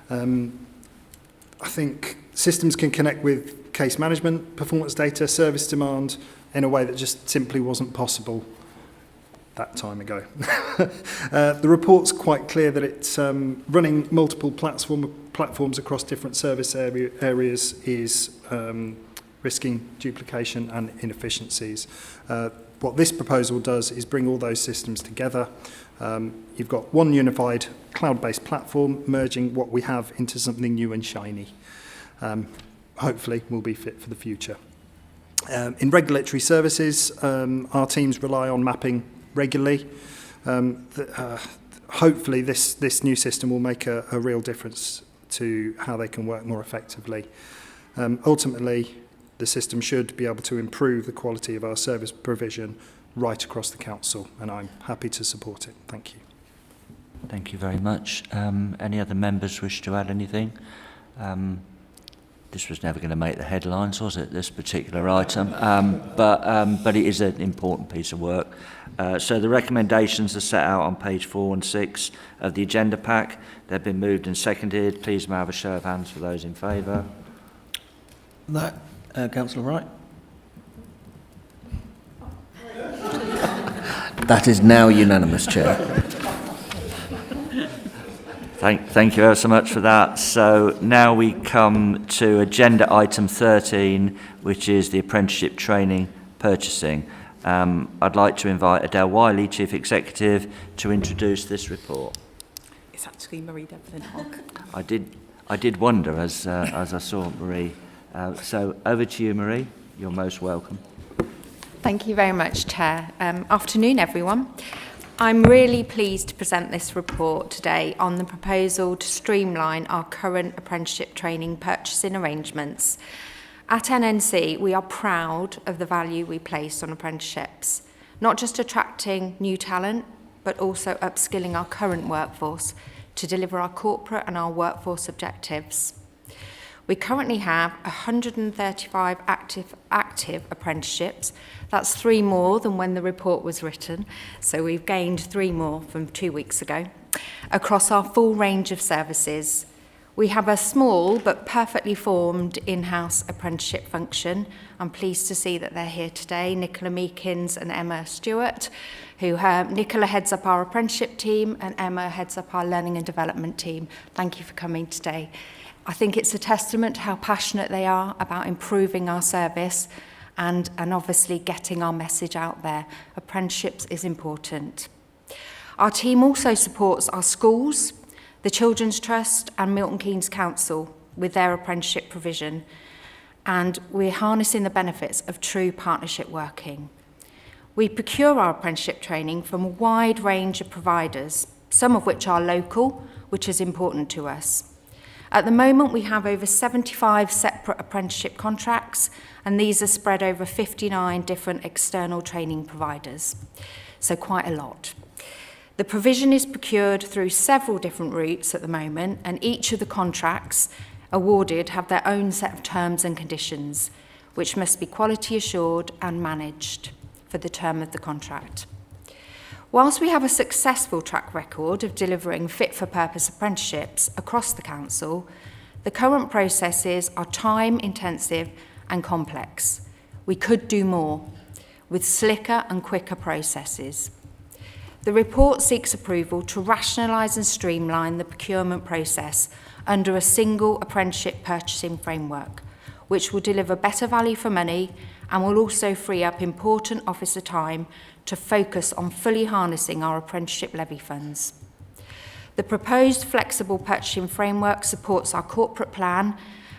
[SPEAKER 4] I think systems can connect with case management, performance data, service demand in a way that just simply wasn't possible that time ago. The report's quite clear that it's running multiple platforms across different service areas is risking duplication and inefficiencies. What this proposal does is bring all those systems together. You've got one unified cloud-based platform merging what we have into something new and shiny. Hopefully will be fit for the future. In regulatory services, our teams rely on mapping regularly. Hopefully this new system will make a real difference to how they can work more effectively. Ultimately, the system should be able to improve the quality of our service provision right across the council, and I'm happy to support it. Thank you.
[SPEAKER 1] Thank you very much. Any other members wish to add anything? This was never going to make the headlines, was it, this particular item? But it is an important piece of work. So the recommendations are set out on page 4 and 6 of the agenda pack. They've been moved and seconded. Please may I have a show of hands for those in favour.
[SPEAKER 2] Councillor Wright. That is now unanimous, Chair.
[SPEAKER 1] Thank you ever so much for that. So now we come to agenda item 13, which is the apprenticeship training purchasing. I'd like to invite Adele Wiley, Chief Executive, to introduce this report.
[SPEAKER 7] It's actually Marie Devlin-Hogg.
[SPEAKER 1] I did wonder as I saw Marie. So over to you, Marie. You're most welcome.
[SPEAKER 22] Thank you very much, Chair. Afternoon, everyone. I'm really pleased to present this report today on the proposal to streamline our current apprenticeship training purchasing arrangements. At NNC, we are proud of the value we place on apprenticeships, not just attracting new talent, but also upskilling our current workforce to deliver our corporate and our workforce objectives. We currently have 135 active apprenticeships. That's 3 more than when the report was written, so we've gained 3 more from 2 weeks ago, across our full range of services. We have a small but perfectly formed in-house apprenticeship function. I'm pleased to see that they're here today, Nicola Meekins and Emma Stewart, who Nicola heads up our apprenticeship team and Emma heads up our learning and development team. Thank you for coming today. I think it's a testament to how passionate they are about improving our service and obviously getting our message out there. Apprenticeships is important. Our team also supports our schools, the Children's Trust and Milton Keynes Council with their apprenticeship provision, and we're harnessing the benefits of true partnership working. We procure our apprenticeship training from a wide range of providers, some of which are local, which is important to us. At the moment, we have over 75 separate apprenticeship contracts, and these are spread over 59 different external training providers, so quite a lot. The provision is procured through several different routes at the moment, and each of the contracts awarded have their own set of terms and conditions, which must be quality assured and managed for the term of the contract. Whilst we have a successful track record of delivering fit-for-purpose apprenticeships across the council, the current processes are time-intensive and complex. We could do more with slicker and quicker processes. The report seeks approval to rationalise and streamline the procurement process under a single apprenticeship purchasing framework, which will deliver better value for money and will also free up important officer time to focus on fully harnessing our apprenticeship levy funds. The proposed flexible purchasing framework supports our corporate plan,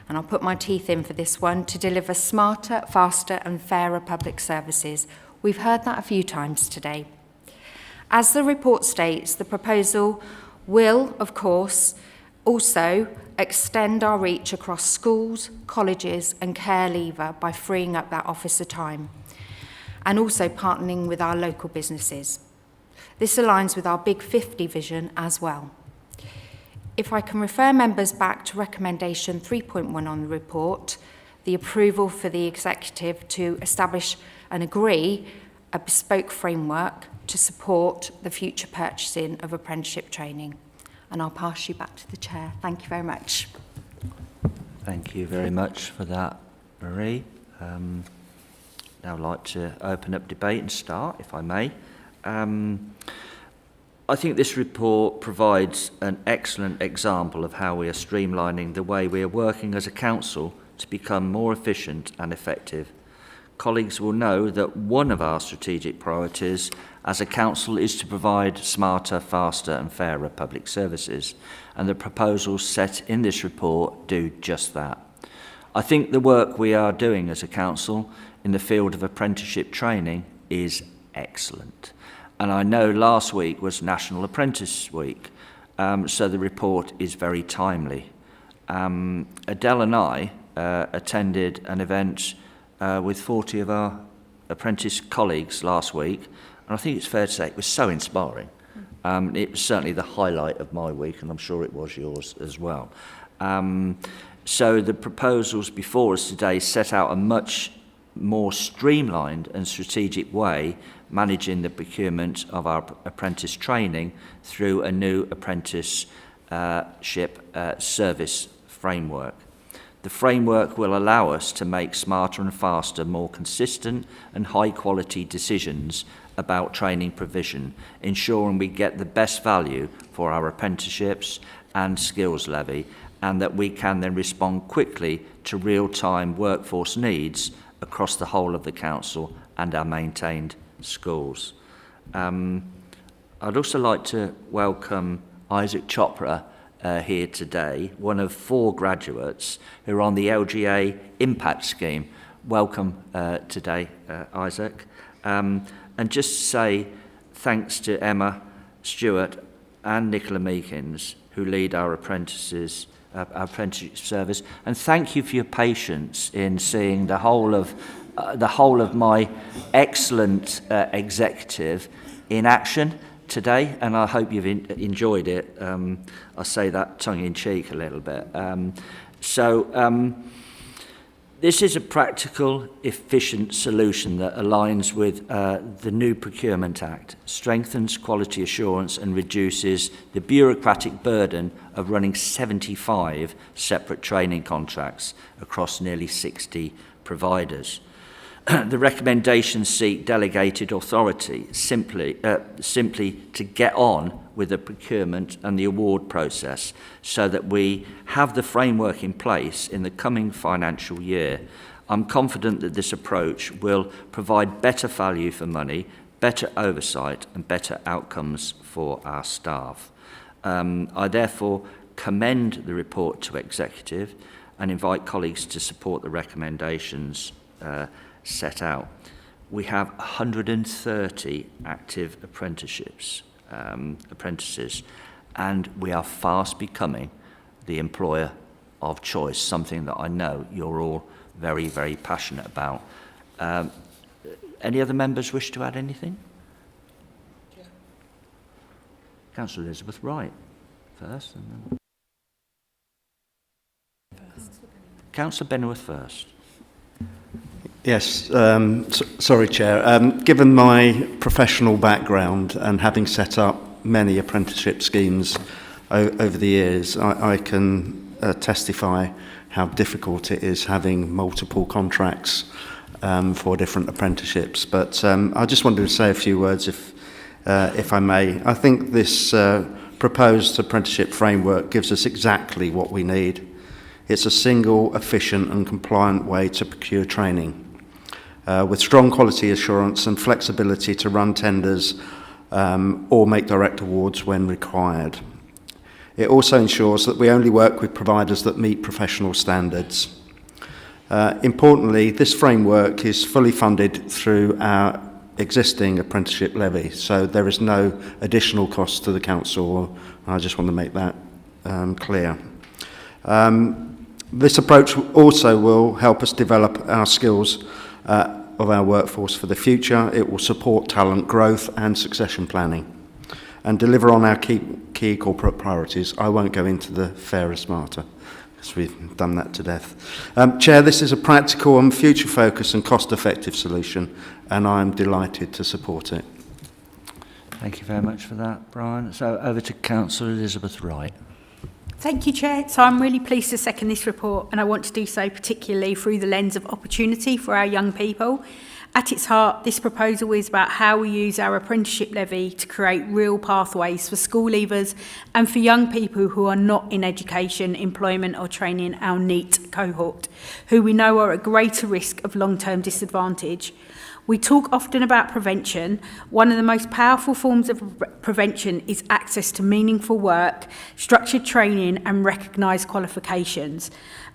[SPEAKER 22] and I'll put my teeth in for this one, to deliver smarter, faster and fairer public services. We've heard that a few times today. As the report states, the proposal will, of course, also extend our reach across schools, colleges and care leaver by freeing up that officer time, and also partnering with our local businesses. This aligns with our Big 50 vision as well. If I can refer members back to recommendation 3.1 on the report, the approval for the executive to establish and agree a bespoke framework to support the future purchasing of apprenticeship training. And I'll pass you back to the chair. Thank you very much.
[SPEAKER 1] Thank you very much for that, Marie. Now I'd like to open up debate and start, if I may. I think this report provides an excellent example of how we are streamlining the way we are working as a council to become more efficient and effective. Colleagues will know that one of our strategic priorities as a council is to provide smarter, faster and fairer public services, and the proposals set in this report do just that. I think the work we are doing as a council in the field of apprenticeship training is excellent. And I know last week was National Apprentice Week, so the report is very timely. Adele and I attended an event with 40 of our apprentice colleagues last week, and I think it's fair to say it was so inspiring. It was certainly the highlight of my week, and I'm sure it was yours as well. So the proposals before us today set out a much more streamlined and strategic way managing the procurement of our apprentice training through a new apprenticeship service framework. The framework will allow us to make smarter and faster, more consistent and high-quality decisions about training provision, ensuring we get the best value for our apprenticeships and skills levy, and that we can then respond quickly to real-time workforce needs across the whole of the council and our maintained schools. I'd also like to welcome Isaac Chopra here today, one of 4 graduates who are on the LGA Impact Scheme. Welcome today, Isaac. And just to say thanks to Emma Stewart and Nicola Meekins, who lead our apprenticeship service, and thank you for your patience in seeing the whole of my excellent executive in action today, and I hope you've enjoyed it. I say that tongue-in-cheek a little bit. This is a practical, efficient solution that aligns with the new Procurement Act, strengthens quality assurance and reduces the bureaucratic burden of running 75 separate training contracts across nearly 60 providers. The recommendations seek delegated authority simply to get on with the procurement and the award process so that we have the framework in place in the coming financial year. I'm confident that this approach will provide better value for money, better oversight and better outcomes for our staff. I therefore commend the report to Executive and invite colleagues to support the recommendations set out. we have 130 active apprentices, and we are fast becoming the employer of choice, something that I know you're all very, very passionate about. Any other members wish to add anything? Councillor Elizabeth Wright first. And then Councillor Benworth first.
[SPEAKER 10] Yes, sorry, Chair. Given my professional background and having set up many apprenticeship schemes over the years, I can testify how difficult it is having multiple contracts for different apprenticeships. But I just wanted to say a few words, if I may. I think this proposed apprenticeship framework gives us exactly what we need. It's a single, efficient and compliant way to procure training, with strong quality assurance and flexibility to run tenders or make direct awards when required. It also ensures that we only work with providers that meet professional standards. Importantly, this framework is fully funded through our existing apprenticeship levy, so there is no additional cost to the council. I just want to make that clear. This approach also will help us develop our skills of our workforce for the future. It will support talent growth and succession planning and deliver on our key corporate priorities. I won't go into the fairer, smarter, because we've done that to death. Chair, this is a practical and future-focused and cost-effective solution, and I'm delighted to support it.
[SPEAKER 1] Thank you very much for that, Brian. So over to Councillor Elizabeth Wright.
[SPEAKER 9] Thank you, Chair. So I'm really pleased to second this report, and I want to do so particularly through the lens of opportunity for our young people. At its heart, this proposal is about how we use our apprenticeship levy to create real pathways for school leavers and for young people who are not in education, employment or training, our NEET cohort, who we know are at greater risk of long-term disadvantage. We talk often about prevention. One of the most powerful forms of prevention is access to meaningful work, structured training and recognised qualifications.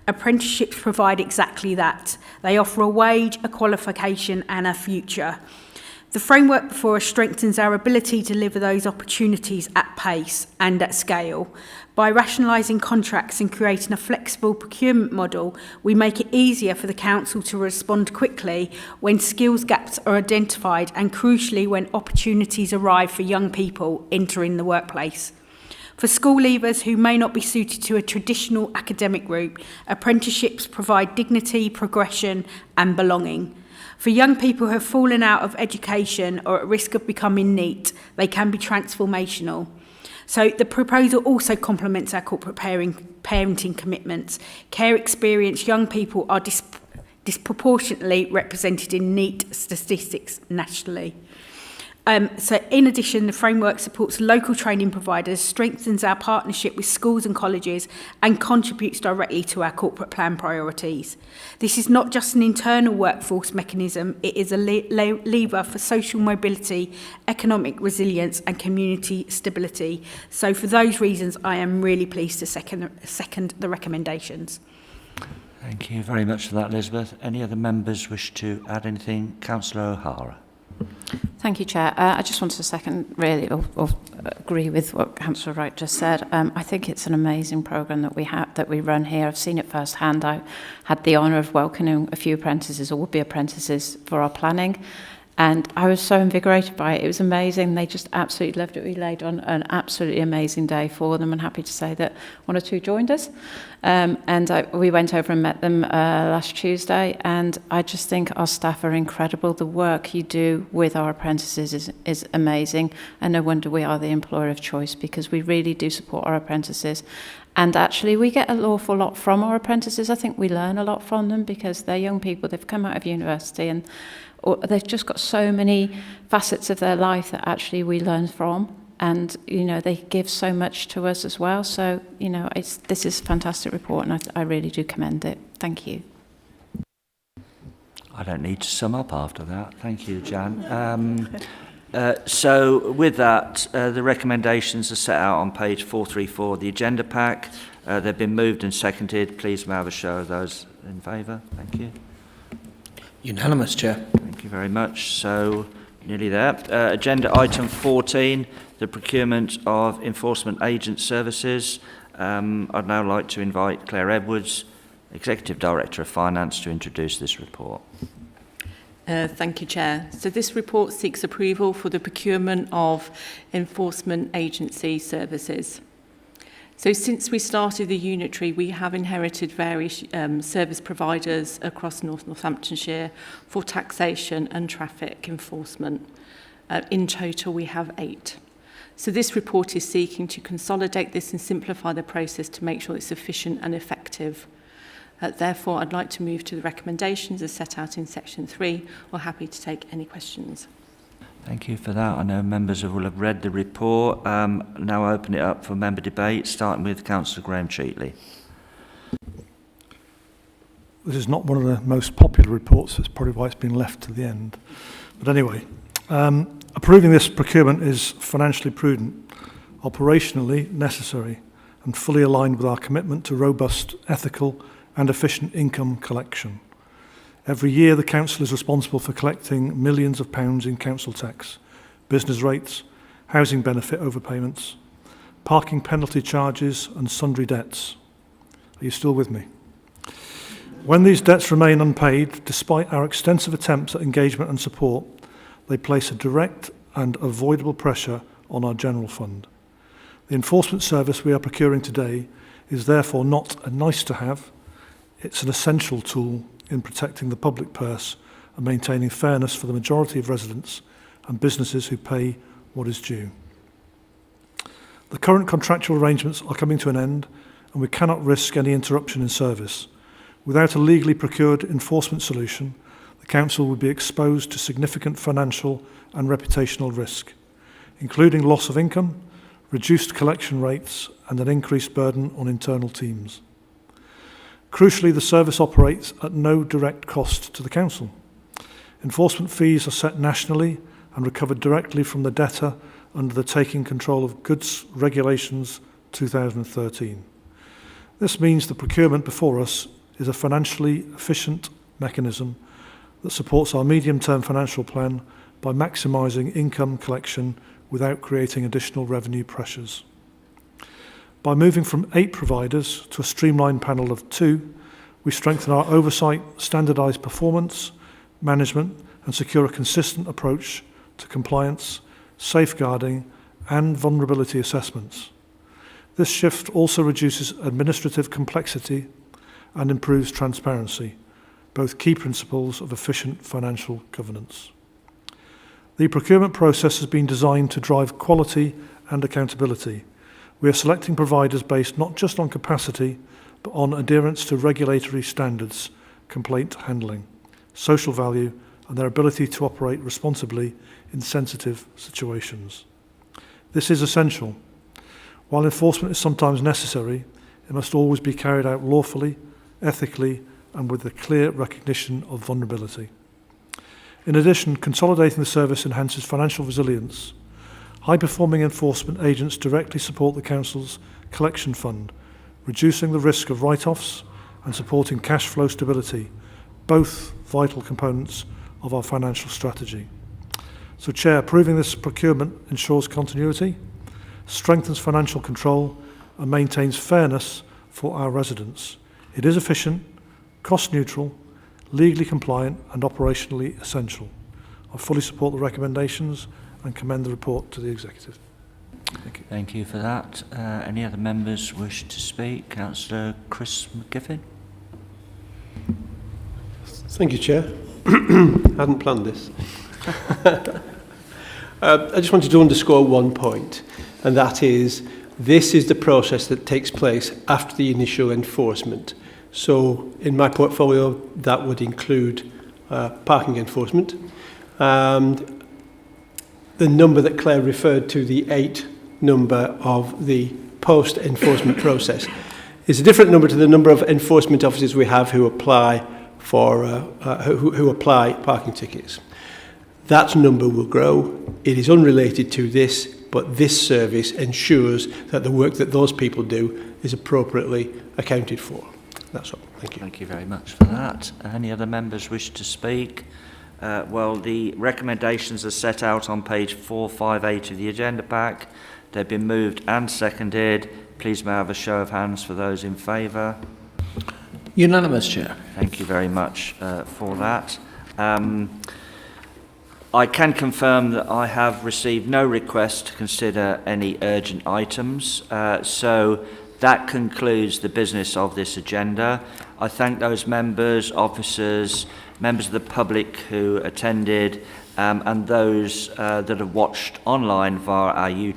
[SPEAKER 9] Apprenticeships provide exactly that. They offer a wage, a qualification and a future. The framework before us strengthens our ability to deliver those opportunities at pace and at scale. By rationalising contracts and creating a flexible procurement model, we make it easier for the Council to respond quickly when skills gaps are identified and, crucially, when opportunities arrive for young people entering the workplace. For school leavers who may not be suited to a traditional academic route, apprenticeships provide dignity, progression and belonging. For young people who have fallen out of education or at risk of becoming NEET, they can be transformational. So the proposal also complements our corporate parenting commitments. Care experienced young people are disproportionately represented in NEET statistics nationally. So in addition, the framework supports local training providers, strengthens our partnership with schools and colleges and contributes directly to our corporate plan priorities. This is not just an internal workforce mechanism, it is a lever for social mobility, economic resilience and community stability. So for those reasons, I am really pleased to second the recommendations.
[SPEAKER 1] Thank you very much for that, Elizabeth. Any other members wish to add anything? Councillor O'Hara.
[SPEAKER 6] Thank you, Chair. I just wanted to second, really, or agree with what Councillor Wright just said. I think it's an amazing programme that we run here. I've seen it firsthand. I had the honour of welcoming a few apprentices, or would-be apprentices, for our planning. And I was so invigorated by it. It was amazing. They just absolutely loved it. We laid on an absolutely amazing day for them, and happy to say that one or two joined us. We went over and met them last Tuesday, and I just think our staff are incredible. The work you do with our apprentices is amazing, and no wonder we are the employer of choice, because we really do support our apprentices. And actually, we get an awful lot from our apprentices. I think we learn a lot from them, because they're young people. They've come out of university, and they've just got so many facets of their life that actually we learn from. And, you know, they give so much to us as well. So, you know, this is a fantastic report, and I really do commend it. Thank you.
[SPEAKER 1] I don't need to sum up after that. Thank you, Jan. So with that, the recommendations are set out on page 434 of the agenda pack. They've been moved and seconded. Please may I have a show of those in favour. Thank you.
[SPEAKER 2] Unanimous, Chair.
[SPEAKER 1] Thank you very much. So, nearly there. Agenda item 14, the procurement of enforcement agent services. I'd now like to invite Claire Edwards, Executive Director of Finance, to introduce this report.
[SPEAKER 13] Thank you, Chair. So this report seeks approval for the procurement of enforcement agency services. So since we started the unitary, we have inherited various service providers across Northamptonshire for taxation and traffic enforcement. In total, we have 8. So this report is seeking to consolidate this and simplify the process to make sure it's efficient and effective. Therefore, I'd like to move to the recommendations as set out in section 3. We're happy to take any questions.
[SPEAKER 1] Thank you for that. I know members will have read the report. Now open it up for member debate, starting with Councillor Graham Cheatley.
[SPEAKER 5] This is not one of the most popular reports. That's probably why it's been left to the end. But anyway, approving this procurement is financially prudent, operationally necessary, and fully aligned with our commitment to robust, ethical and efficient income collection. Every year, the council is responsible for collecting millions of pounds in council tax, business rates, housing benefit overpayments, parking penalty charges and sundry debts. Are you still with me? When these debts remain unpaid, despite our extensive attempts at engagement and support, they place a direct and avoidable pressure on our general fund. The enforcement service we are procuring today is therefore not a nice-to-have, it's an essential tool in protecting the public purse and maintaining fairness for the majority of residents and businesses who pay what is due. The current contractual arrangements are coming to an end, and we cannot risk any interruption in service. Without a legally procured enforcement solution, the council would be exposed to significant financial and reputational risk, including loss of income, reduced collection rates, and an increased burden on internal teams. Crucially, the service operates at no direct cost to the council. Enforcement fees are set nationally and recovered directly from the debtor under the Taking Control of Goods Regulations 2013. This means the procurement before us is a financially efficient mechanism that supports our medium-term financial plan by maximising income collection without creating additional revenue pressures. By moving from 8 providers to a streamlined panel of 2, we strengthen our oversight, standardised performance, management, and secure a consistent approach to compliance, safeguarding, and vulnerability assessments. This shift also reduces administrative complexity and improves transparency, both key principles of efficient financial governance. The procurement process has been designed to drive quality and accountability. We are selecting providers based not just on capacity, but on adherence to regulatory standards, complaint handling, social value, and their ability to operate responsibly in sensitive situations. This is essential. While enforcement is sometimes necessary, it must always be carried out lawfully, ethically, and with a clear recognition of vulnerability. In addition, consolidating the service enhances financial resilience. High-performing enforcement agents directly support the Council's collection fund, reducing the risk of write-offs and supporting cash flow stability, both vital components of our financial strategy. So, Chair, approving this procurement ensures continuity, strengthens financial control, and maintains fairness for our residents. It is efficient, cost-neutral, legally compliant, and operationally essential. I fully support the recommendations and commend the report to the Executive. Thank you.
[SPEAKER 1] Thank you for that. Any other members wish to speak? Councillor Chris McGiffin.
[SPEAKER 12] Thank you, Chair. I hadn't planned this. I just wanted to underscore one point, and that is this is the process that takes place after the initial enforcement. So in my portfolio, that would include parking enforcement. And the number that Claire referred to, the 8 number of the post-enforcement process, is a different number to the number of enforcement officers we have who apply for who apply parking tickets. That number will grow. It is unrelated to this, but this service ensures that the work that those people do is appropriately accounted for. That's all. Thank you.
[SPEAKER 1] Thank you very much for that. Any other members wish to speak? Well, the recommendations are set out on page 458 of the agenda pack. They've been moved and seconded. Please may I have a show of hands for those in favour?
[SPEAKER 2] Unanimous, Chair.
[SPEAKER 1] Thank you very much for that. I can confirm that I have received no request to consider any urgent items, so that concludes the business of this agenda. I thank those members, officers, members of the public who attended, and those that have watched online via our YouTube